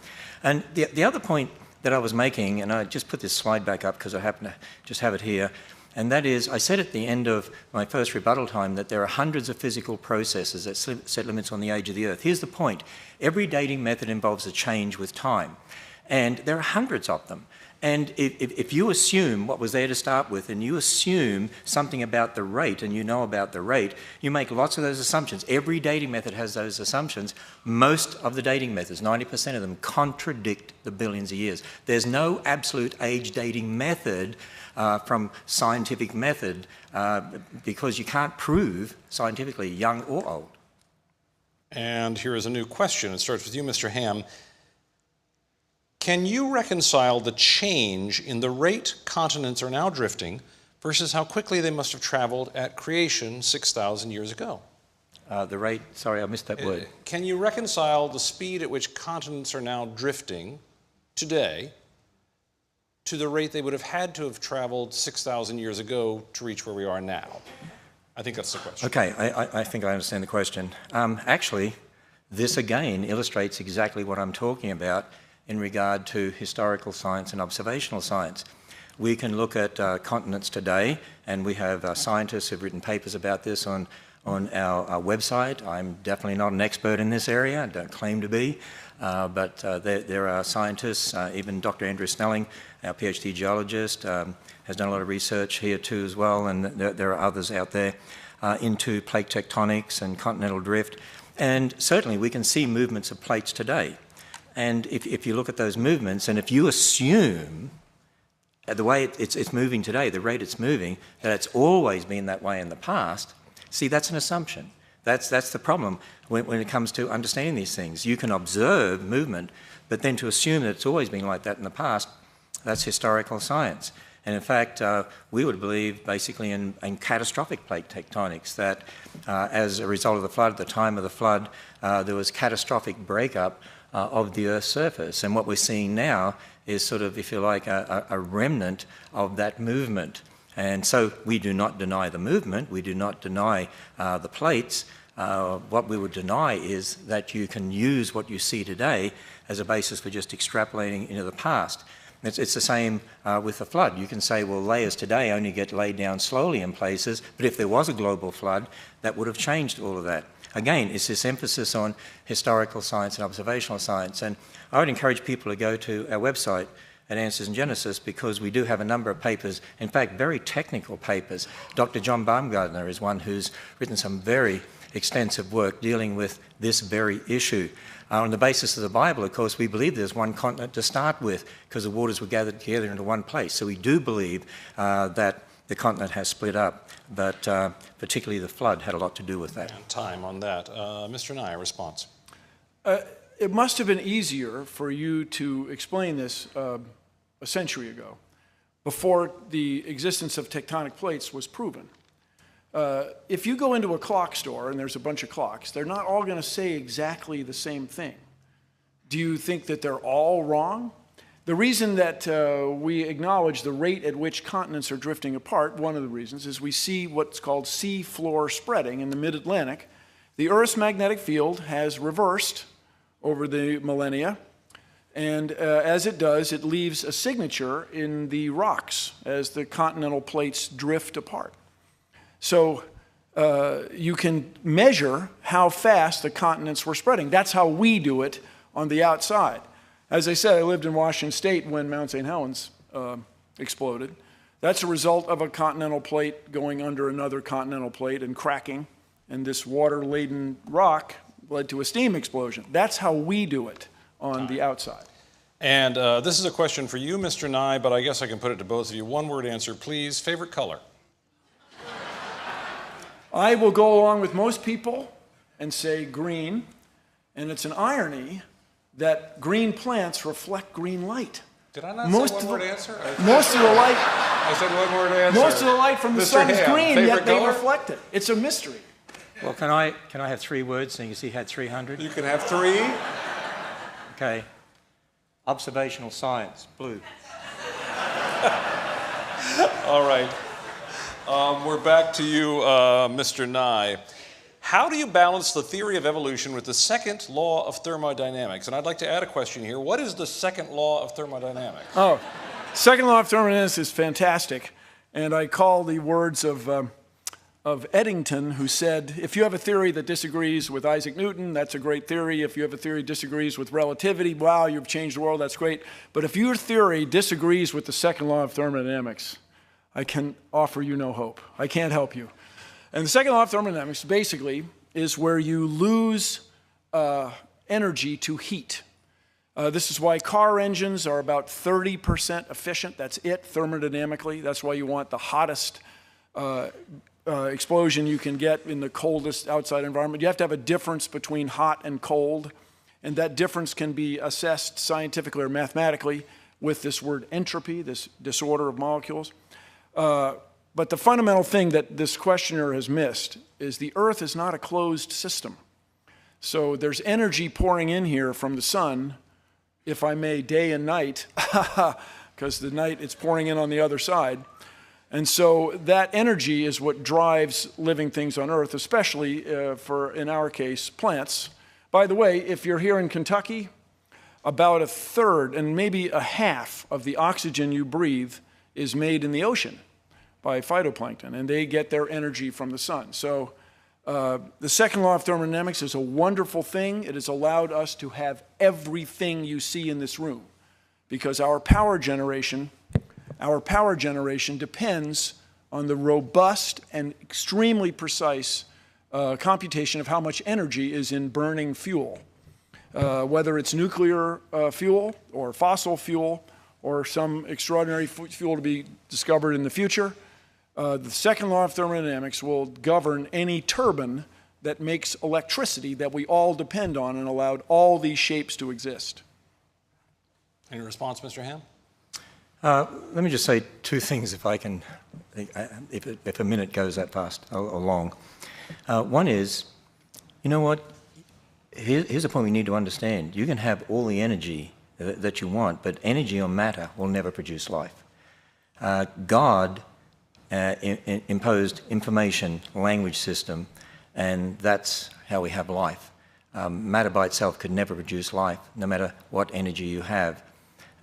And the other point that I was making, and I just put this slide back up because I happen to just have it here, and that is, I said at the end of my first rebuttal time that there are hundreds of physical processes that set limits on the age of the Earth. Here's the point. Every dating method involves a change with time, and there are hundreds of them. And if you assume what was there to start with, and you assume something about the rate, and you know about the rate, you make lots of those assumptions. Every dating method has those assumptions. Most of the dating methods, 90% of them, contradict the billions of years. There's no absolute age dating method from scientific method because you can't prove scientifically young or old. And here is a new question. It starts with you, Mr. Ham. Can you reconcile the change in the rate continents are now drifting versus how quickly they must have traveled at creation 6,000 years ago? The rate, sorry, I missed that word. Can you reconcile the speed at which continents are now drifting today to the rate they would have had to have traveled 6,000 years ago to reach where we are now? I think that's the question. Okay, I think I understand the question. Actually, this again illustrates exactly what I'm talking about in regard to historical science and observational science. We can look at continents today, and we have scientists who've written papers about this on our website. I'm definitely not an expert in this area, I don't claim to be, but there are scientists, even Dr. Andrew Snelling, our PhD geologist, has done a lot of research here too as well, and there are others out there into plate tectonics and continental drift. And certainly we can see movements of plates today. And if you look at those movements, and if you assume the way it's moving today, the rate it's moving, that it's always been that way in the past, see, that's an assumption. That's the problem when it comes to understanding these things. You can observe movement, but then to assume that it's always been like that in the past, that's historical science. And in fact, we would believe basically in catastrophic plate tectonics, that as a result of the flood, at the time of the flood, there was catastrophic breakup of the Earth's surface. And what we're seeing now is sort of, if you like, a remnant of that movement. And so we do not deny the movement, we do not deny the plates. What we would deny is that you can use what you see today as a basis for just extrapolating into the past. It's the same with the flood. You can say, well, layers today only get laid down slowly in places, but if there was a global flood, that would have changed all of that. Again, it's this emphasis on historical science and observational science. And I would encourage people to go to our website at Answers in Genesis, because we do have a number of papers, in fact, very technical papers. Dr. John Baumgartner is one who's written some very extensive work dealing with this very issue. On the basis of the Bible, of course, we believe there's one continent to start with because the waters were gathered together into one place. So we do believe that the continent has split up, but particularly the flood had a lot to do with that. And time on that. Mr. Nye, a response. It must have been easier for you to explain this a century ago, before the existence of tectonic plates was proven. If you go into a clock store and there's a bunch of clocks, they're not all going to say exactly the same thing. Do you think that they're all wrong? The reason that we acknowledge the rate at which continents are drifting apart, one of the reasons, is we see what's called sea floor spreading in the mid-Atlantic. The Earth's magnetic field has reversed over the millennia, and as it does, it leaves a signature in the rocks as the continental plates drift apart. So you can measure how fast the continents were spreading. That's how we do it on the outside. As I said, I lived in Washington State when Mount St. Helens exploded. That's a result of a continental plate going under another continental plate and cracking, and this water-laden rock led to a steam explosion. That's how we do it on the outside. And this is a question for you, Mr. Nye, but I guess I can put it to both of you. One-word answer, please. Favorite color? I will go along with most people and say green, and it's an irony that green plants reflect green light. Did I not say one-word answer? Most of the light. I said one-word answer. Most of the light from the sun is green, favorite yet they color? reflect it. It's a mystery. Well, can I have 3 words so you see had 300? You can have 3. Okay. Observational science, blue. All right. We're back to you, Mr. Nye. How do you balance the theory of evolution with the second law of thermodynamics? And I'd like to add a question here. What is the second law of thermodynamics? Oh, second law of thermodynamics is fantastic. And I call the words of Eddington, who said, if you have a theory that disagrees with Isaac Newton, that's a great theory. If you have a theory that disagrees with relativity, wow, you've changed the world, that's great. But if your theory disagrees with the second law of thermodynamics, I can offer you no hope. I can't help you. And the second law of thermodynamics basically is where you lose energy to heat. This is why car engines are about 30% efficient. That's it, thermodynamically. That's why you want the hottest explosion you can get in the coldest outside environment. You have to have a difference between hot and cold, and that difference can be assessed scientifically or mathematically with this word entropy, this disorder of molecules. But the fundamental thing that this questioner has missed is the Earth is not a closed system. So there's energy pouring in here from the sun, if I may, day and night, because the night it's pouring in on the other side. And so that energy is what drives living things on Earth, especially for, in our case, plants. By the way, if you're here in Kentucky, about a third and maybe a half of the oxygen you breathe is made in the ocean by phytoplankton, and they get their energy from the sun. So the second law of thermodynamics is a wonderful thing. It has allowed us to have everything you see in this room, because our power generation depends on the robust and extremely precise computation of how much energy is in burning fuel, whether it's nuclear fuel or fossil fuel or some extraordinary fuel to be discovered in the future. The second law of thermodynamics will govern any turbine that makes electricity that we all depend on and allowed all these shapes to exist. Any response, Mr. Ham? Let me just say two things, if I can, if a minute goes that fast or long. One is, you know what? Here's a point we need to understand. You can have all the energy that you want, but energy or matter will never produce life. God imposed information, language system, and that's how we have life. Matter by itself could never produce life, no matter what energy you have.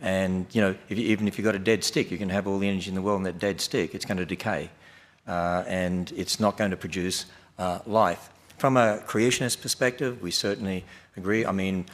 And, you know, even if you've got a dead stick, you can have all the energy in the world in that dead stick, it's going to decay. And it's not going to produce life. From a creationist perspective, we certainly agree. I mean,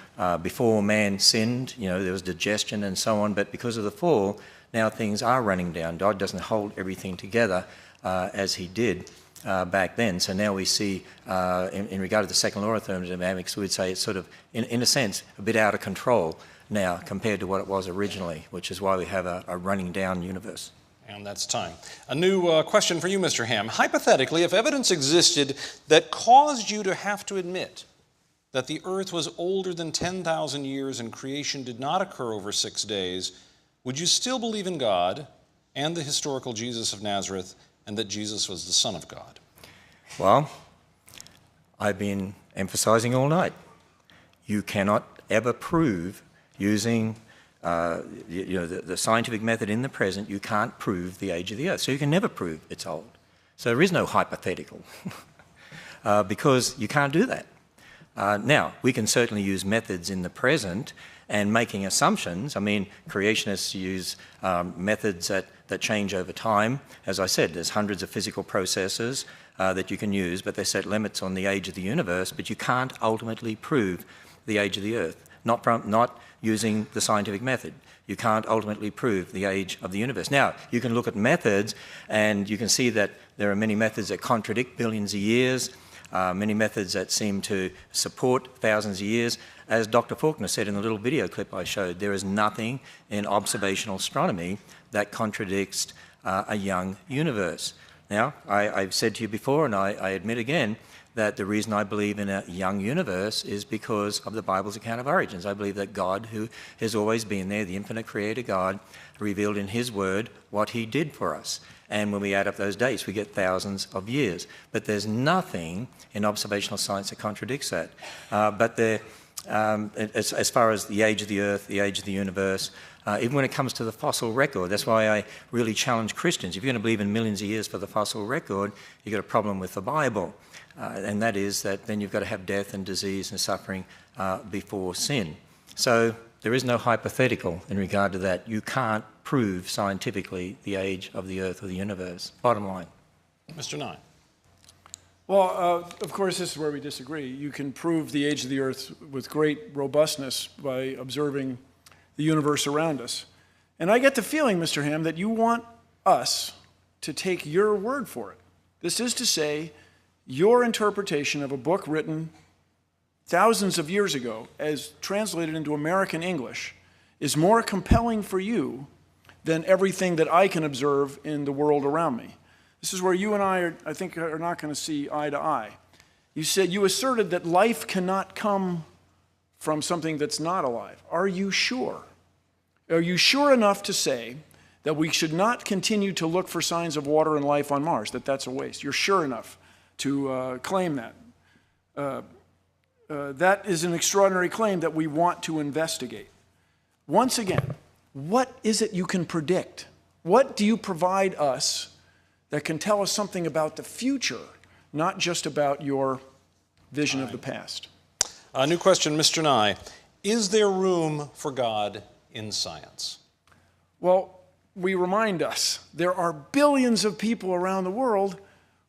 before man sinned, you know, there was digestion and so on, but because of the fall, now things are running down. God doesn't hold everything together as he did back then. So now we see, in regard to the second law of thermodynamics, we'd say it's sort of, in a sense, a bit out of control now compared to what it was originally, which is why we have a running down universe. And that's time. A new question for you, Mr. Ham. Hypothetically, if evidence existed that caused you to have to admit that the earth was older than 10,000 years and creation did not occur over 6 days, would you still believe in God and the historical Jesus of Nazareth and that Jesus was the Son of God? Well, I've been emphasizing all night. You cannot ever prove using the scientific method in the present, you can't prove the age of the earth. So you can never prove it's old. So there is no hypothetical because you can't do that. Now, we can certainly use methods in the present and making assumptions. I mean, creationists use methods that change over time. As I said, there's hundreds of physical processes that you can use, but they set limits on the age of the universe, but you can't ultimately prove the age of the earth. Not using the scientific method. You can't ultimately prove the age of the universe. Now, you can look at methods and you can see that there are many methods that contradict billions of years, many methods that seem to support thousands of years. As Dr. Faulkner said in the little video clip I showed, there is nothing in observational astronomy that contradicts a young universe. Now, I've said to you before, and I admit again, that the reason I believe in a young universe is because of the Bible's account of origins. I believe that God, who has always been there, the infinite creator God, revealed in his word what he did for us. And when we add up those dates, we get thousands of years. But there's nothing in observational science that contradicts that. As far as the age of the earth, the age of the universe, even when it comes to the fossil record, that's why I really challenge Christians. If you're going to believe in millions of years for the fossil record, you've got a problem with the Bible. And that is that then you've got to have death and disease and suffering before sin. So there is no hypothetical in regard to that. You can't prove scientifically the age of the earth or the universe. Bottom line. Mr. Nye. Well, of course, this is where we disagree. You can prove the age of the earth with great robustness by observing the universe around us. And I get the feeling, Mr. Ham, that you want us to take your word for it. This is to say, your interpretation of a book written thousands of years ago, as translated into American English, is more compelling for you than everything that I can observe in the world around me. This is where you and I think, are not going to see eye to eye. You asserted that life cannot come from something that's not alive. Are you sure? Are you sure enough to say that we should not continue to look for signs of water and life on Mars, that that's a waste? You're sure enough to claim that. That is an extraordinary claim that we want to investigate. Once again, what is it you can predict? What do you provide us that can tell us something about the future, not just about your vision of the past? A new question, Mr. Nye. Is there room for God in science? Well, we remind us there are billions of people around the world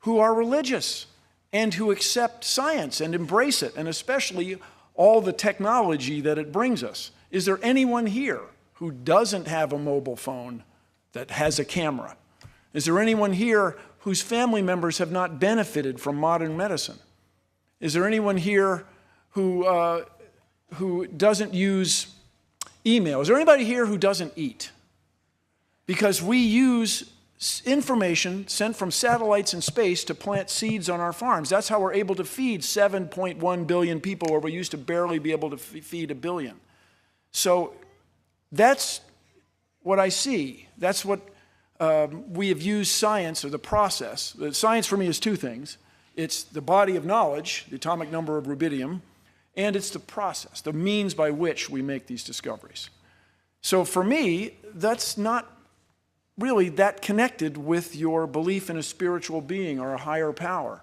who are religious and who accept science and embrace it, and especially all the technology that it brings us. Is there anyone here who doesn't have a mobile phone that has a camera? Is there anyone here whose family members have not benefited from modern medicine? Is there anyone here who doesn't use email? Is there anybody here who doesn't eat? Because we use information sent from satellites in space to plant seeds on our farms. That's how we're able to feed 7.1 billion people, where we used to barely be able to feed 1 billion. So that's what I see. That's what we have used science, or the process. Science for me is two things. It's the body of knowledge, the atomic number of rubidium, and it's the process, the means by which we make these discoveries. So for me, that's not really that connected with your belief in a spiritual being or a higher power.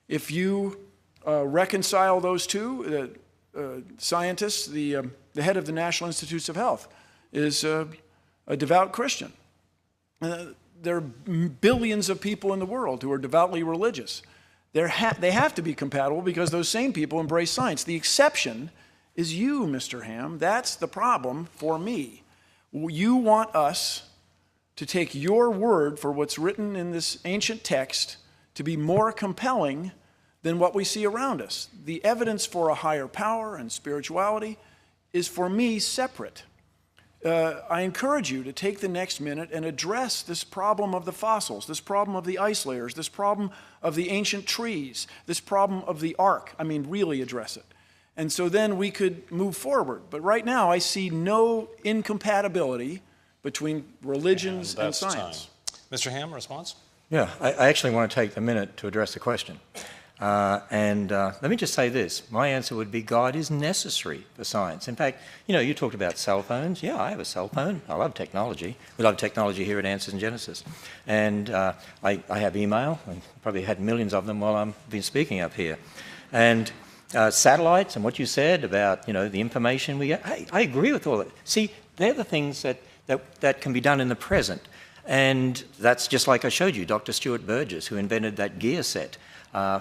If you reconcile those two, scientists, the head of the National Institutes of Health is a devout Christian. There are billions of people in the world who are devoutly religious. They have to be compatible because those same people embrace science. The exception is you, Mr. Ham. That's the problem for me. You want us to take your word for what's written in this ancient text to be more compelling than what we see around us. The evidence for a higher power and spirituality is, for me, separate. I encourage you to take the next minute and address this problem of the fossils, this problem of the ice layers, this problem of the ancient trees, this problem of the ark. I mean, really address it. And so then we could move forward. But right now, I see no incompatibility between religions and science. Mr. Ham, response? Yeah, I actually want to take the minute to address the question. Let me just say this. My answer would be God is necessary for science. In fact, you talked about cell phones. Yeah, I have a cell phone. I love technology. We love technology here at Answers in Genesis. And I have email. I probably had millions of them while I've been speaking up here. And satellites and what you said about, the information we get. I agree with all that. See, they're the things that can be done in the present. And that's just like I showed you, Dr. Stuart Burgess, who invented that gear set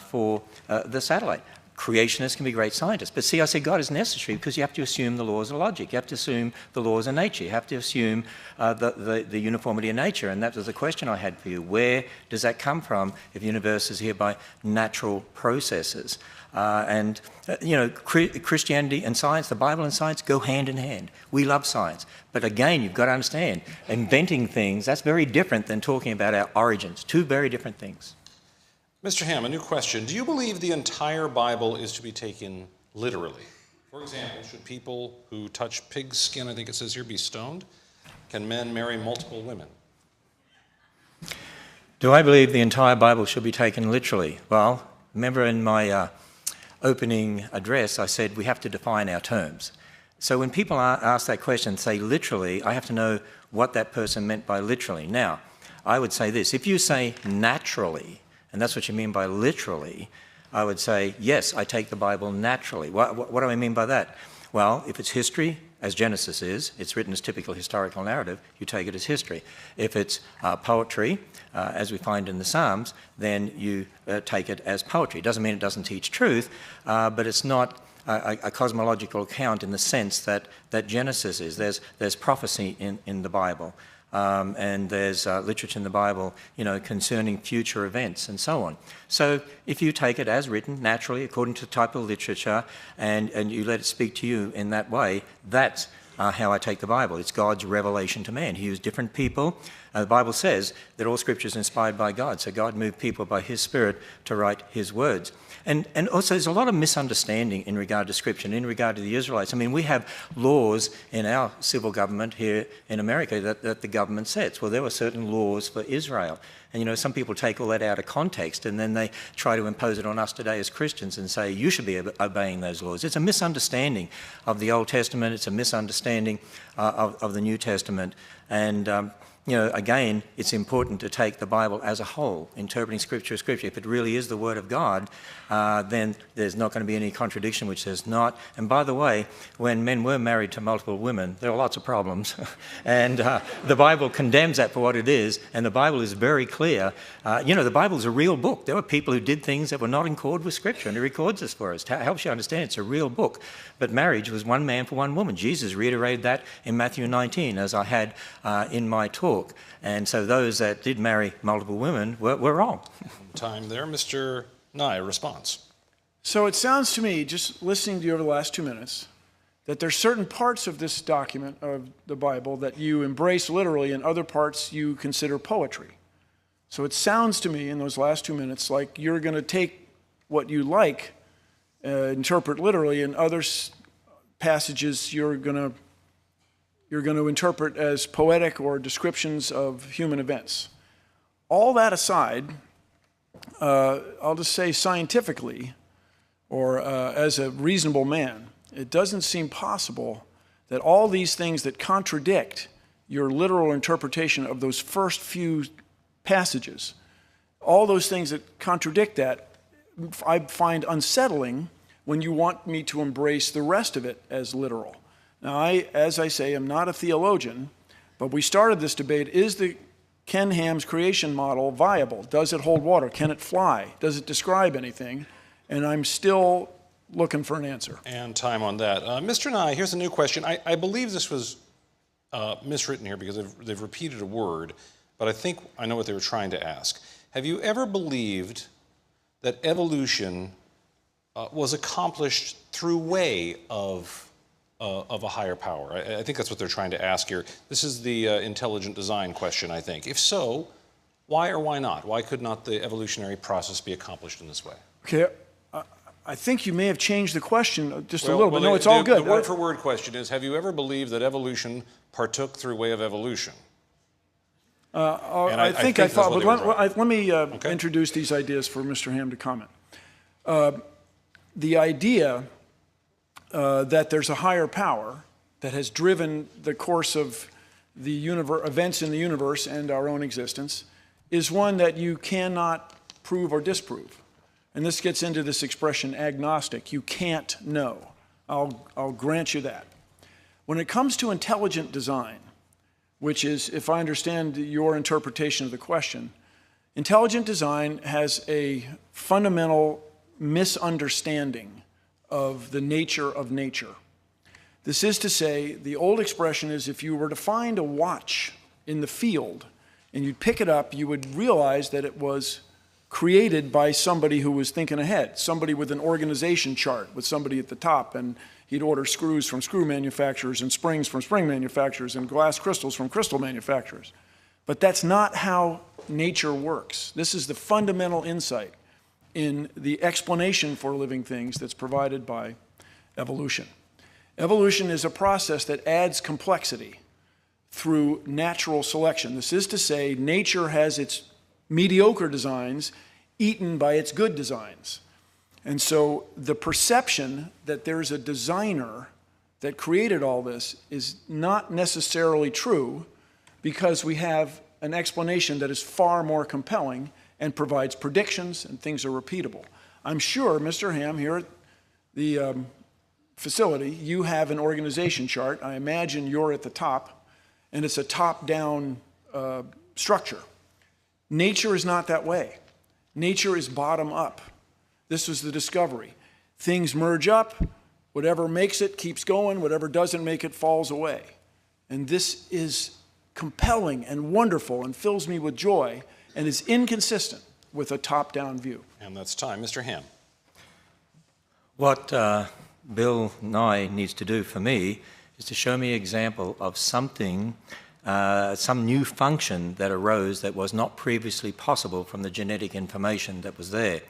for the satellite. Creationists can be great scientists. But see, I say God is necessary because you have to assume the laws of logic. You have to assume the laws of nature. You have to assume the uniformity of nature. And that was the question I had for you. Where does that come from if the universe is here by natural processes? Christianity and science, the Bible and science go hand in hand. We love science. But again, you've got to understand, inventing things, that's very different than talking about our origins. Two very different things. Mr. Ham, a new question. Do you believe the entire Bible is to be taken literally? For example, should people who touch pig's skin, I think it says here, be stoned? Can men marry multiple women? Do I believe the entire Bible should be taken literally? Well, remember in my opening address, I said we have to define our terms. So when people ask that question, say literally, I have to know what that person meant by literally. Now, I would say this. If you say naturally, and that's what you mean by literally, I would say, yes, I take the Bible naturally. What do I mean by that? Well, if it's history, as Genesis is, it's written as typical historical narrative, you take it as history. If it's poetry, as we find in the Psalms, then you take it as poetry. It doesn't mean it doesn't teach truth, but it's not a cosmological account in the sense that Genesis is. There's prophecy in the Bible. And there's literature in the Bible, concerning future events and so on. So if you take it as written, naturally, according to the type of literature, and you let it speak to you in that way, that's how I take the Bible. It's God's revelation to man. He used different people. The Bible says that all Scripture is inspired by God, so God moved people by His Spirit to write His words. And also there's a lot of misunderstanding in regard to Scripture and in regard to the Israelites. I mean, we have laws in our civil government here in America that the government sets. Well, there were certain laws for Israel. And, some people take all that out of context and then they try to impose it on us today as Christians and say, you should be obeying those laws. It's a misunderstanding of the Old Testament. It's a misunderstanding of the New Testament. And again, it's important to take the Bible as a whole, interpreting Scripture as Scripture. If it really is the Word of God, then there's not going to be any contradiction which says not. And by the way, when men were married to multiple women, there were lots of problems. And the Bible condemns that for what it is, and the Bible is very clear. The Bible is a real book. There were people who did things that were not in accord with Scripture, and it records this for us. It helps you understand it's a real book. But marriage was one man for one woman. Jesus reiterated that in Matthew 19, as I had in my talk. And so those that did marry multiple women were wrong. Time there. Mr. Nye, response. So it sounds to me, just listening to you over the last 2 minutes, that there's certain parts of this document of the Bible that you embrace literally and other parts you consider poetry. So it sounds to me in those last 2 minutes like you're going to take what you like, interpret literally, and other passages you're going to you're going to interpret as poetic or descriptions of human events. All that aside, I'll just say scientifically, or as a reasonable man, it doesn't seem possible that all these things that contradict your literal interpretation of those first few passages, all those things that contradict that, I find unsettling when you want me to embrace the rest of it as literal. Now, as I say, am not a theologian, but we started this debate, is the Ken Ham's creation model viable? Does it hold water? Can it fly? Does it describe anything? And I'm still looking for an answer. And time on that. Mr. Nye, here's a new question. I believe this was miswritten here because they've repeated a word, but I think I know what they were trying to ask. Have you ever believed that evolution was accomplished through way of a higher power? I think that's what they're trying to ask here. This is the intelligent design question, I think. If so, why or why not? Why could not the evolutionary process be accomplished in this way? Okay, I think you may have changed the question just a little bit. No, it's all good. The word-for-word question is, have you ever believed that evolution partook through way of evolution? I think I thought, but let me introduce these ideas for Mr. Ham to comment. The idea that there's a higher power that has driven the course of the events in the universe and our own existence is one that you cannot prove or disprove. And this gets into this expression agnostic. You can't know. I'll grant you that. When it comes to intelligent design, which is, if I understand your interpretation of the question, intelligent design has a fundamental misunderstanding of the nature of nature. This is to say, the old expression is if you were to find a watch in the field and you'd pick it up, you would realize that it was created by somebody who was thinking ahead, somebody with an organization chart with somebody at the top, and he'd order screws from screw manufacturers and springs from spring manufacturers and glass crystals from crystal manufacturers. But that's not how nature works. This is the fundamental insight in the explanation for living things that's provided by evolution. Evolution is a process that adds complexity through natural selection. This is to say, nature has its mediocre designs eaten by its good designs. And so the perception that there's a designer that created all this is not necessarily true, because we have an explanation that is far more compelling and provides predictions and things are repeatable. I'm sure, Mr. Ham, here at the facility, you have an organization chart. I imagine you're at the top, and it's a top-down structure. Nature is not that way. Nature is bottom-up. This was the discovery. Things merge up. Whatever makes it keeps going. Whatever doesn't make it falls away. And this is compelling and wonderful and fills me with joy and is inconsistent with a top-down view. And that's time. Mr. Ham. What Bill Nye needs to do for me is to show me an example of something, some new function that arose that was not previously possible from the genetic information that was there.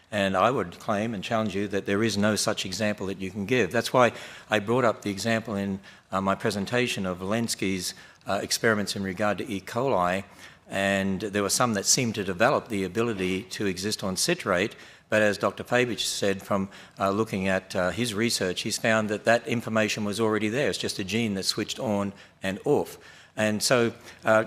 And I would claim and challenge you that there is no such example that you can give. That's why I brought up the example in my presentation of Lenski's experiments in regard to E. coli, and there were some that seemed to develop the ability to exist on citrate, but as Dr. Fabich said, from looking at his research, he's found that that information was already there. It's just a gene that switched on and off. And so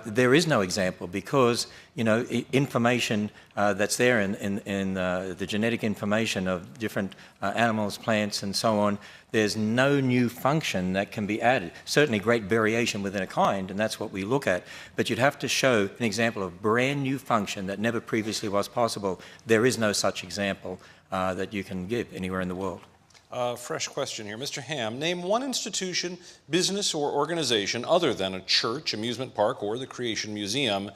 there is no example because, you know, information that's there in the genetic information of different animals, plants, and so on, there's no new function that can be added. Certainly great variation within a kind, and that's what we look at. But you'd have to show an example of brand new function that never previously was possible. There is no such example that you can give anywhere in the world. Fresh question here. Mr. Ham, name one institution, business, or organization other than a church, amusement park, or the Creation Museum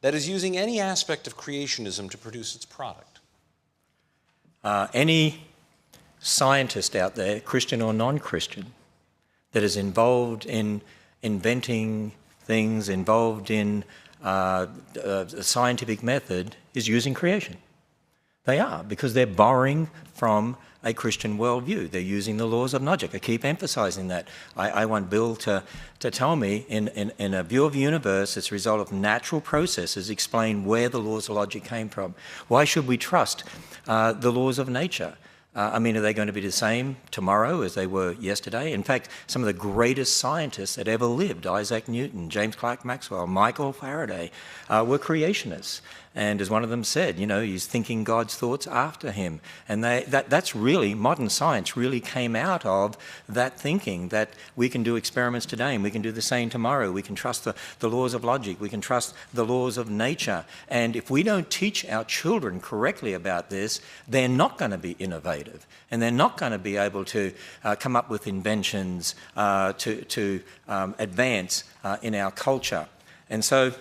that is using any aspect of creationism to produce its product. Any scientist out there, Christian or non-Christian, that is involved in inventing things, involved in a scientific method, is using creation. They are, because they're borrowing from a Christian worldview. They're using the laws of logic. I keep emphasizing that. I want Bill to tell me, in a view of the universe, it's a result of natural processes, explain where the laws of logic came from. Why should we trust the laws of nature? I mean, are they going to be the same tomorrow as they were yesterday? In fact, some of the greatest scientists that ever lived, Isaac Newton, James Clerk Maxwell, Michael Faraday, were creationists. And as one of them said, you know, he's thinking God's thoughts after him. And that's really, modern science really came out of that thinking, that we can do experiments today and we can do the same tomorrow. We can trust the laws of logic. We can trust the laws of nature. And if we don't teach our children correctly about this, they're not going to be innovative. And they're not going to be able to come up with inventions to advance in our culture. And so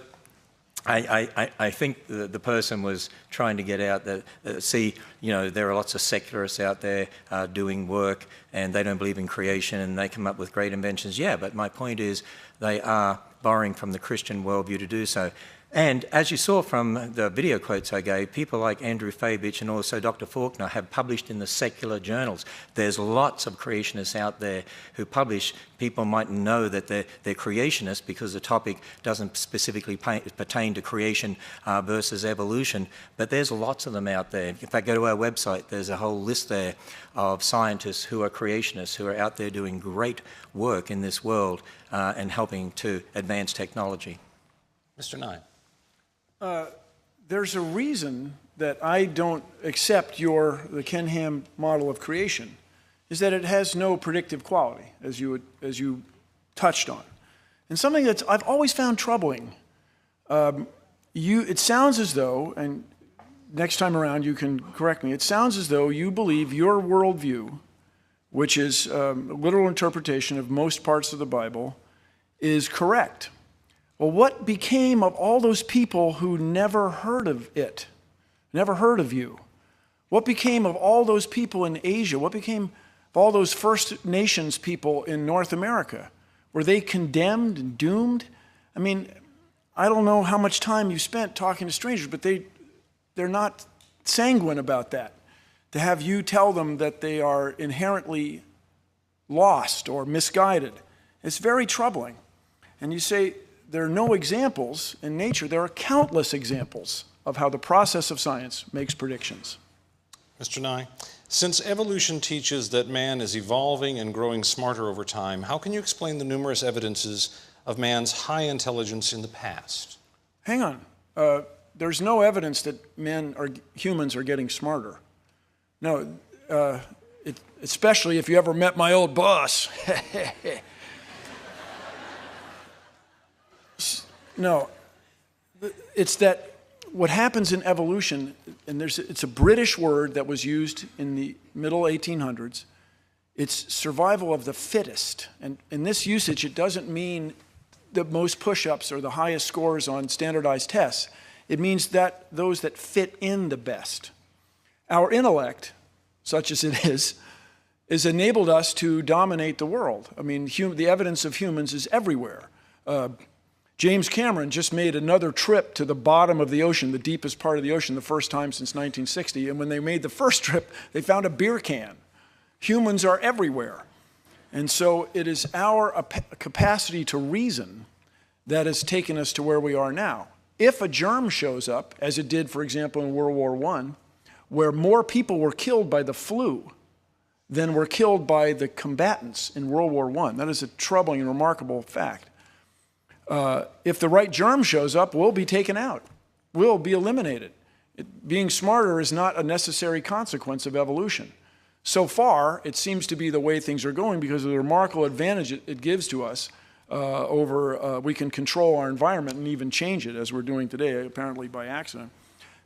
I think the person was trying to get out that, see, you know, there are lots of secularists out there doing work and they don't believe in creation and they come up with great inventions. Yeah, but my point is they are borrowing from the Christian worldview to do so. And as you saw from the video quotes I gave, people like Andrew Fabich and also Dr. Faulkner have published in the secular journals. There's lots of creationists out there who publish. People might know that they're creationists because the topic doesn't specifically pertain to creation versus evolution, but there's lots of them out there. In fact, go to our website, there's a whole list there of scientists who are creationists, who are out there doing great work in this world and helping to advance technology. Mr. Nye. There's a reason that I don't accept the Ken Ham model of creation, is that it has no predictive quality, as you touched on. And something that I've always found troubling. It sounds as though, and next time around you can correct me, it sounds as though you believe your worldview, which is a literal interpretation of most parts of the Bible, is correct. Well, what became of all those people who never heard of it, never heard of you? What became of all those people in Asia? What became of all those First Nations people in North America? Were they condemned and doomed? I mean, I don't know how much time you spent talking to strangers, but they're not sanguine about that. To have you tell them that they are inherently lost or misguided, it's very troubling. And you say, there are no examples in nature. There are countless examples of how the process of science makes predictions. Mr. Nye, since evolution teaches that man is evolving and growing smarter over time, how can you explain the numerous evidences of man's high intelligence in the past? Hang on. There's no evidence that humans are getting smarter. No, especially if you ever met my old boss. No, it's that what happens in evolution, and it's a British word that was used in the middle 1800s, it's survival of the fittest. And in this usage, it doesn't mean the most push-ups or the highest scores on standardized tests. It means that those that fit in the best. Our intellect, such as it is enabled us to dominate the world. I mean, the evidence of humans is everywhere. James Cameron just made another trip to the bottom of the ocean, the deepest part of the ocean, the first time since 1960. And when they made the first trip, they found a beer can. Humans are everywhere. And so it is our capacity to reason that has taken us to where we are now. If a germ shows up, as it did, for example, in World War I, where more people were killed by the flu than were killed by the combatants in World War I, that is a troubling and remarkable fact. If the right germ shows up, we'll be taken out. We'll be eliminated. Being smarter is not a necessary consequence of evolution. So far, it seems to be the way things are going because of the remarkable advantage it gives to us we can control our environment and even change it, as we're doing today, apparently by accident.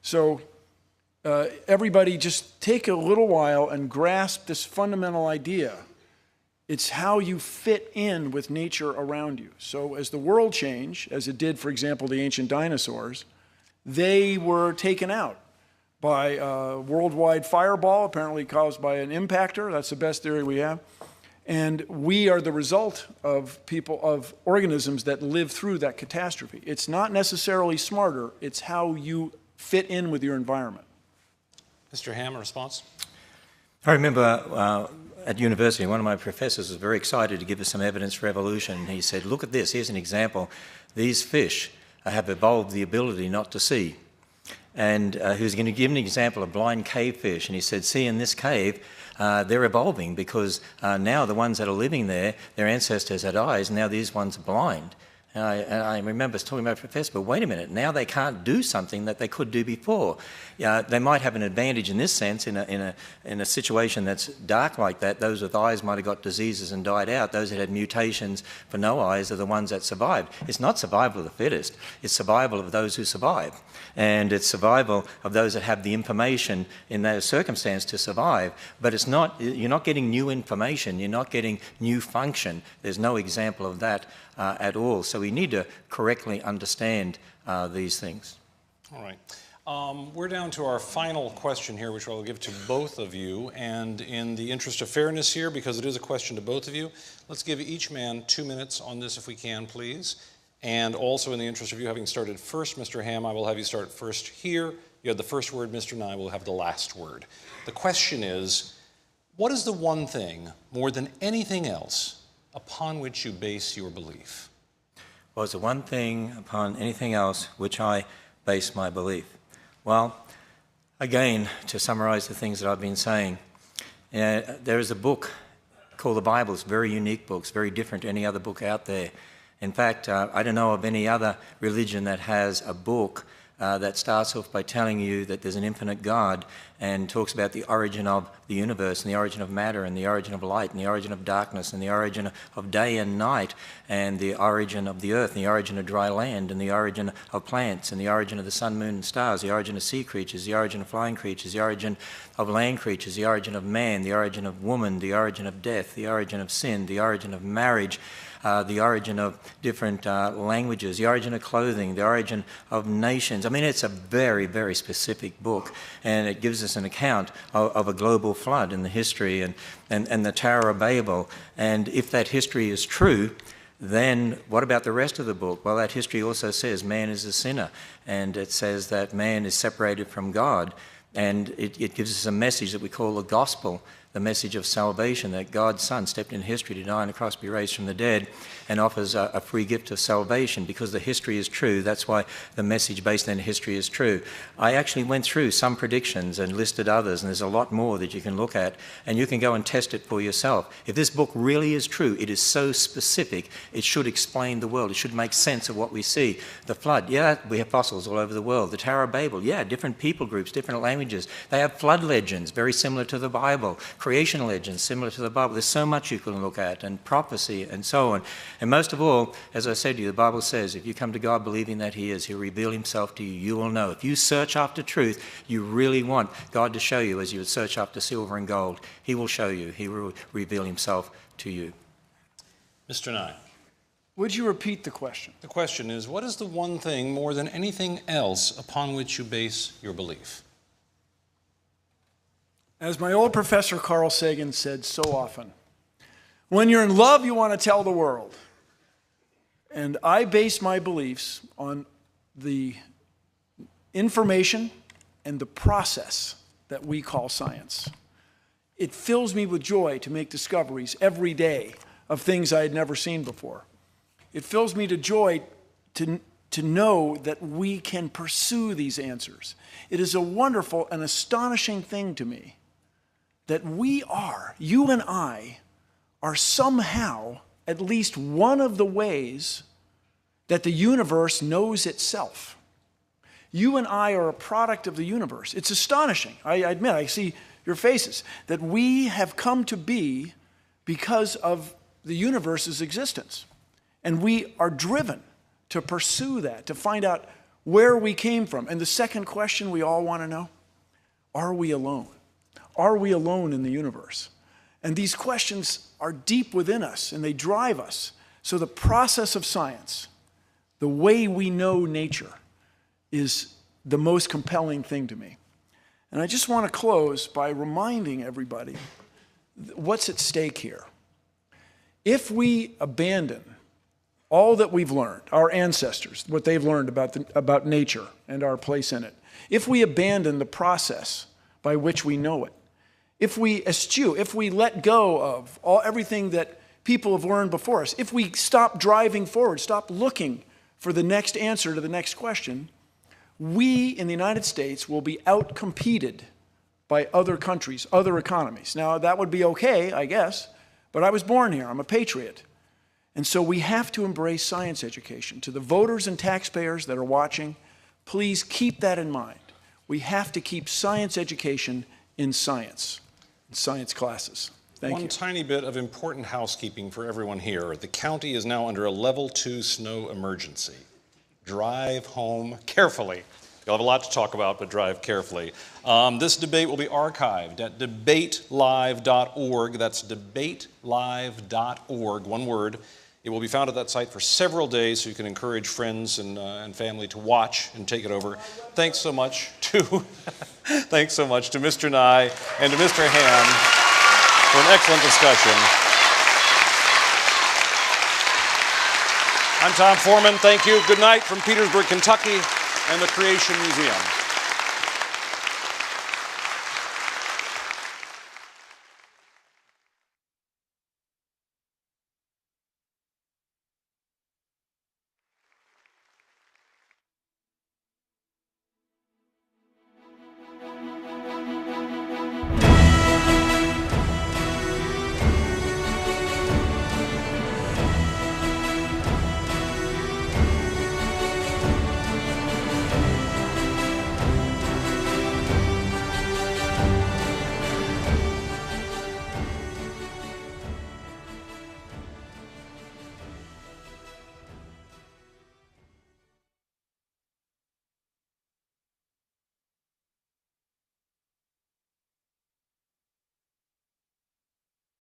So everybody just take a little while and grasp this fundamental idea. It's how you fit in with nature around you. So as the world changed, as it did, for example, the ancient dinosaurs, they were taken out by a worldwide fireball, apparently caused by an impactor. That's the best theory we have. And we are the result of organisms that live through that catastrophe. It's not necessarily smarter, it's how you fit in with your environment. Mr. Ham, a response? I remember at university, one of my professors was very excited to give us some evidence for evolution. He said, look at this, here's an example. These fish have evolved the ability not to see. And he was going to give an example of blind cave fish. And he said, see, in this cave, they're evolving because now the ones that are living there, their ancestors had eyes, and now these ones are blind. And I remember talking about Professor, but wait a minute, now they can't do something that they could do before. They might have an advantage in this sense, in a situation that's dark like that. Those with eyes might have got diseases and died out. Those that had mutations for no eyes are the ones that survived. It's not survival of the fittest, it's survival of those who survive. And it's survival of those that have the information in those circumstances to survive. But it's not, you're not getting new information, you're not getting new function. There's no example of that at all. So we need to correctly understand these things. All right. We're down to our final question here, which I'll give to both of you. And in the interest of fairness here, because it is a question to both of you, let's give each man 2 minutes on this if we can, please. And also in the interest of you having started first, Mr. Ham, I will have you start first here. You have the first word, Mr. Nye will have the last word. The question is, what is the one thing, more than anything else, upon which you base your belief? Well, it's the one thing upon anything else which I base my belief. Well, again, to summarize the things that I've been saying, there is a book called the Bible. It's a very unique book. It's very different to any other book out there. In fact, I don't know of any other religion that has a book that starts off by telling you that there's an infinite God and talks about the origin of the universe and the origin of matter and the origin of light and the origin of darkness and the origin of day and night and the origin of the earth and the origin of dry land and the origin of plants and the origin of the sun, moon and stars, the origin of sea creatures, the origin of flying creatures, the origin of land creatures, the origin of man, the origin of woman, the origin of death, the origin of sin, the origin of marriage, the origin of different languages, the origin of clothing, the origin of nations. I mean, it's a very, very specific book, and it gives us an account of a global flood in the history and the Tower of Babel. And if that history is true, then what about the rest of the book? Well, that history also says man is a sinner, and it says that man is separated from God, and it gives us a message that we call the gospel, the message of salvation, that God's Son stepped in history to die on the cross, be raised from the dead, and offers a free gift of salvation because the history is true. That's why the message based on history is true. I actually went through some predictions and listed others, and there's a lot more that you can look at, and you can go and test it for yourself. If this book really is true, it is so specific, it should explain the world. It should make sense of what we see. The flood, yeah, we have fossils all over the world. The Tower of Babel, yeah, different people groups, different languages. They have flood legends, very similar to the Bible. Creation legends, similar to the Bible. There's so much you can look at, and prophecy, and so on. And most of all, as I said to you, the Bible says, if you come to God believing that He is, He'll reveal Himself to you. You will know. If you search after truth, you really want God to show you as you would search after silver and gold. He will show you. He will reveal Himself to you. Mr. Nye. Would you repeat the question? The question is, what is the one thing more than anything else upon which you base your belief? As my old professor Carl Sagan said so often, when you're in love, you want to tell the world. And I base my beliefs on the information and the process that we call science. It fills me with joy to make discoveries every day of things I had never seen before. It fills me to joy to know that we can pursue these answers. It is a wonderful and astonishing thing to me that you and I, are somehow at least one of the ways that the universe knows itself. You and I are a product of the universe. It's astonishing. I admit, I see your faces, that we have come to be because of the universe's existence. And we are driven to pursue that, to find out where we came from. And the second question we all want to know, are we alone? Are we alone in the universe? And these questions are deep within us, and they drive us. So the process of science, the way we know nature, is the most compelling thing to me. And I just want to close by reminding everybody what's at stake here. If we abandon all that we've learned, our ancestors, what they've learned about nature and our place in it, if we abandon the process by which we know it. If we eschew, if we let go of everything that people have learned before us, if we stop driving forward, stop looking for the next answer to the next question, we in the United States will be outcompeted by other countries, other economies. Now, that would be okay, I guess, but I was born here. I'm a patriot. And so we have to embrace science education. To the voters and taxpayers that are watching, please keep that in mind. We have to keep science education in science classes. Thank you. One tiny bit of important housekeeping for everyone here. The county is now under a level 2 snow emergency. Drive home carefully. You'll have a lot to talk about, but drive carefully. This debate will be archived at debatelive.org. That's debatelive.org, one word. It will be found at that site for several days, so you can encourage friends and family to watch and take it over. Thanks so much to Mr. Nye and to Mr. Ham for an excellent discussion. I'm Tom Foreman. Thank you. Good night from Petersburg, Kentucky, and the Creation Museum.